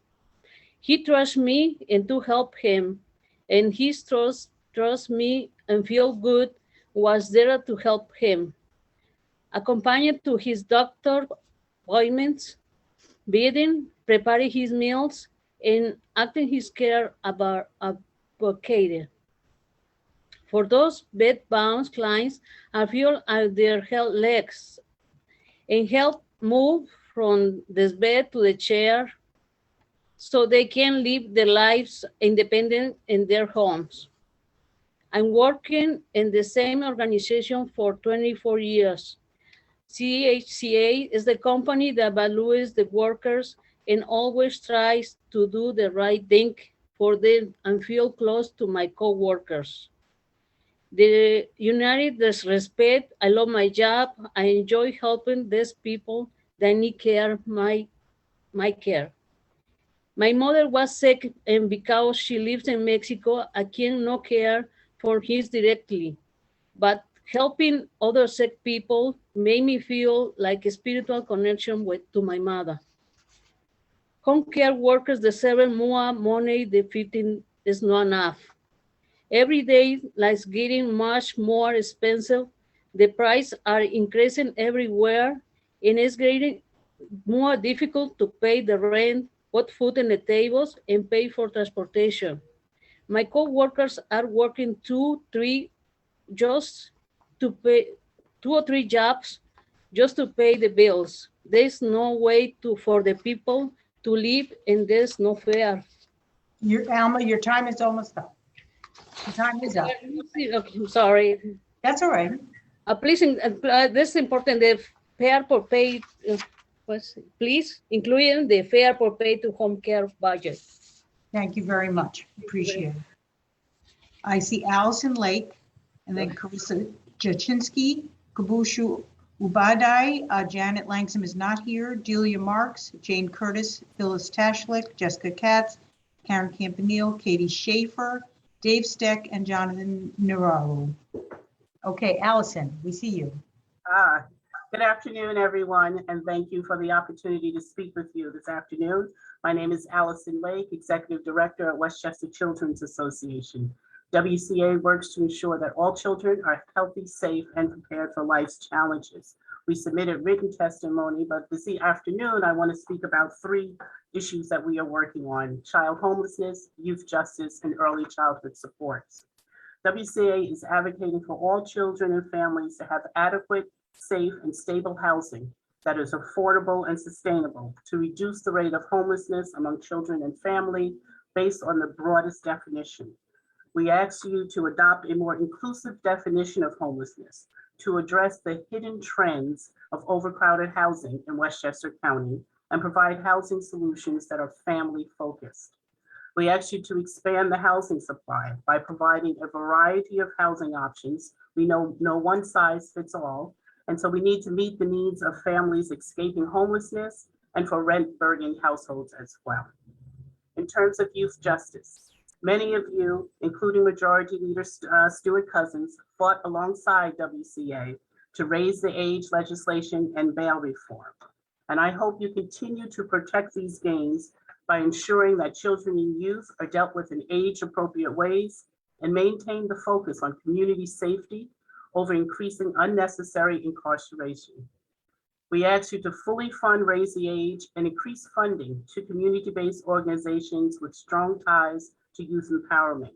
He trusts me and to help him, and his trust me and feel good was there to help him. Accompanied to his doctor appointments, bathing, preparing his meals, and acting his care about advocated. For those bedbound clients, I feel their legs and help move from this bed to the chair so they can live their lives independent in their homes. I'm working in the same organization for 24 years. CHCA is the company that values the workers and always tries to do the right thing for them and feel close to my co-workers. The united respect, I love my job. I enjoy helping these people that need care, my care. My mother was sick, and because she lives in Mexico, I cannot care for her directly. But helping other sick people made me feel like a spiritual connection to my mother. Home care workers deserve more money than 15 is not enough. Every day, life's getting much more expensive. The prices are increasing everywhere, and it's getting more difficult to pay the rent, put food on the tables, and pay for transportation. My co-workers are working 2 or 3 jobs just to pay the bills. There's no way for the people to live in this no fair. Alma, your time is almost up. The time is up. Okay, I'm sorry. That's all right. Please, this is important, the fair for pay, please, including the fair for pay to home care budget. Thank you very much. Appreciate it. I see Allison Lake and then Carissa Jachinsky, Kabushu Ubadai, Janet Langsam is not here, Delia Marks, Jane Curtis, Phyllis Tashlik, Jessica Katz, Karen Campanile, Katie Schaefer, Dave Steck, and Jonathan Nararu. Okay, Allison, we see you. Good afternoon, everyone, and thank you for the opportunity to speak with you this afternoon. My name is Allison Lake, Executive Director at Westchester Children's Association. WCA works to ensure that all children are healthy, safe, and prepared for life's challenges. We submitted written testimony, but this afternoon, I want to speak about 3 issues that we are working on: child homelessness, youth justice, and early childhood supports. WCA is advocating for all children and families to have adequate, safe, and stable housing that is affordable and sustainable to reduce the rate of homelessness among children and family based on the broadest definition. We ask you to adopt a more inclusive definition of homelessness to address the hidden trends of overcrowded housing in Westchester County and provide housing solutions that are family focused. We ask you to expand the housing supply by providing a variety of housing options. We know no one size fits all, and so we need to meet the needs of families escaping homelessness and for rent-burdened households as well. In terms of youth justice, many of you, including Majority Leader Stuart Cousins, fought alongside WCA to raise the age legislation and bail reform. And I hope you continue to protect these gains by ensuring that children and youth are dealt with in age-appropriate ways and maintain the focus on community safety over increasing unnecessary incarceration. We ask you to fully fund Raise the Age and increase funding to community-based organizations with strong ties to youth empowerment.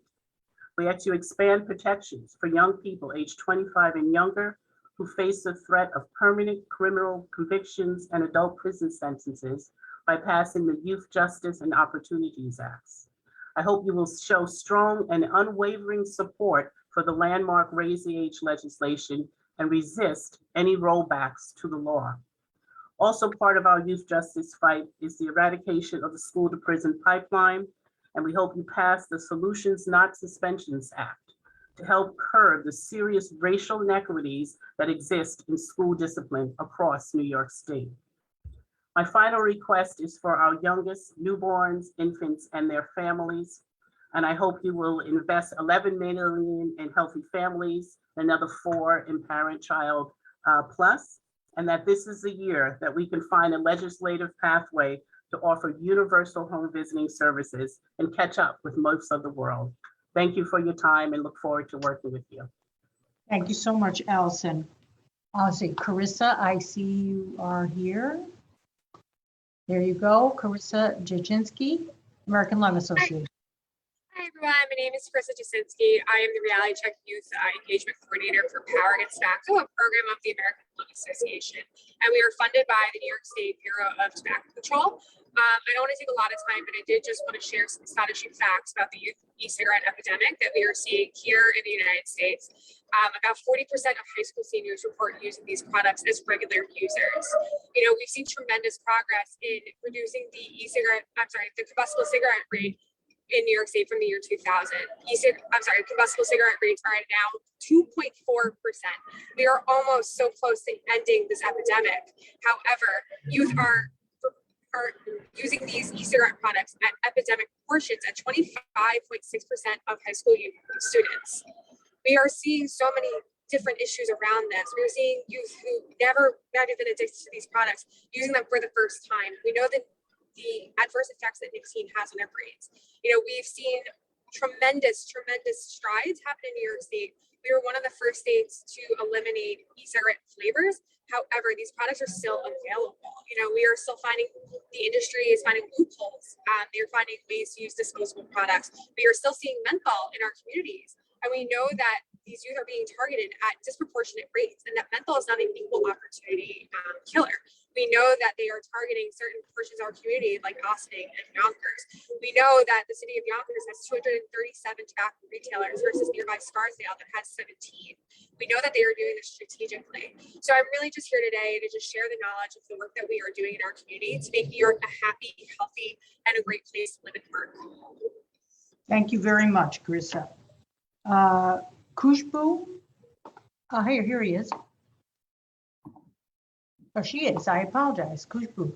We ask you to expand protections for young people aged 25 and younger who face the threat of permanent criminal convictions and adult prison sentences by passing the Youth Justice and Opportunities Acts. I hope you will show strong and unwavering support for the landmark Raise the Age legislation and resist any rollbacks to the law. Also part of our youth justice fight is the eradication of the school to prison pipeline, and we hope you pass the Solutions Not Suspensions Act to help curb the serious racial inequities that exist in school discipline across New York State. My final request is for our youngest newborns, infants, and their families. And I hope you will invest $11 million in healthy families, another 4 in parent-child plus, and that this is the year that we can find a legislative pathway to offer universal home visiting services and catch up with most of the world. Thank you for your time and look forward to working with you. Thank you so much, Allison. I'll say, Carissa, I see you are here. There you go, Carissa Jachinsky, American Lung Association. Hi everyone, my name is Carissa Jasinski. I am the Reality Check Youth Engagement Coordinator for Power Against Tobacco, a program of the American Lung Association. And we are funded by the New York State Bureau of Tobacco Control. I don't want to take a lot of time, but I did just want to share some astonishing facts about the youth e-cigarette epidemic that we are seeing here in the United States. About 40% of high school seniors report using these products as regular users. You know, we've seen tremendous progress in reducing the the combustible cigarette rate in New York State from the year 2000. Combustible cigarette rates are at now 2.4%. We are almost so close to ending this epidemic. However, youth are using these e-cigarette products at epidemic proportions at 25.6% of high school students. We are seeing so many different issues around this. We're seeing youth who never have been addicted to these products using them for the first time. We know that the adverse effects that nicotine has on our brains. You know, we've seen tremendous strides happen in New York State. We were one of the first states to eliminate e-cigarette flavors. However, these products are still available. You know, we are still finding, the industry is finding loopholes. They're finding ways to use disposable products. We are still seeing menthol in our communities. And we know that these youth are being targeted at disproportionate rates, and that menthol is not an equal opportunity killer. We know that they are targeting certain portions of our community, like Ossining and Yonkers. We know that the city of Yonkers has 237 tobacco retailers versus nearby Scarsdale that has 17. We know that they are doing this strategically. So I'm really just here today to just share the knowledge of the work that we are doing in our community to make New York a happy, healthy, and a great place to live and work. Thank you very much, Carissa. Khushbu, here he is. Oh, she is. I apologize. Khushbu.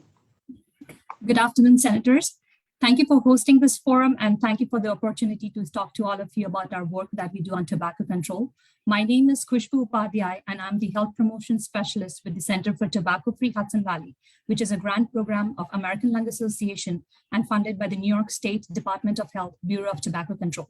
Good afternoon, Senators. Thank you for hosting this forum, and thank you for the opportunity to talk to all of you about our work that we do on tobacco control. My name is Khushbu Upadhyay, and I'm the Health Promotion Specialist with the Center for Tobacco-Free Hudson Valley, which is a grant program of American Lung Association and funded by the New York State Department of Health Bureau of Tobacco Control.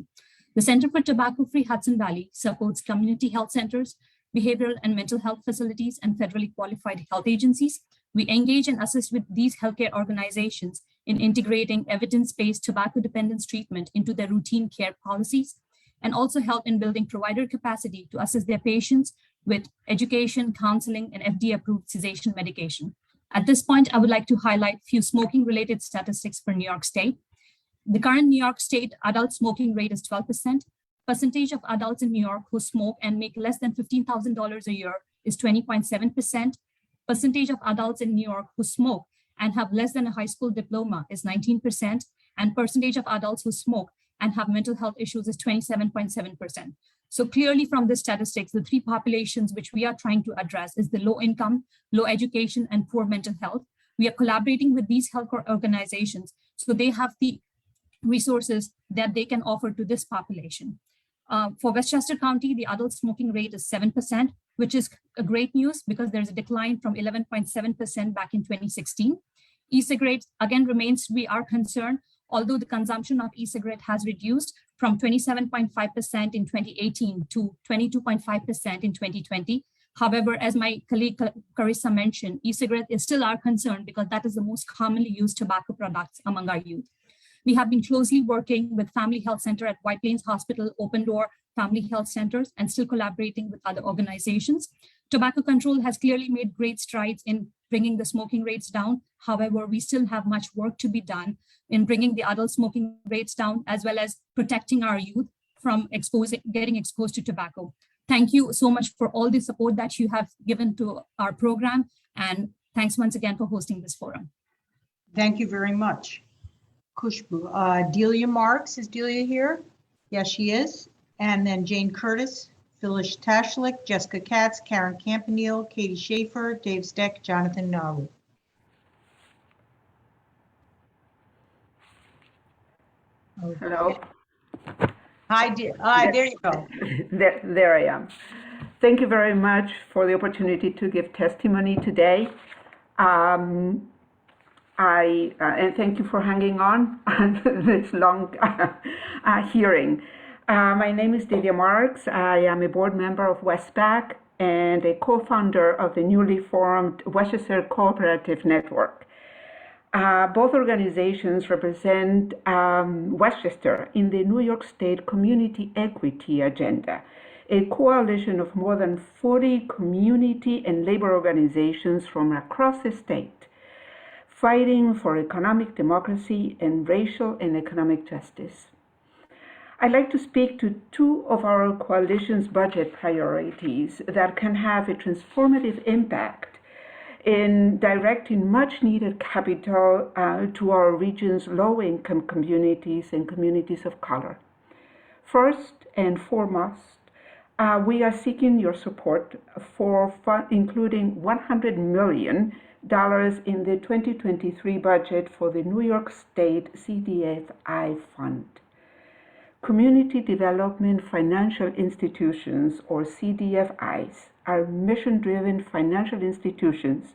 The Center for Tobacco-Free Hudson Valley supports community health centers, behavioral and mental health facilities, and federally qualified health agencies. We engage and assist with these healthcare organizations in integrating evidence-based tobacco dependence treatment into their routine care policies, and also help in building provider capacity to assist their patients with education, counseling, and FDA-approved cessation medication. At this point, I would like to highlight a few smoking-related statistics for New York State. The current New York State adult smoking rate is 12%. Percentage of adults in New York who smoke and make less than $15,000 a year is 20.7%. Percentage of adults in New York who smoke and have less than a high school diploma is 19%. And percentage of adults who smoke and have mental health issues is 27.7%. So clearly from the statistics, the three populations which we are trying to address is the low income, low education, and poor mental health. We are collaborating with these health organizations so they have the resources that they can offer to this population. For Westchester County, the adult smoking rate is 7%, which is a great news because there's a decline from 11.7% back in 2016. E-cigarettes again remains to be our concern, although the consumption of e-cigarette has reduced from 27.5% in 2018 to 22.5% in 2020. However, as my colleague Carissa mentioned, e-cigarette is still our concern because that is the most commonly used tobacco products among our youth. We have been closely working with Family Health Center at White Plains Hospital, Open Door Family Health Centers, and still collaborating with other organizations. Tobacco control has clearly made great strides in bringing the smoking rates down. However, we still have much work to be done in bringing the adult smoking rates down, as well as protecting our youth from getting exposed to tobacco. Thank you so much for all the support that you have given to our program. And thanks once again for hosting this forum. Thank you very much, Khushbu. Delia Marks, is Delia here? Yes, she is. And then Jane Curtis, Phyllis Tashlik, Jessica Katz, Karen Campanile, Katie Schaefer, Dave Steck, Jonathan Naru. Okay. Hello. Hi, there you go. There I am. Thank you very much for the opportunity to give testimony today. And thank you for hanging on this long hearing. My name is Delia Marks. I am a board member of Westpac and a co-founder of the newly formed Westchester Cooperative Network. Both organizations represent Westchester in the New York State Community Equity Agenda, a coalition of more than 40 community and labor organizations from across the state, fighting for economic democracy and racial and economic justice. I'd like to speak to two of our coalition's budget priorities that can have a transformative impact in directing much needed capital to our region's low-income communities and communities of color. First and foremost, we are seeking your support for including $100 million in the 2023 budget for the New York State CDFI Fund. Community Development Financial Institutions, or CDFIs, are mission-driven financial institutions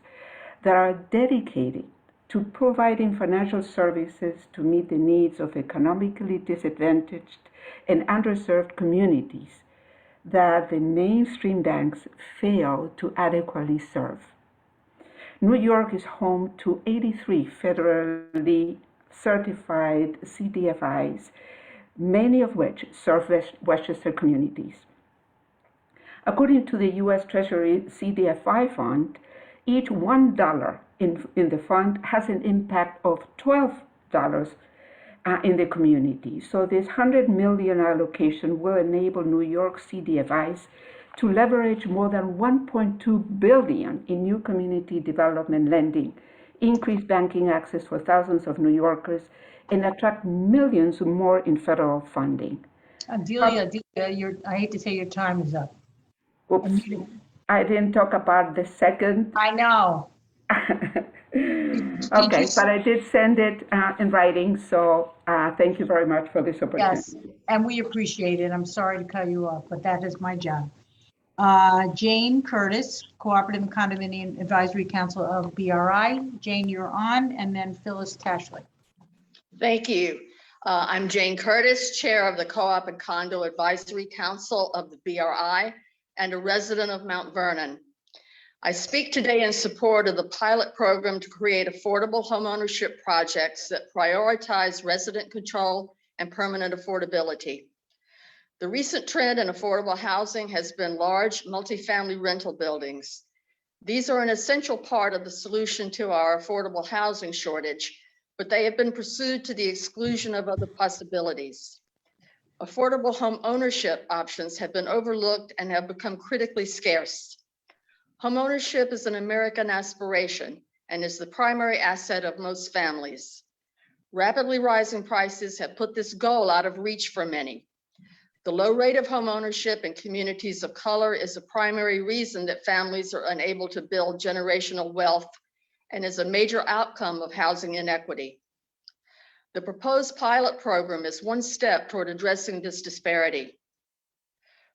that are dedicated to providing financial services to meet the needs of economically disadvantaged and underserved communities that the mainstream banks fail to adequately serve. New York is home to 83 federally certified CDFIs, many of which serve Westchester communities. According to the U.S. Treasury CDFI fund, each $1 in the fund has an impact of $12 in the community. So this $100 million allocation will enable New York CDFIs to leverage more than $1.2 billion in new community development lending, increase banking access for thousands of New Yorkers, and attract millions more in federal funding. Delia, I hate to say your time is up. Oops, I didn't talk about the second. I know. Okay, but I did send it in writing, so thank you very much for this opportunity. Yes, and we appreciate it. I'm sorry to cut you off, but that is my job. Jane Curtis, Cooperative and Condominium Advisory Council of BRI. Jane, you're on, and then Phyllis Tashley. Thank you. I'm Jane Curtis, Chair of the Co-op and Condo Advisory Council of the BRI and a resident of Mount Vernon. I speak today in support of the pilot program to create affordable homeownership projects that prioritize resident control and permanent affordability. The recent trend in affordable housing has been large multifamily rental buildings. These are an essential part of the solution to our affordable housing shortage, but they have been pursued to the exclusion of other possibilities. Affordable home ownership options have been overlooked and have become critically scarce. Homeownership is an American aspiration and is the primary asset of most families. Rapidly rising prices have put this goal out of reach for many. The low rate of homeownership in communities of color is a primary reason that families are unable to build generational wealth and is a major outcome of housing inequity. The proposed pilot program is one step toward addressing this disparity.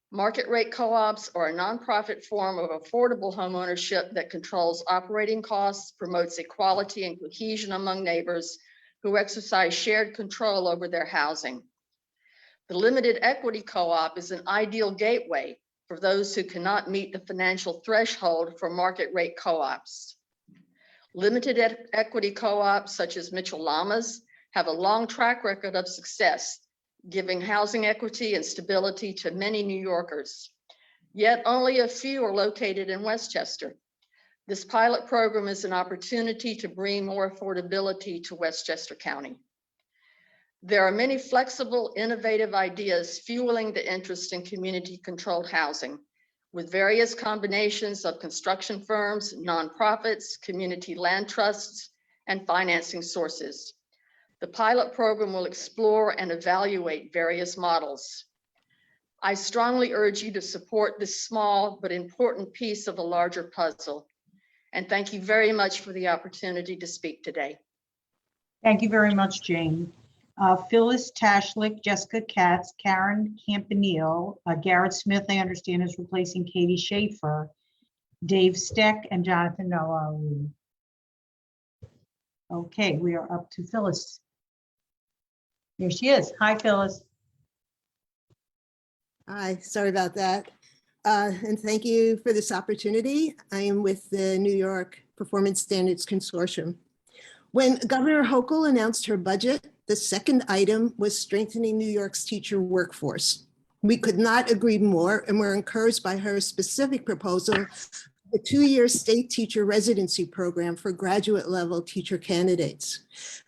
Market rate co-ops are a nonprofit form of affordable homeownership that controls operating costs, promotes equality and cohesion among neighbors who exercise shared control over their housing. The limited equity co-op is an ideal gateway for those who cannot meet the financial threshold for market rate co-ops. Limited equity co-ops such as Mitchell Lamas have a long track record of success, giving housing equity and stability to many New Yorkers. Yet only a few are located in Westchester. This pilot program is an opportunity to bring more affordability to Westchester County. There are many flexible, innovative ideas fueling the interest in community-controlled housing, with various combinations of construction firms, nonprofits, community land trusts, and financing sources. The pilot program will explore and evaluate various models. I strongly urge you to support this small but important piece of a larger puzzle. And thank you very much for the opportunity to speak today. Thank you very much, Jane. Phyllis Tashlick, Jessica Katz, Karen Campanile, Garrett Smith, I understand, is replacing Katie Schaefer, Dave Steck, and Jonathan Noah. Okay, we are up to Phyllis. There she is. Hi, Phyllis. Hi, sorry about that. And thank you for this opportunity. I am with the New York Performance Standards Consortium. When Governor Hochul announced her budget, the second item was strengthening New York's teacher workforce. We could not agree more, and we're encouraged by her specific proposal, the 2-year state teacher residency program for graduate level teacher candidates.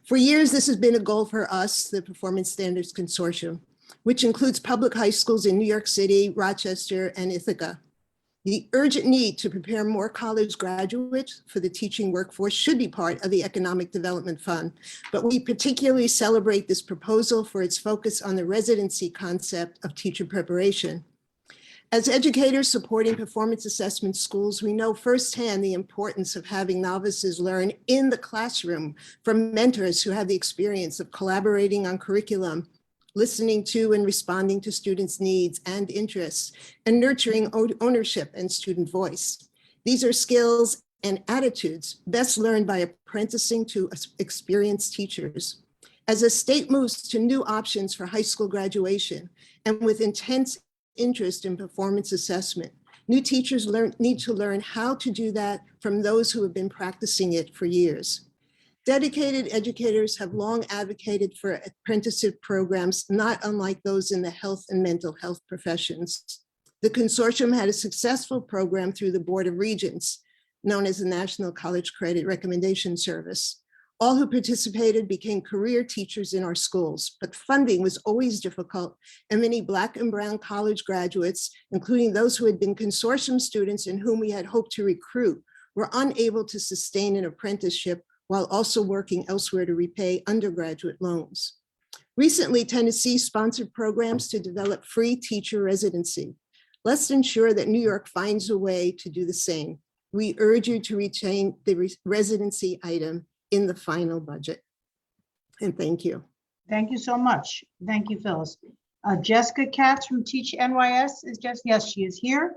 For years, this has been a goal for us, the Performance Standards Consortium, which includes public high schools in New York City, Rochester, and Ithaca. The urgent need to prepare more college graduates for the teaching workforce should be part of the Economic Development Fund, but we particularly celebrate this proposal for its focus on the residency concept of teacher preparation. As educators supporting performance assessment schools, we know firsthand the importance of having novices learn in the classroom from mentors who have the experience of collaborating on curriculum, listening to and responding to students' needs and interests, and nurturing ownership and student voice. These are skills and attitudes best learned by apprenticing to experienced teachers. As the state moves to new options for high school graduation, and with intense interest in performance assessment, new teachers need to learn how to do that from those who have been practicing it for years. Dedicated educators have long advocated for apprenticeship programs, not unlike those in the health and mental health professions. The consortium had a successful program through the Board of Regents, known as the National College Credit Recommendation Service. All who participated became career teachers in our schools, but funding was always difficult, and many Black and Brown college graduates, including those who had been consortium students and whom we had hoped to recruit, were unable to sustain an apprenticeship while also working elsewhere to repay undergraduate loans. Recently, Tennessee sponsored programs to develop free teacher residency. Let's ensure that New York finds a way to do the same. We urge you to retain the residency item in the final budget. And thank you. Thank you so much. Thank you, Phyllis. Jessica Katz from Teach NYS is just, yes, she is here.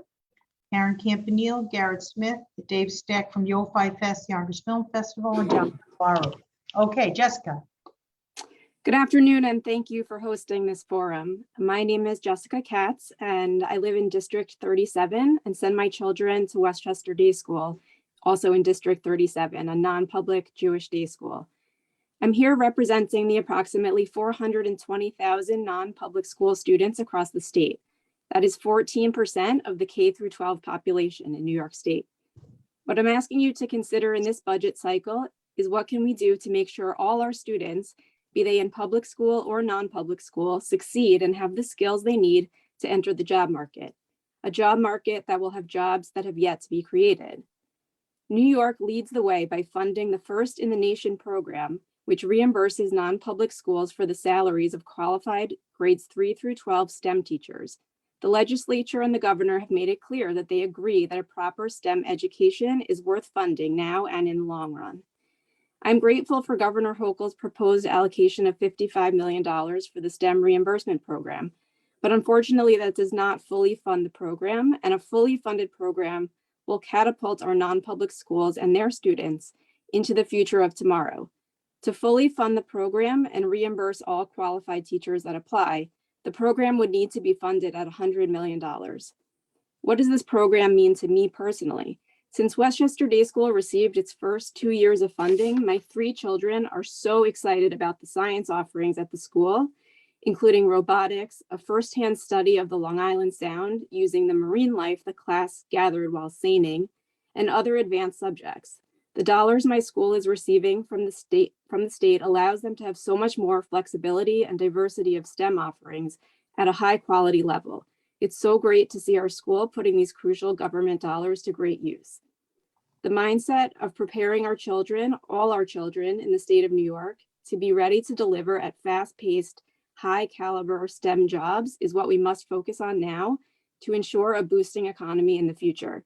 Karen Campanile, Garrett Smith, Dave Steck from Yo-Fi Fest, Yonkers Film Festival, and John Barrow. Okay, Jessica. Good afternoon, and thank you for hosting this forum. My name is Jessica Katz, and I live in District 37 and send my children to Westchester Day School, also in District 37, a non-public Jewish day school. I'm here representing the approximately 420,000 non-public school students across the state. That is 14% of the K through 12 population in New York State. What I'm asking you to consider in this budget cycle is what can we do to make sure all our students, be they in public school or non-public school, succeed and have the skills they need to enter the job market, a job market that will have jobs that have yet to be created. New York leads the way by funding the first in the nation program, which reimburses non-public schools for the salaries of qualified grades 3 through 12 STEM teachers. The legislature and the governor have made it clear that they agree that a proper STEM education is worth funding now and in the long run. I'm grateful for Governor Hochul's proposed allocation of $55 million for the STEM reimbursement program, but unfortunately that does not fully fund the program, and a fully funded program will catapult our non-public schools and their students into the future of tomorrow. To fully fund the program and reimburse all qualified teachers that apply, the program would need to be funded at $100 million. What does this program mean to me personally? Since Westchester Day School received its first 2 years of funding, my 3 children are so excited about the science offerings at the school, including robotics, a firsthand study of the Long Island Sound using the marine life the class gathered while seining, and other advanced subjects. The dollars my school is receiving from the state allows them to have so much more flexibility and diversity of STEM offerings at a high quality level. It's so great to see our school putting these crucial government dollars to great use. The mindset of preparing our children, all our children in the state of New York, to be ready to deliver at fast-paced, high-caliber STEM jobs is what we must focus on now to ensure a boosting economy in the future.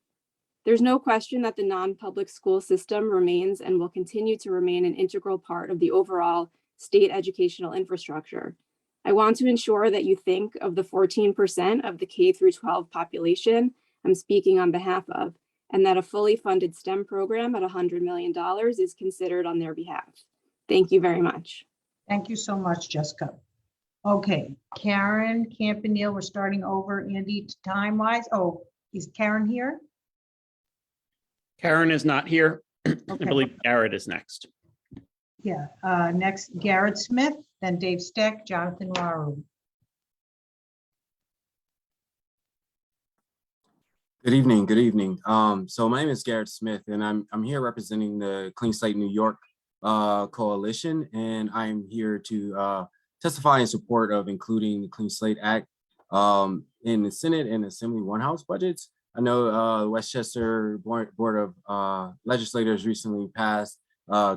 There's no question that the non-public school system remains and will continue to remain an integral part of the overall state educational infrastructure. I want to ensure that you think of the 14% of the K through 12 population I'm speaking on behalf of, and that a fully funded STEM program at $100 million is considered on their behalf. Thank you very much. Thank you so much, Jessica. Okay, Karen Campanile, we're starting over, Andy, time-wise. Oh, is Karen here? Karen is not here. Okay. I believe Garrett is next. Yeah, next Garrett Smith, then Dave Steck, Jonathan Waru. Good evening. Good evening. So my name is Garrett Smith, and I'm here representing the Clean Slate New York Coalition, and I am here to testify in support of including the Clean Slate Act in the Senate and Assembly One House budgets. I know Westchester Board of Legislators recently passed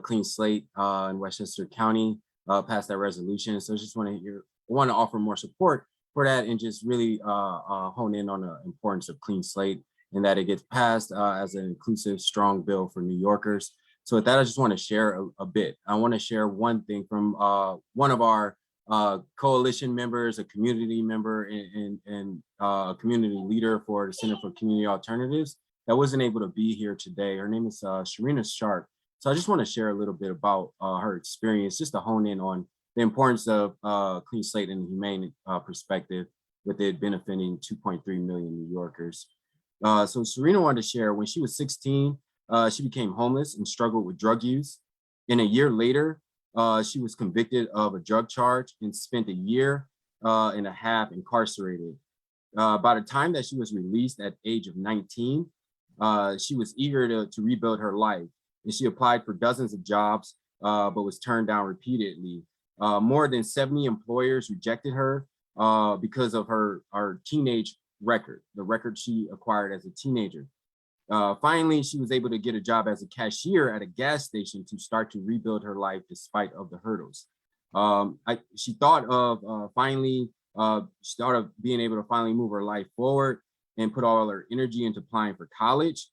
Clean Slate in Westchester County, passed that resolution. So I just want to offer more support for that and just really hone in on the importance of Clean Slate and that it gets passed as an inclusive, strong bill for New Yorkers. So with that, I just want to share a bit. I want to share one thing from one of our coalition members, a community member and a community leader for the Center for Community Alternatives that wasn't able to be here today. Her name is Sabrina Santiago. So I just want to share a little bit about her experience, just to hone in on the importance of Clean Slate in the humane perspective, with it benefiting 2.3 million New Yorkers. So Serena wanted to share when she was 16, she became homeless and struggled with drug use. And a year later, she was convicted of a drug charge and spent a year and a half incarcerated. By the time that she was released at age of 19, she was eager to rebuild her life. And she applied for dozens of jobs, but was turned down repeatedly. More than 70 employers rejected her because of her teenage record, the record she acquired as a teenager. Finally, she was able to get a job as a cashier at a gas station to start to rebuild her life despite of the hurdles. She thought of being able to finally move her life forward and put all her energy into applying for college.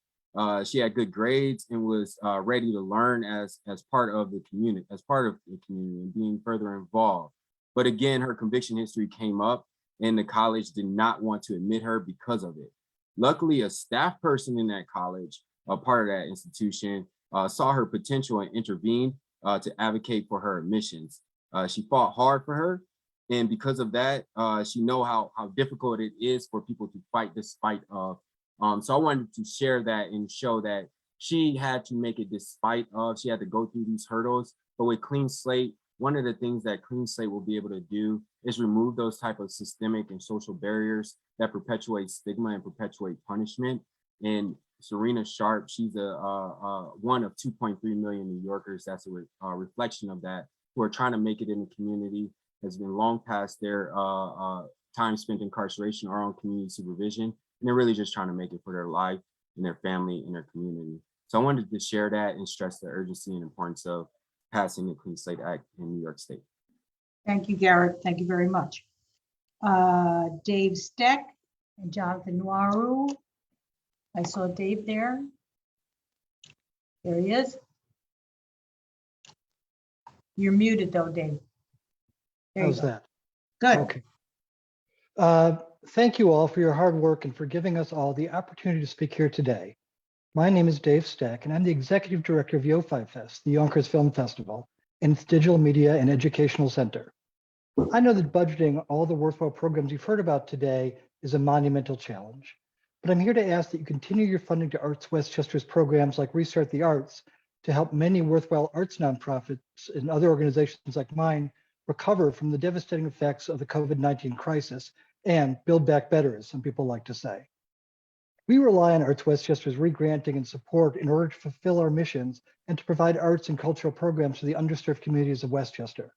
She had good grades and was ready to learn as part of the community, and being further involved. But again, her conviction history came up and the college did not want to admit her because of it. Luckily, a staff person in that college, a part of that institution, saw her potential and intervened to advocate for her admissions. She fought hard for her. And because of that, she know how difficult it is for people to fight despite of. So I wanted to share that and show that she had to make it despite of, she had to go through these hurdles. But with Clean Slate, one of the things that Clean Slate will be able to do is remove those type of systemic and social barriers that perpetuate stigma and perpetuate punishment. And Serena Sharp, she's one of 2.3 million New Yorkers. That's a reflection of that, who are trying to make it in the community, has been long past their time spent incarceration or on community supervision. And they're really just trying to make it for their life and their family and their community. So I wanted to share that and stress the urgency and importance of passing the Clean Slate Act in New York State. Thank you, Garrett. Thank you very much. Dave Steck and Jonathan Noiru. I saw Dave there. There he is. You're muted though, Dave. There you How's go. that? Good. Okay. Thank you all for your hard work and for giving us all the opportunity to speak here today. My name is Dave Steck, and I'm the Executive Director of Yo-Fi Fest, the Yonkers Film Festival, and its Digital Media and Educational Center. I know that budgeting all the worthwhile programs you've heard about today is a monumental challenge, but I'm here to ask that you continue your funding to Arts Westchester's programs like Restart the Arts to help many worthwhile arts nonprofits and other organizations like mine recover from the devastating effects of the COVID-19 crisis and build back better, as some people like to say. We rely on Arts Westchester's re-granting and support in order to fulfill our missions and to provide arts and cultural programs to the underserved communities of Westchester.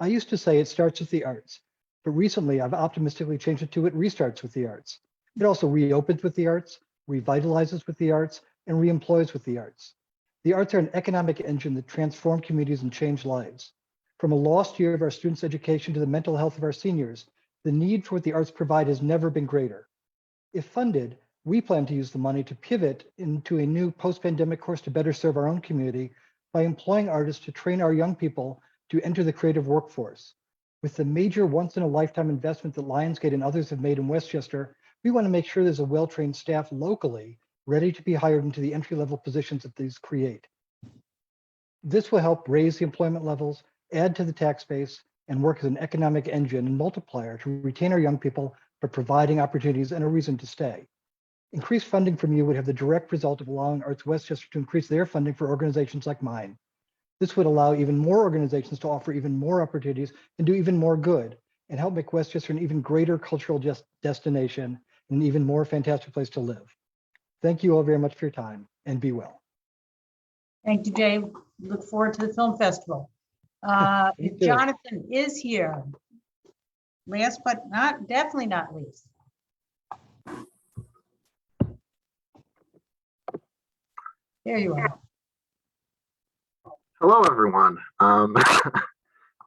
I used to say it starts with the arts, but recently I've optimistically changed it to it restarts with the arts. It also reopens with the arts, revitalizes with the arts, and reemploys with the arts. The arts are an economic engine that transform communities and change lives. From a lost year of our students' education to the mental health of our seniors, the need for what the arts provide has never been greater. If funded, we plan to use the money to pivot into a new post-pandemic course to better serve our own community by employing artists to train our young people to enter the creative workforce. With the major once-in-a-lifetime investment that Lionsgate and others have made in Westchester, we want to make sure there's a well-trained staff locally ready to be hired into the entry-level positions that these create. This will help raise the employment levels, add to the tax base, and work as an economic engine and multiplier to retain our young people by providing opportunities and a reason to stay. Increased funding from you would have the direct result of allowing Arts Westchester to increase their funding for organizations like mine. This would allow even more organizations to offer even more opportunities and do even more good and help make Westchester an even greater cultural destination and an even more fantastic place to live. Thank you all very much for your time and be well. Thank you, Dave. Look forward to the film festival. If Jonathan is here, last but definitely not least. There you are. Hello, everyone.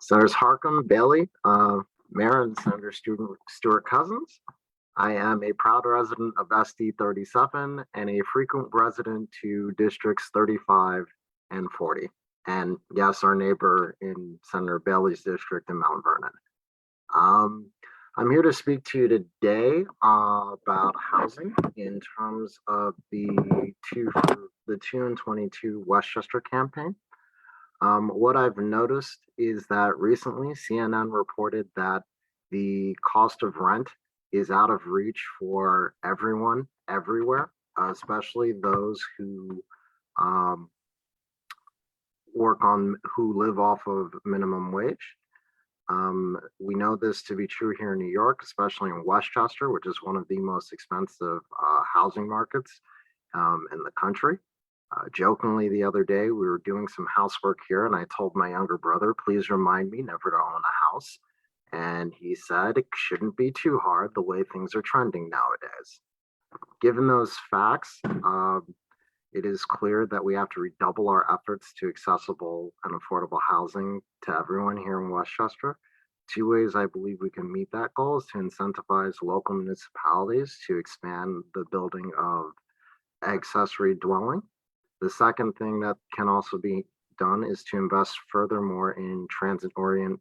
Senators Harkin, Bailey, Mayor and Senator Stewart Cousins. I am a proud resident of SD 37 and a frequent resident to districts 35 and 40. And yes, our neighbor in Senator Bailey's district in Mount Vernon. I'm here to speak to you today about housing in terms of the 2 and 22 Westchester campaign. What I've noticed is that recently CNN reported that the cost of rent is out of reach for everyone, everywhere, especially those who who live off of minimum wage. We know this to be true here in New York, especially in Westchester, which is one of the most expensive housing markets in the country. Jokingly, the other day, we were doing some housework here, and I told my younger brother, please remind me never to own a house. And he said it shouldn't be too hard the way things are trending nowadays. Given those facts, it is clear that we have to redouble our efforts to accessible and affordable housing to everyone here in Westchester. Two ways I believe we can meet that goal is to incentivize local municipalities to expand the building of accessory dwelling. The second thing that can also be done is to invest furthermore in transit-oriented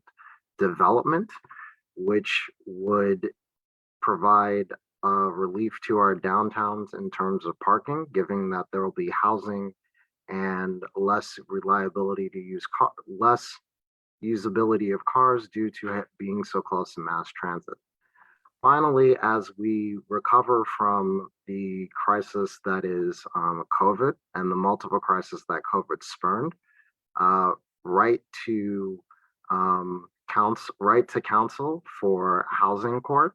development, which would provide relief to our downtowns in terms of parking, given that there will be housing and less reliability to use less usability of cars due to it being so close to mass transit. Finally, as we recover from the crisis that is COVID and the multiple crises that COVID spurned, right to counsel for housing court,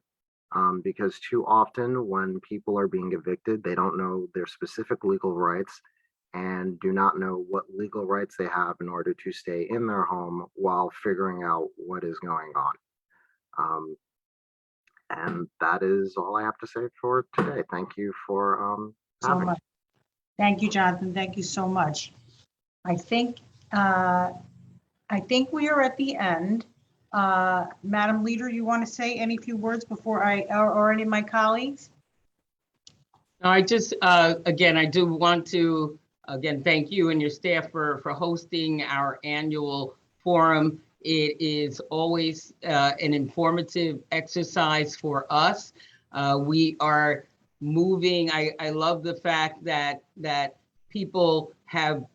because too often when people are being evicted, they don't know their specific legal rights and do not know what legal rights they have in order to stay in their home while figuring out what is going on. And that is all I have to say for today. Thank you for having me. Thank you, Jonathan. Thank you so much. I think we are at the end. Madam Leader, you want to say any few words before or any of my colleagues? No, I just, again, I do want to, thank you and your staff for hosting our annual forum. It is always an informative exercise for us. We are moving. I love the fact that people have,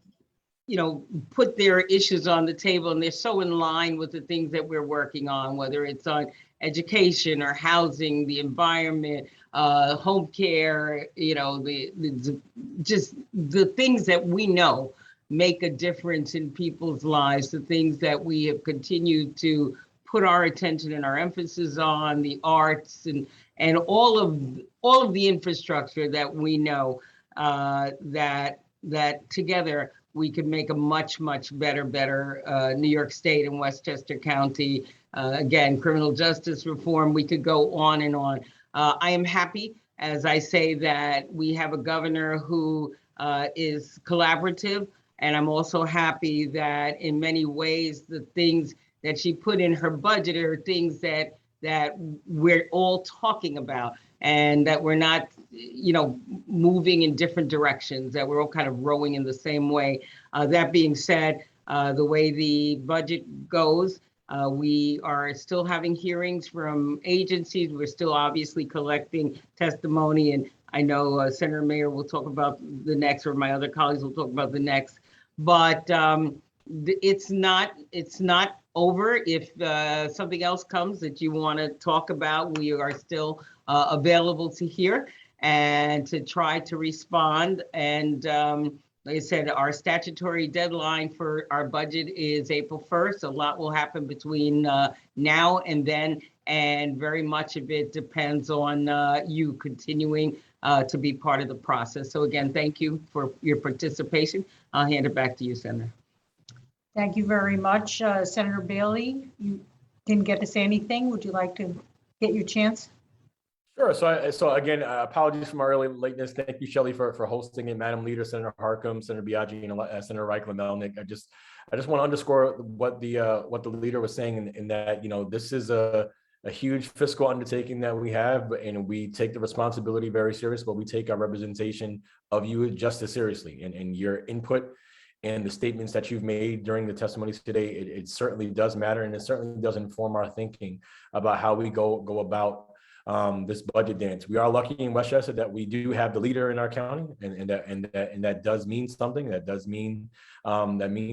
put their issues on the table, and they're so in line with the things that we're working on, whether it's on education or housing, the environment, home care, just the things that we know make a difference in people's lives, the things that we have continued to put our attention and our emphasis on, the arts and all of the infrastructure that we know that together we could make a much better New York State and Westchester County. Again, criminal justice reform, we could go on and on. I am happy, as I say, that we have a governor who is collaborative. And I'm also happy that in many ways, the things that she put in her budget are things that we're all talking about, and that we're not, moving in different directions, that we're all kind of rowing in the same way. That being said, the way the budget goes, we are still having hearings from agencies. We're still obviously collecting testimony, and I know Senator Mayer will talk about the next, or my other colleagues will talk about the next. But it's not over. If something else comes that you want to talk about, we are still available to hear and to try to respond. And like I said, our statutory deadline for our budget is April 1st. A lot will happen between now and then, and very much of it depends on you continuing to be part of the process. So again, thank you for your participation. I'll hand it back to you, Senator. Thank you very much. Senator Bailey, you didn't get to say anything. Would you like to get your chance? Sure. So again, apologies for my early lateness. Thank you, Shelley, for hosting it. Madam Leader, Senator Harkin, Senator Biaggi, and Senator Reichel and Melnick. I just want to underscore what the leader was saying in that, this is a huge fiscal undertaking that we have, and we take the responsibility very serious, but we take our representation of you just as seriously, and your input and the statements that you've made during the testimonies today, it certainly does matter, and it certainly does inform our thinking about how we go about this budget dance. We are lucky in Westchester that we do have the leader in our county, and that does mean something. That does mean that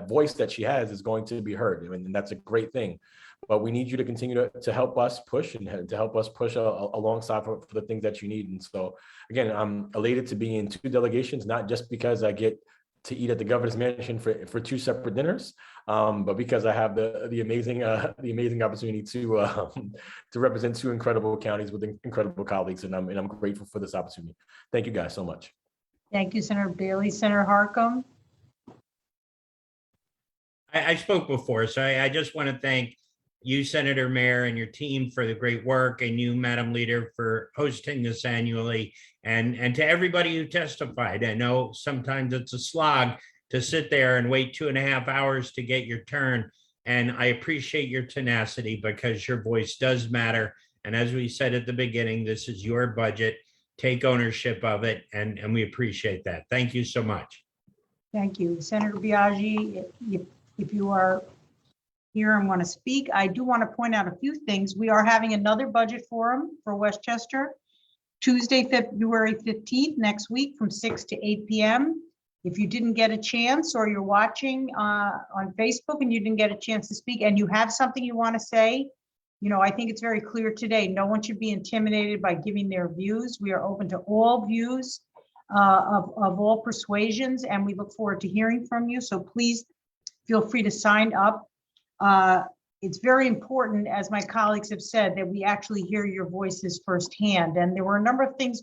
voice that she has is going to be heard, and that's a great thing. But we need you to continue to help us push, and to help us push alongside for the things that you need. And so again, I'm elated to be in 2 delegations, not just because I get to eat at the governor's mansion for 2 separate dinners. But because I have the amazing opportunity to represent 2 incredible counties with incredible colleagues, and I'm grateful for this opportunity. Thank you guys so much. Thank you, Senator Bailey. Senator Harkin. I spoke before, so I just want to thank you, Senator Mayer, and your team for the great work, and you, Madam Leader, for hosting this annually, and to everybody who testified. I know sometimes it's a slog to sit there and wait 2.5 hours to get your turn, and I appreciate your tenacity because your voice does matter. And as we said at the beginning, this is your budget. Take ownership of it, and we appreciate that. Thank you so much. Thank you. Senator Biaggi, if you are here and want to speak, I do want to point out a few things. We are having another budget forum for Westchester, Tuesday, February 15th, next week from 6 to 8 p.m. If you didn't get a chance, or you're watching on Facebook and you didn't get a chance to speak and you have something you want to say, you know, I think it's very clear today, no one should be intimidated by giving their views. We are open to all views of all persuasions, and we look forward to hearing from you. So please feel free to sign up. It's very important, as my colleagues have said, that we actually hear your voices firsthand. And there were a number of things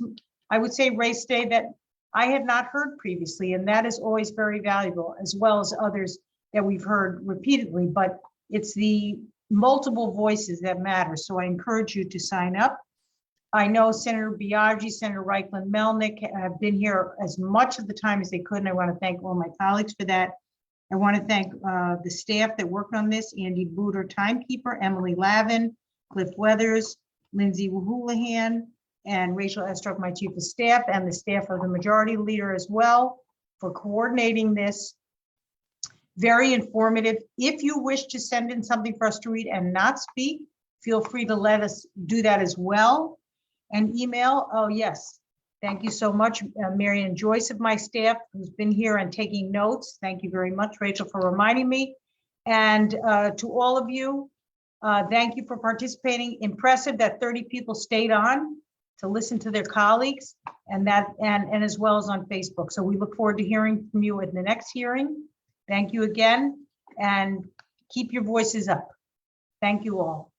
I would say raised today that I had not heard previously, and that is always very valuable, as well as others that we've heard repeatedly. But it's the multiple voices that matter. So I encourage you to sign up. I know Senator Biaggi, Senator Reichel, and Melnick have been here as much of the time as they could, and I want to thank all my colleagues for that. I want to thank the staff that worked on this: Andy Booter, timekeeper, Emily Lavin, Cliff Weathers, Lindsay Houlihan, and Rachel Estrup, my chief of staff, and the staff of the majority leader as well, for coordinating this. Very informative. If you wish to send in something for us to read and not speak, feel free to let us do that as well. And email, oh yes, thank you so much, Marion Joyce of my staff, who's been here and taking notes. Thank you very much, Rachel, for reminding me. And to all of you, thank you for participating. Impressive that 30 people stayed on to listen to their colleagues, and as well as on Facebook. So we look forward to hearing from you at the next hearing. Thank you again, and keep your voices up. Thank you all.